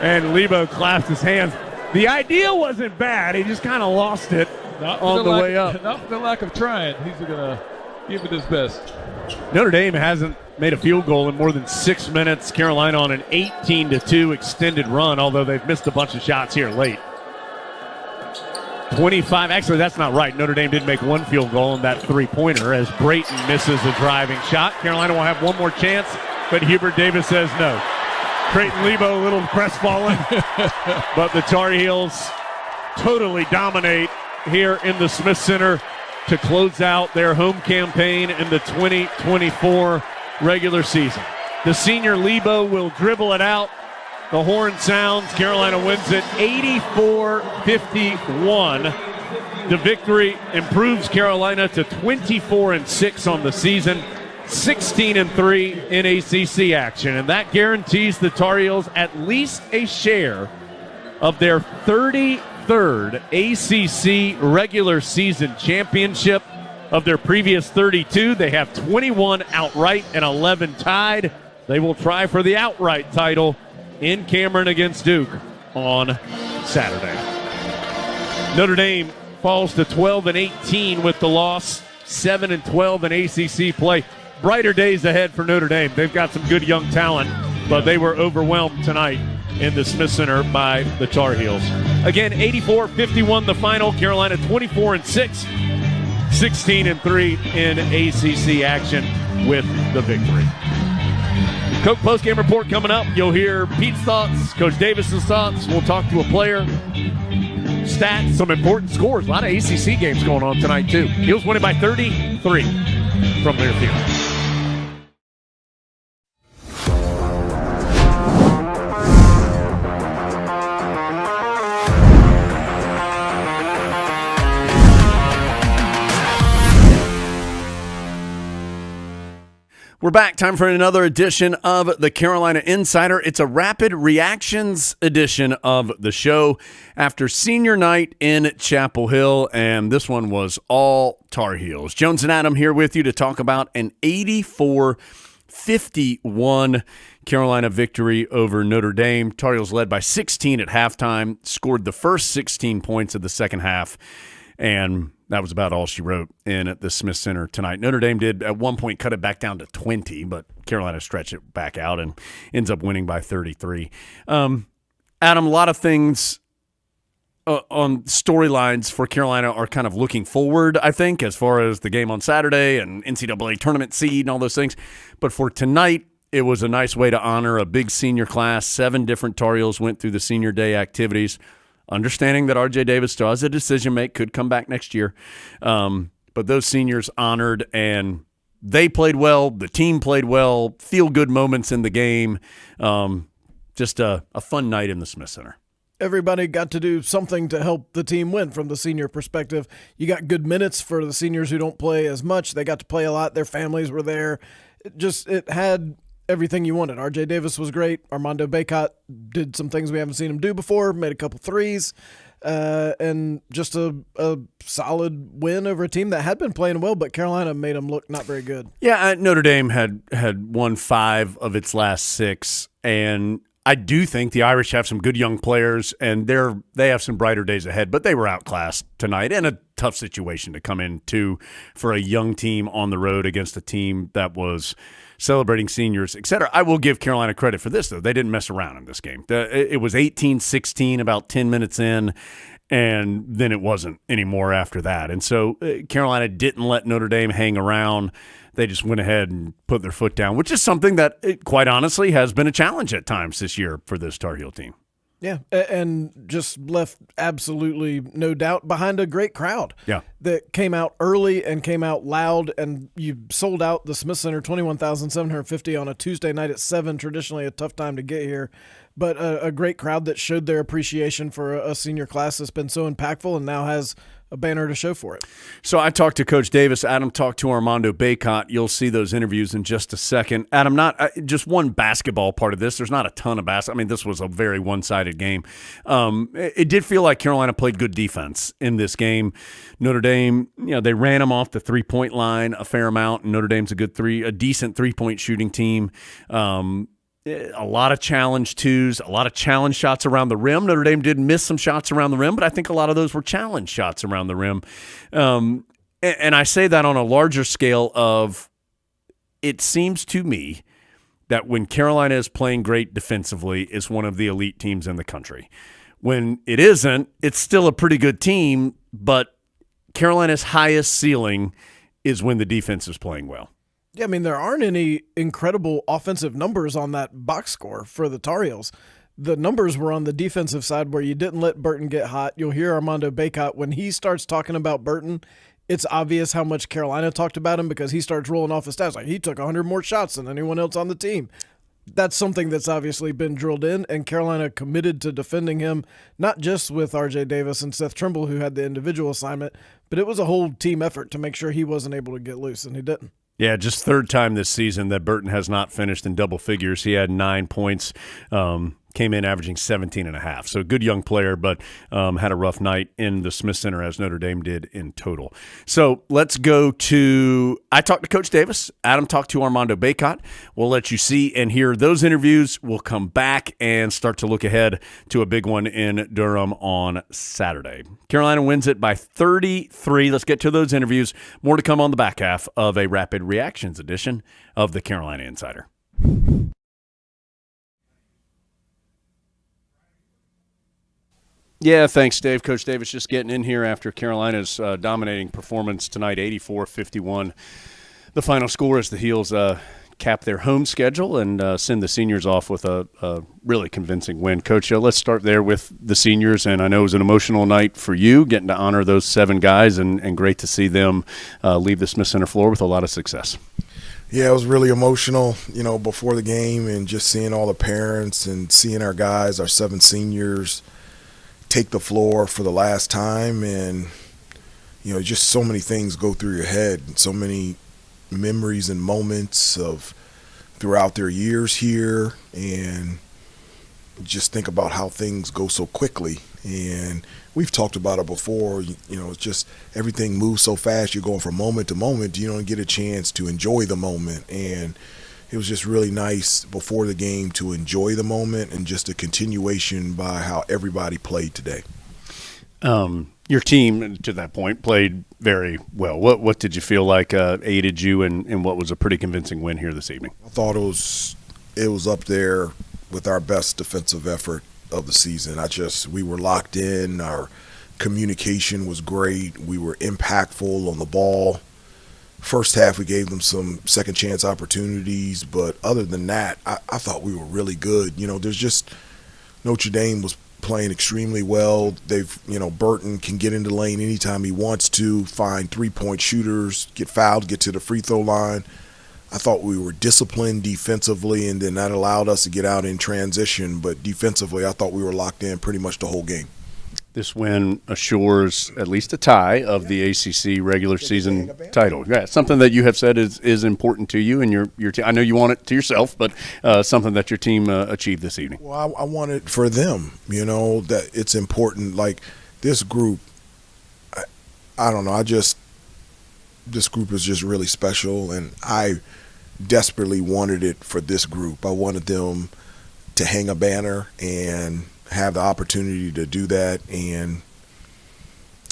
and Lebo clasped his hands. The idea wasn't bad. He just kind of lost it on the way up. Not for the lack of trying. He's going to give it his best. Notre Dame hasn't made a field goal in more than 6 minutes. Carolina on an 18-2 extended run, although they've missed a bunch of shots here late. 25. Actually, that's not right. Notre Dame did make one field goal in that three-pointer as Brayton misses a driving shot. Carolina will have one more chance, but Hubert Davis says no. Creighton Lebo a little crestfallen, but the Tar Heels totally dominate here in the Smith Center to close out their home campaign in the 2024 regular season. The senior Lebo will dribble it out. The horn sounds. Carolina wins it 84-51. The victory improves Carolina to 24-6 on the season, 16-3 in ACC action, and that guarantees the Tar Heels at least a share of their 33rd ACC Regular Season Championship. Of their previous 32, they have 21 outright and 11 tied. They will try for the outright title in Cameron against Duke on Saturday. Notre Dame falls to 12-18 with the loss, 7-12 in ACC play. Brighter days ahead for Notre Dame. They've got some good young talent, but they were overwhelmed tonight in the Smith Center by the Tar Heels. Again, 84-51 the final. Carolina 24-6, 16-3 in ACC action with the victory. Coach postgame report coming up. You'll hear Pete's thoughts, Coach Davis's thoughts. We'll talk to a player, stats, some important scores. A lot of ACC games going on tonight, too. Heels winning by 33 from Learfield. We're back. Time for another edition of the Carolina Insider. It's a rapid reactions edition of the show after senior night in Chapel Hill, and this one was all Tar Heels. Jones and Adam here with you to talk about an 84-51 Carolina victory over Notre Dame. Tar Heels led by 16 at halftime, scored the first 16 points of the second half, and that was about all she wrote in at the Smith Center tonight. Notre Dame did at one point cut it back down to 20, but Carolina stretched it back out and ends up winning by 33. Adam, a lot of things on storylines for Carolina are kind of looking forward, I think, as far as the game on Saturday and NCAA tournament seed and all those things. But for tonight, it was a nice way to honor a big senior class. 7 different Tar Heels went through the senior day activities. Understanding that R.J. Davis still has a decision make, could come back next year. But those seniors honored, and they played well. The team played well. Feel-good moments in the game. Just a fun night in the Smith Center. Everybody got to do something to help the team win from the senior perspective. You got good minutes for the seniors who don't play as much. They got to play a lot. Their families were there. It had everything you wanted. R.J. Davis was great. Armando Bacot did some things we haven't seen him do before, made a couple threes, and just a solid win over a team that had been playing well, but Carolina made them look not very good. Yeah, Notre Dame had won 5 of its last 6, and I do think the Irish have some good young players, and they have some brighter days ahead, but they were outclassed tonight in a tough situation to come into for a young team on the road against a team that was celebrating seniors, etc. I will give Carolina credit for this, though. They didn't mess around in this game. It was 18-16 about 10 minutes in, and then it wasn't anymore after that. And so Carolina didn't let Notre Dame hang around. They just went ahead and put their foot down, which is something that, quite honestly, has been a challenge at times this year for this Tar Heel team. Yeah, and just left absolutely no doubt behind a great crowd. Yeah, that came out early and came out loud, and you sold out the Smith Center 21,750 on a Tuesday night at 7, traditionally a tough time to get here. But a great crowd that showed their appreciation for a senior class that's been so impactful and now has a banner to show for it. So I talked to Coach Davis. Adam talked to Armando Bacot. You'll see those interviews in just a second. Adam, not just one basketball part of this. There's not a ton of basketball. I mean, this was a very one-sided game. It did feel like Carolina played good defense in this game. Notre Dame, they ran them off the three-point line a fair amount, and Notre Dame's a decent three-point shooting team. A lot of challenge twos, a lot of challenge shots around the rim. Notre Dame did miss some shots around the rim, but I think a lot of those were challenge shots around the rim. And I say that on a larger scale of, it seems to me that when Carolina is playing great defensively, it's one of the elite teams in the country. When it isn't, it's still a pretty good team, but Carolina's highest ceiling is when the defense is playing well. Yeah, I mean, there aren't any incredible offensive numbers on that box score for the Tar Heels. the numbers were on the defensive side where you didn't let Burton get hot. You'll hear Armando Bacot when he starts talking about Burton. It's obvious how much Carolina talked about him because he starts rolling off his stats like he took 100 more shots than anyone else on the team. That's something that's obviously been drilled in, and Carolina committed to defending him, not just with R.J. Davis and Seth Trimble, who had the individual assignment, but it was a whole team effort to make sure he wasn't able to get loose, and he didn't. Yeah, just third time this season that Burton has not finished in double figures. He had 9 points, came in averaging 17.5. So good young player, but had a rough night in the Smith Center as Notre Dame did in total. So let's go to – I talked to Coach Davis. Adam talked to Armando Bacot. We'll let you see and hear those interviews. We'll come back and start to look ahead to a big one in Durham on Saturday. Carolina wins it by 33. Let's get to those interviews. More to come on the back half of a Rapid Reactions edition of the Carolina Insider. Yeah, thanks, Dave. Coach Davis just getting in here after Carolina's dominating performance tonight, 84-51. The final score as the Heels cap their home schedule and send the seniors off with a really convincing win. Coach, let's start there with the seniors, and I know it was an emotional night for you, getting to honor those 7 guys, and great to see them leave the Smith Center floor with a lot of success. Yeah, it was really emotional, before the game and just seeing all the parents and seeing our guys, our 7 seniors, take the floor for the last time, and just so many things go through your head, and so many memories and moments of throughout their years here, and just think about how things go so quickly. And we've talked about it before, it's just everything moves so fast, you're going from moment to moment, you don't get a chance to enjoy the moment. And it was just really nice before the game to enjoy the moment and just a continuation by how everybody played today. Your team, to that point, played very well. What did you feel like aided you in what was a pretty convincing win here this evening? I thought it was up there with our best defensive effort of the season. We were locked in. Our communication was great. We were impactful on the ball. First half, we gave them some second chance opportunities, but other than that, I thought we were really good. There's just Notre Dame was playing extremely well. Burton can get into the lane anytime he wants to, find 3-point shooters, get fouled, get to the free throw line. I thought we were disciplined defensively, and then that allowed us to get out in transition. But defensively, I thought we were locked in pretty much the whole game. This win assures at least a tie of the ACC regular season title. Yeah, something that you have said is important to you and your team. I know you want it to yourself, but something that your team achieved this evening. Well, I want it for them, that it's important. Like this group, I don't know, this group is just really special, and I desperately wanted it for this group. I wanted them to hang a banner and have the opportunity to do that, and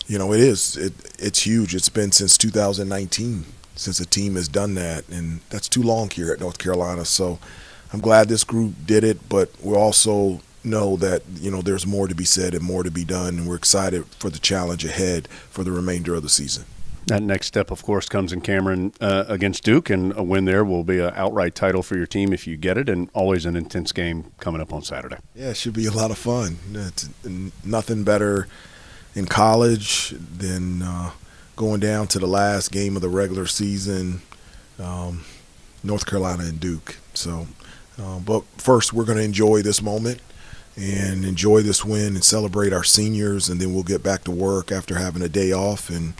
it's huge. It's been since 2019 since a team has done that, and that's too long here at North Carolina. So I'm glad this group did it, but we also know that there's more to be said and more to be done, and we're excited for the challenge ahead for the remainder of the season. That next step, of course, comes in Cameron against Duke, and a win there will be an outright title for your team if you get it, and always an intense game coming up on Saturday. Yeah, it should be a lot of fun. It's nothing better in college than going down to the last game of the regular season, North Carolina and Duke. So, but first we're going to enjoy this moment and enjoy this win and celebrate our seniors, and then we'll get back to work after having a day off and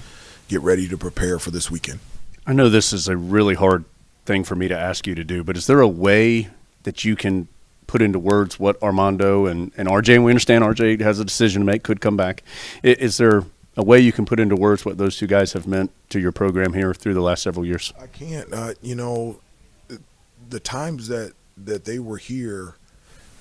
get ready to prepare for this weekend. I know this is a really hard thing for me to ask you to do, but is there a way that you can put into words what Armando and RJ, and we understand RJ has a decision to make, could come back. Is there a way you can put into words what those two guys have meant to your program here through the last several years? I can't. The times that they were here,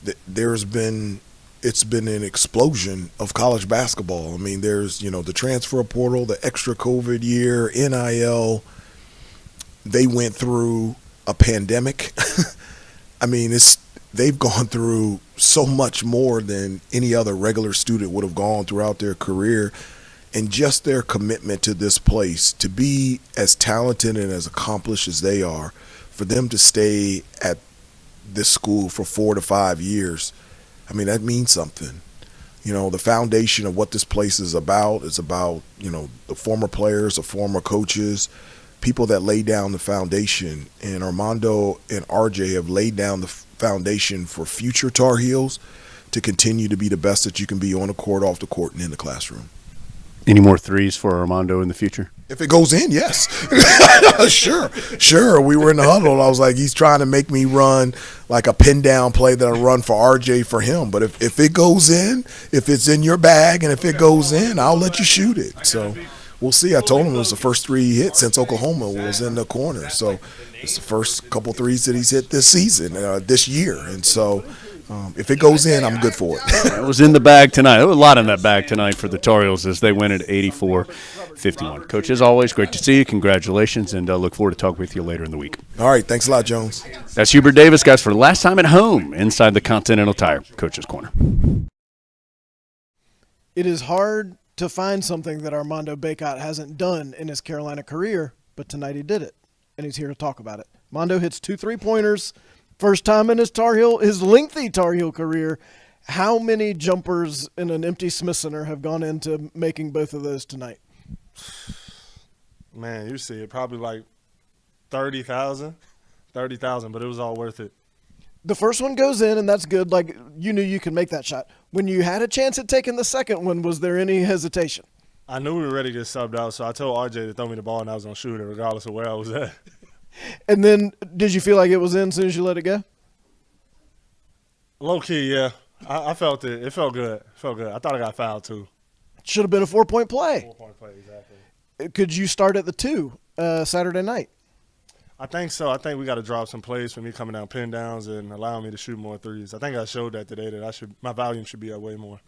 it's been an explosion of college basketball. I mean, there's, the transfer portal, the extra COVID year, NIL. They went through a pandemic. I mean, they've gone through so much more than any other regular student would have gone throughout their career. And just their commitment to this place, to be as talented and as accomplished as they are, for them to stay at this school for 4 to 5 years, I mean, that means something. You know, the foundation of what this place is about, you know, the former players, the former coaches, people that lay down the foundation. And Armando and RJ have laid down the foundation for future Tar Heels to continue to be the best that you can be on the court, off the court, and in the classroom. Any more threes for Armando in the future? If it goes in, yes. Sure. We were in the huddle. I was like, he's trying to make me run like a pin down play that I run for RJ for him. But if it goes in, if it's in your bag and if it goes in, I'll let you shoot it. So we'll see. I told him it was the first three he hit since Oklahoma was in the corner. So it's the first couple threes that he's hit this season, this year. And so if it goes in, I'm good for it. It was in the bag tonight. There was a lot in that bag tonight for the Tar Heels as they win at 84-51. Coach, as always, great to see you. Congratulations, and look forward to talking with you later in the week. All right. Thanks a lot, Jones. That's Hubert Davis, guys, for the last time at home inside the Continental Tire Coach's Corner. It is hard to find something that Armando Bacot hasn't done in his Carolina career, but tonight he did it, and he's here to talk about it. Mando hits 2 3-pointers. First time in his lengthy Tar Heel career. How many jumpers in an empty Smith Center have gone into making both of those tonight? Man, you see it, probably like 30,000, but it was all worth it. The first one goes in, and that's good. Like, you knew you could make that shot. When you had a chance at taking the second one, was there any hesitation? I knew we were ready to get subbed out, so I told RJ to throw me the ball, and I was going to shoot it regardless of where I was at. And then did you feel like it was in as soon as you let it go? Low-key, yeah. I felt it. It felt good. I thought I got fouled, too. Should have been a 4-point play. 4-point play, exactly. Could you start at the 2 Saturday night? I think so. I think we got to drop some plays for me coming down pin downs and allowing me to shoot more threes. I think I showed that today that my volume should be up way more.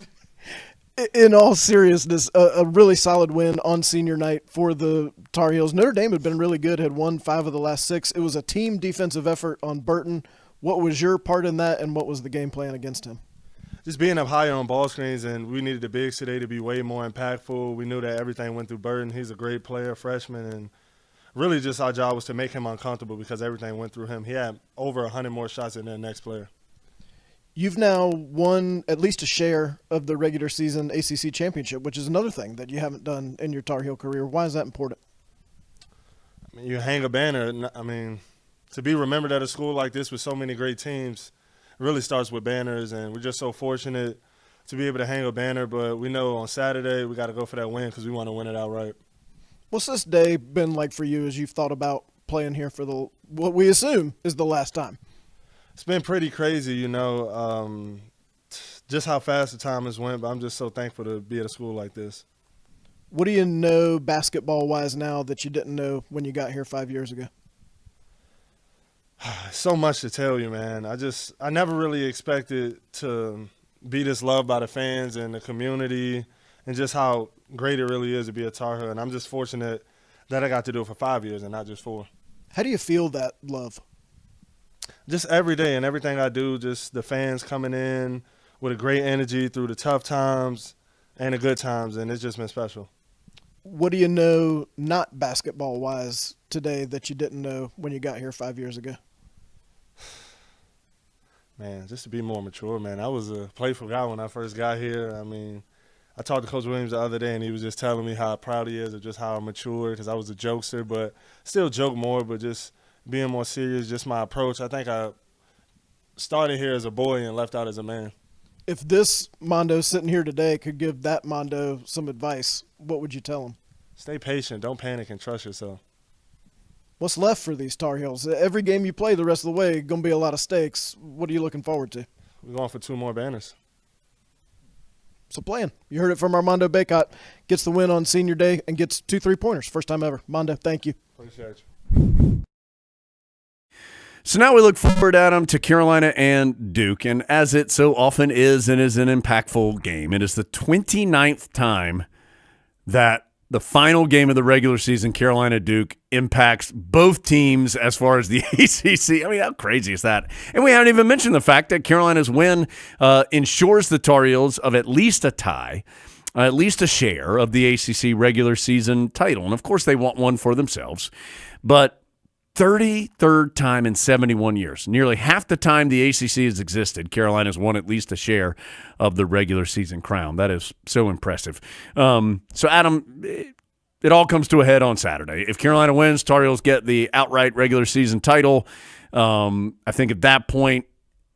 In all seriousness, a really solid win on senior night for the Tar Heels. Notre Dame had been really good, had won 5 of the last 6. It was a team defensive effort on Burton. What was your part in that, and what was the game plan against him? Just being up higher on ball screens, and we needed the bigs today to be way more impactful. We knew that everything went through Burton. He's a great player, freshman, and really just our job was to make him uncomfortable because everything went through him. He had over 100 more shots than the next player. You've now won at least a share of the regular season ACC Championship, which is another thing that you haven't done in your Tar Heel career. Why is that important? I mean, you hang a banner. I mean, to be remembered at a school like this with so many great teams really starts with banners, and we're just so fortunate to be able to hang a banner. But we know on Saturday we got to go for that win because we want to win it outright. What's this day been like for you as you've thought about playing here for what we assume is the last time? It's been pretty crazy, you know, just how fast the time has went, but I'm just so thankful to be at a school like this. What do you know basketball-wise now that you didn't know when you got here 5 years ago? So much to tell you, man. I never really expected to be this loved by the fans and the community and just how great it really is to be a Tar Heel. And I'm just fortunate that I got to do it for 5 years and not just 4. How do you feel that love? Just every day and everything I do, just the fans coming in with a great energy through the tough times and the good times, and it's just been special. What do you know not basketball-wise today that you didn't know when you got here 5 years ago? Man, just to be more mature, man. I was a playful guy when I first got here. I mean, I talked to Coach Williams the other day, and he was just telling me how proud he is of just how I matured because I was a jokester, but still joke more, but just being more serious, just my approach. I think I started here as a boy and left out as a man. If this Mando sitting here today could give that Mando some advice, what would you tell him? Stay patient. Don't panic and trust yourself. What's left for these Tar Heels? Every game you play the rest of the way, going to be a lot of stakes. What are you looking forward to? We're going for 2 more banners. So playing. You heard it from Armando Bacot. Gets the win on senior day and gets 2 3-pointers. First time ever. Mando, thank you. Appreciate you. So now we look forward, Adam, to Carolina and Duke. And as it so often is and is an impactful game, it is the 29th time that the final game of the regular season, Carolina-Duke, impacts both teams as far as the ACC. I mean, how crazy is that? And we haven't even mentioned the fact that Carolina's win ensures the Tar Heels of at least a tie, at least a share of the ACC regular season title. And, of course, they want one for themselves. But 33rd time in 71 years. Nearly half the time the ACC has existed, Carolina's won at least a share of the regular season crown. That is so impressive. So, Adam, it all comes to a head on Saturday. If Carolina wins, Tar Heels get the outright regular season title. I think at that point,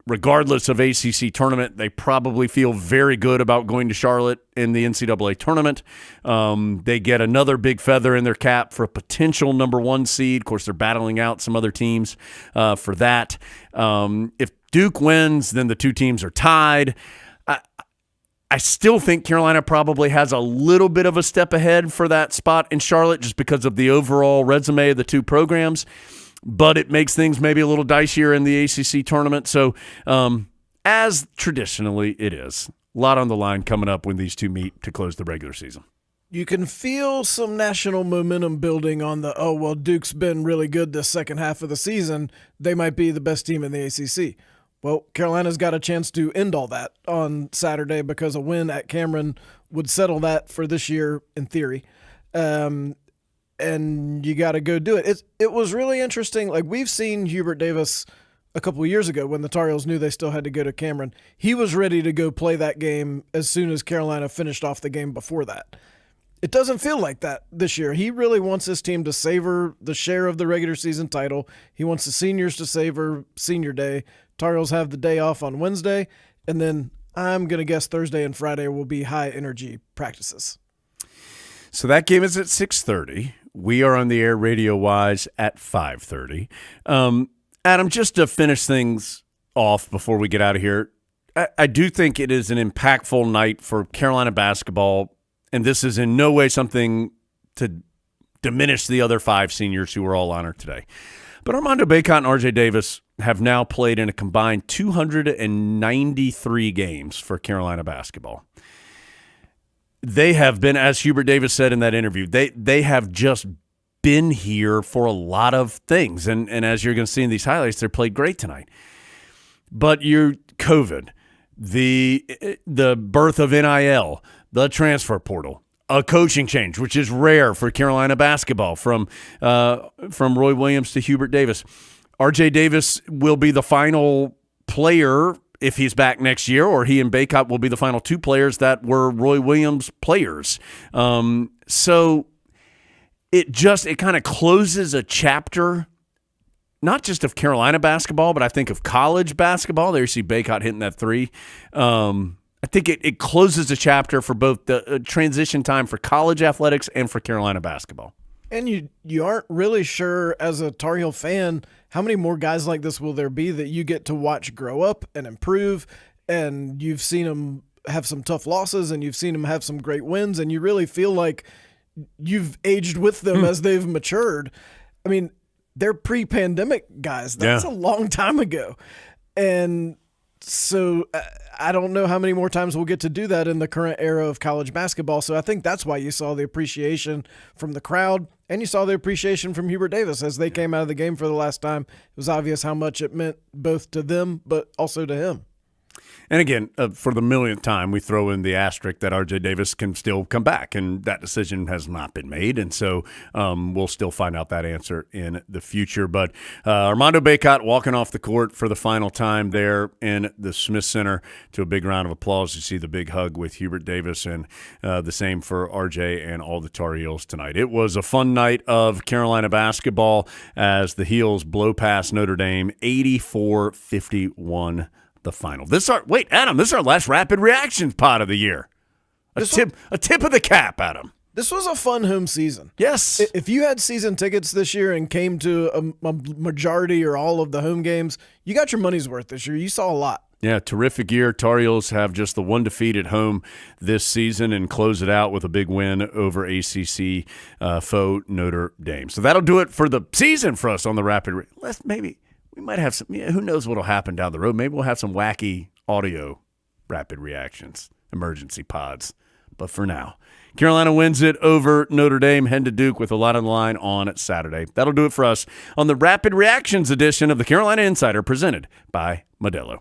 regardless of ACC tournament, they probably feel very good about going to Charlotte in the NCAA tournament. They get another big feather in their cap for a potential number 1 seed. Of course, they're battling out some other teams for that. If Duke wins, then the two teams are tied. I still think Carolina probably has a little bit of a step ahead for that spot in Charlotte just because of the overall resume of the two programs. But it makes things maybe a little dicier in the ACC tournament. So as traditionally it is, a lot on the line coming up when these two meet to close the regular season. You can feel some national momentum building on Duke's been really good this second half of the season. They might be the best team in the ACC. Well, Carolina's got a chance to end all that on Saturday because a win at Cameron would settle that for this year in theory. And you got to go do it. It was really interesting. Like, we've seen Hubert Davis a couple of years ago when the Tar Heels knew they still had to go to Cameron. He was ready to go play that game as soon as Carolina finished off the game before that. It doesn't feel like that this year. He really wants his team to savor the share of the regular season title. He wants the seniors to savor senior day. Tar Heels have the day off on Wednesday, and then I'm going to guess Thursday and Friday will be high-energy practices. So that game is at 6:30. We are on the air radio-wise at 5:30. Adam, just to finish things off before we get out of here, I do think it is an impactful night for Carolina basketball, and this is in no way something to diminish the other 5 seniors who were all honored today. But Armando Bacot and RJ Davis have now played in a combined 293 games for Carolina basketball. They have been, as Hubert Davis said in that interview, they have just been here for a lot of things. And as you're going to see in these highlights, they played great tonight. But COVID, the birth of NIL, the transfer portal, a coaching change, which is rare for Carolina basketball, from Roy Williams to Hubert Davis. RJ Davis will be the final player if he's back next year, or he and Bacot will be the final 2 players that were Roy Williams players. So it kind of closes a chapter, not just of Carolina basketball, but I think of college basketball. There you see Bacot hitting that 3. I think it closes a chapter for both the transition time for college athletics and for Carolina basketball. And you aren't really sure as a Tar Heel fan how many more guys like this will there be that you get to watch grow up and improve, and you've seen them have some tough losses and you've seen them have some great wins, and you really feel like you've aged with them as they've matured. I mean, they're pre-pandemic guys. That's a long time ago. And so I don't know how many more times we'll get to do that in the current era of college basketball. So I think that's why you saw the appreciation from the crowd, and you saw the appreciation from Hubert Davis as they came out of the game for the last time. It was obvious how much it meant both to them but also to him. And again, for the millionth time, we throw in the asterisk that RJ Davis can still come back, and that decision has not been made. And so we'll still find out that answer in the future. But Armando Bacot walking off the court for the final time there in the Smith Center, to a big round of applause. You see the big hug with Hubert Davis, and the same for RJ and all the Tar Heels tonight. It was a fun night of Carolina basketball as the Heels blow past Notre Dame 84-51. The final. Adam, this is our last rapid reactions pod of the year. A tip of the cap, Adam. This was a fun home season. Yes. If you had season tickets this year and came to a majority or all of the home games, you got your money's worth this year. You saw a lot. Yeah, terrific year. Tar Heels have just the one defeat at home this season and close it out with a big win over ACC foe Notre Dame. So that'll do it for the season for us on the rapid. We might have some, who knows what will happen down the road. Maybe we'll have some wacky audio rapid reactions, emergency pods. But for now, Carolina wins it over Notre Dame, head to Duke with a lot on the line on Saturday. That'll do it for us on the Rapid Reactions edition of the Carolina Insider presented by Modelo.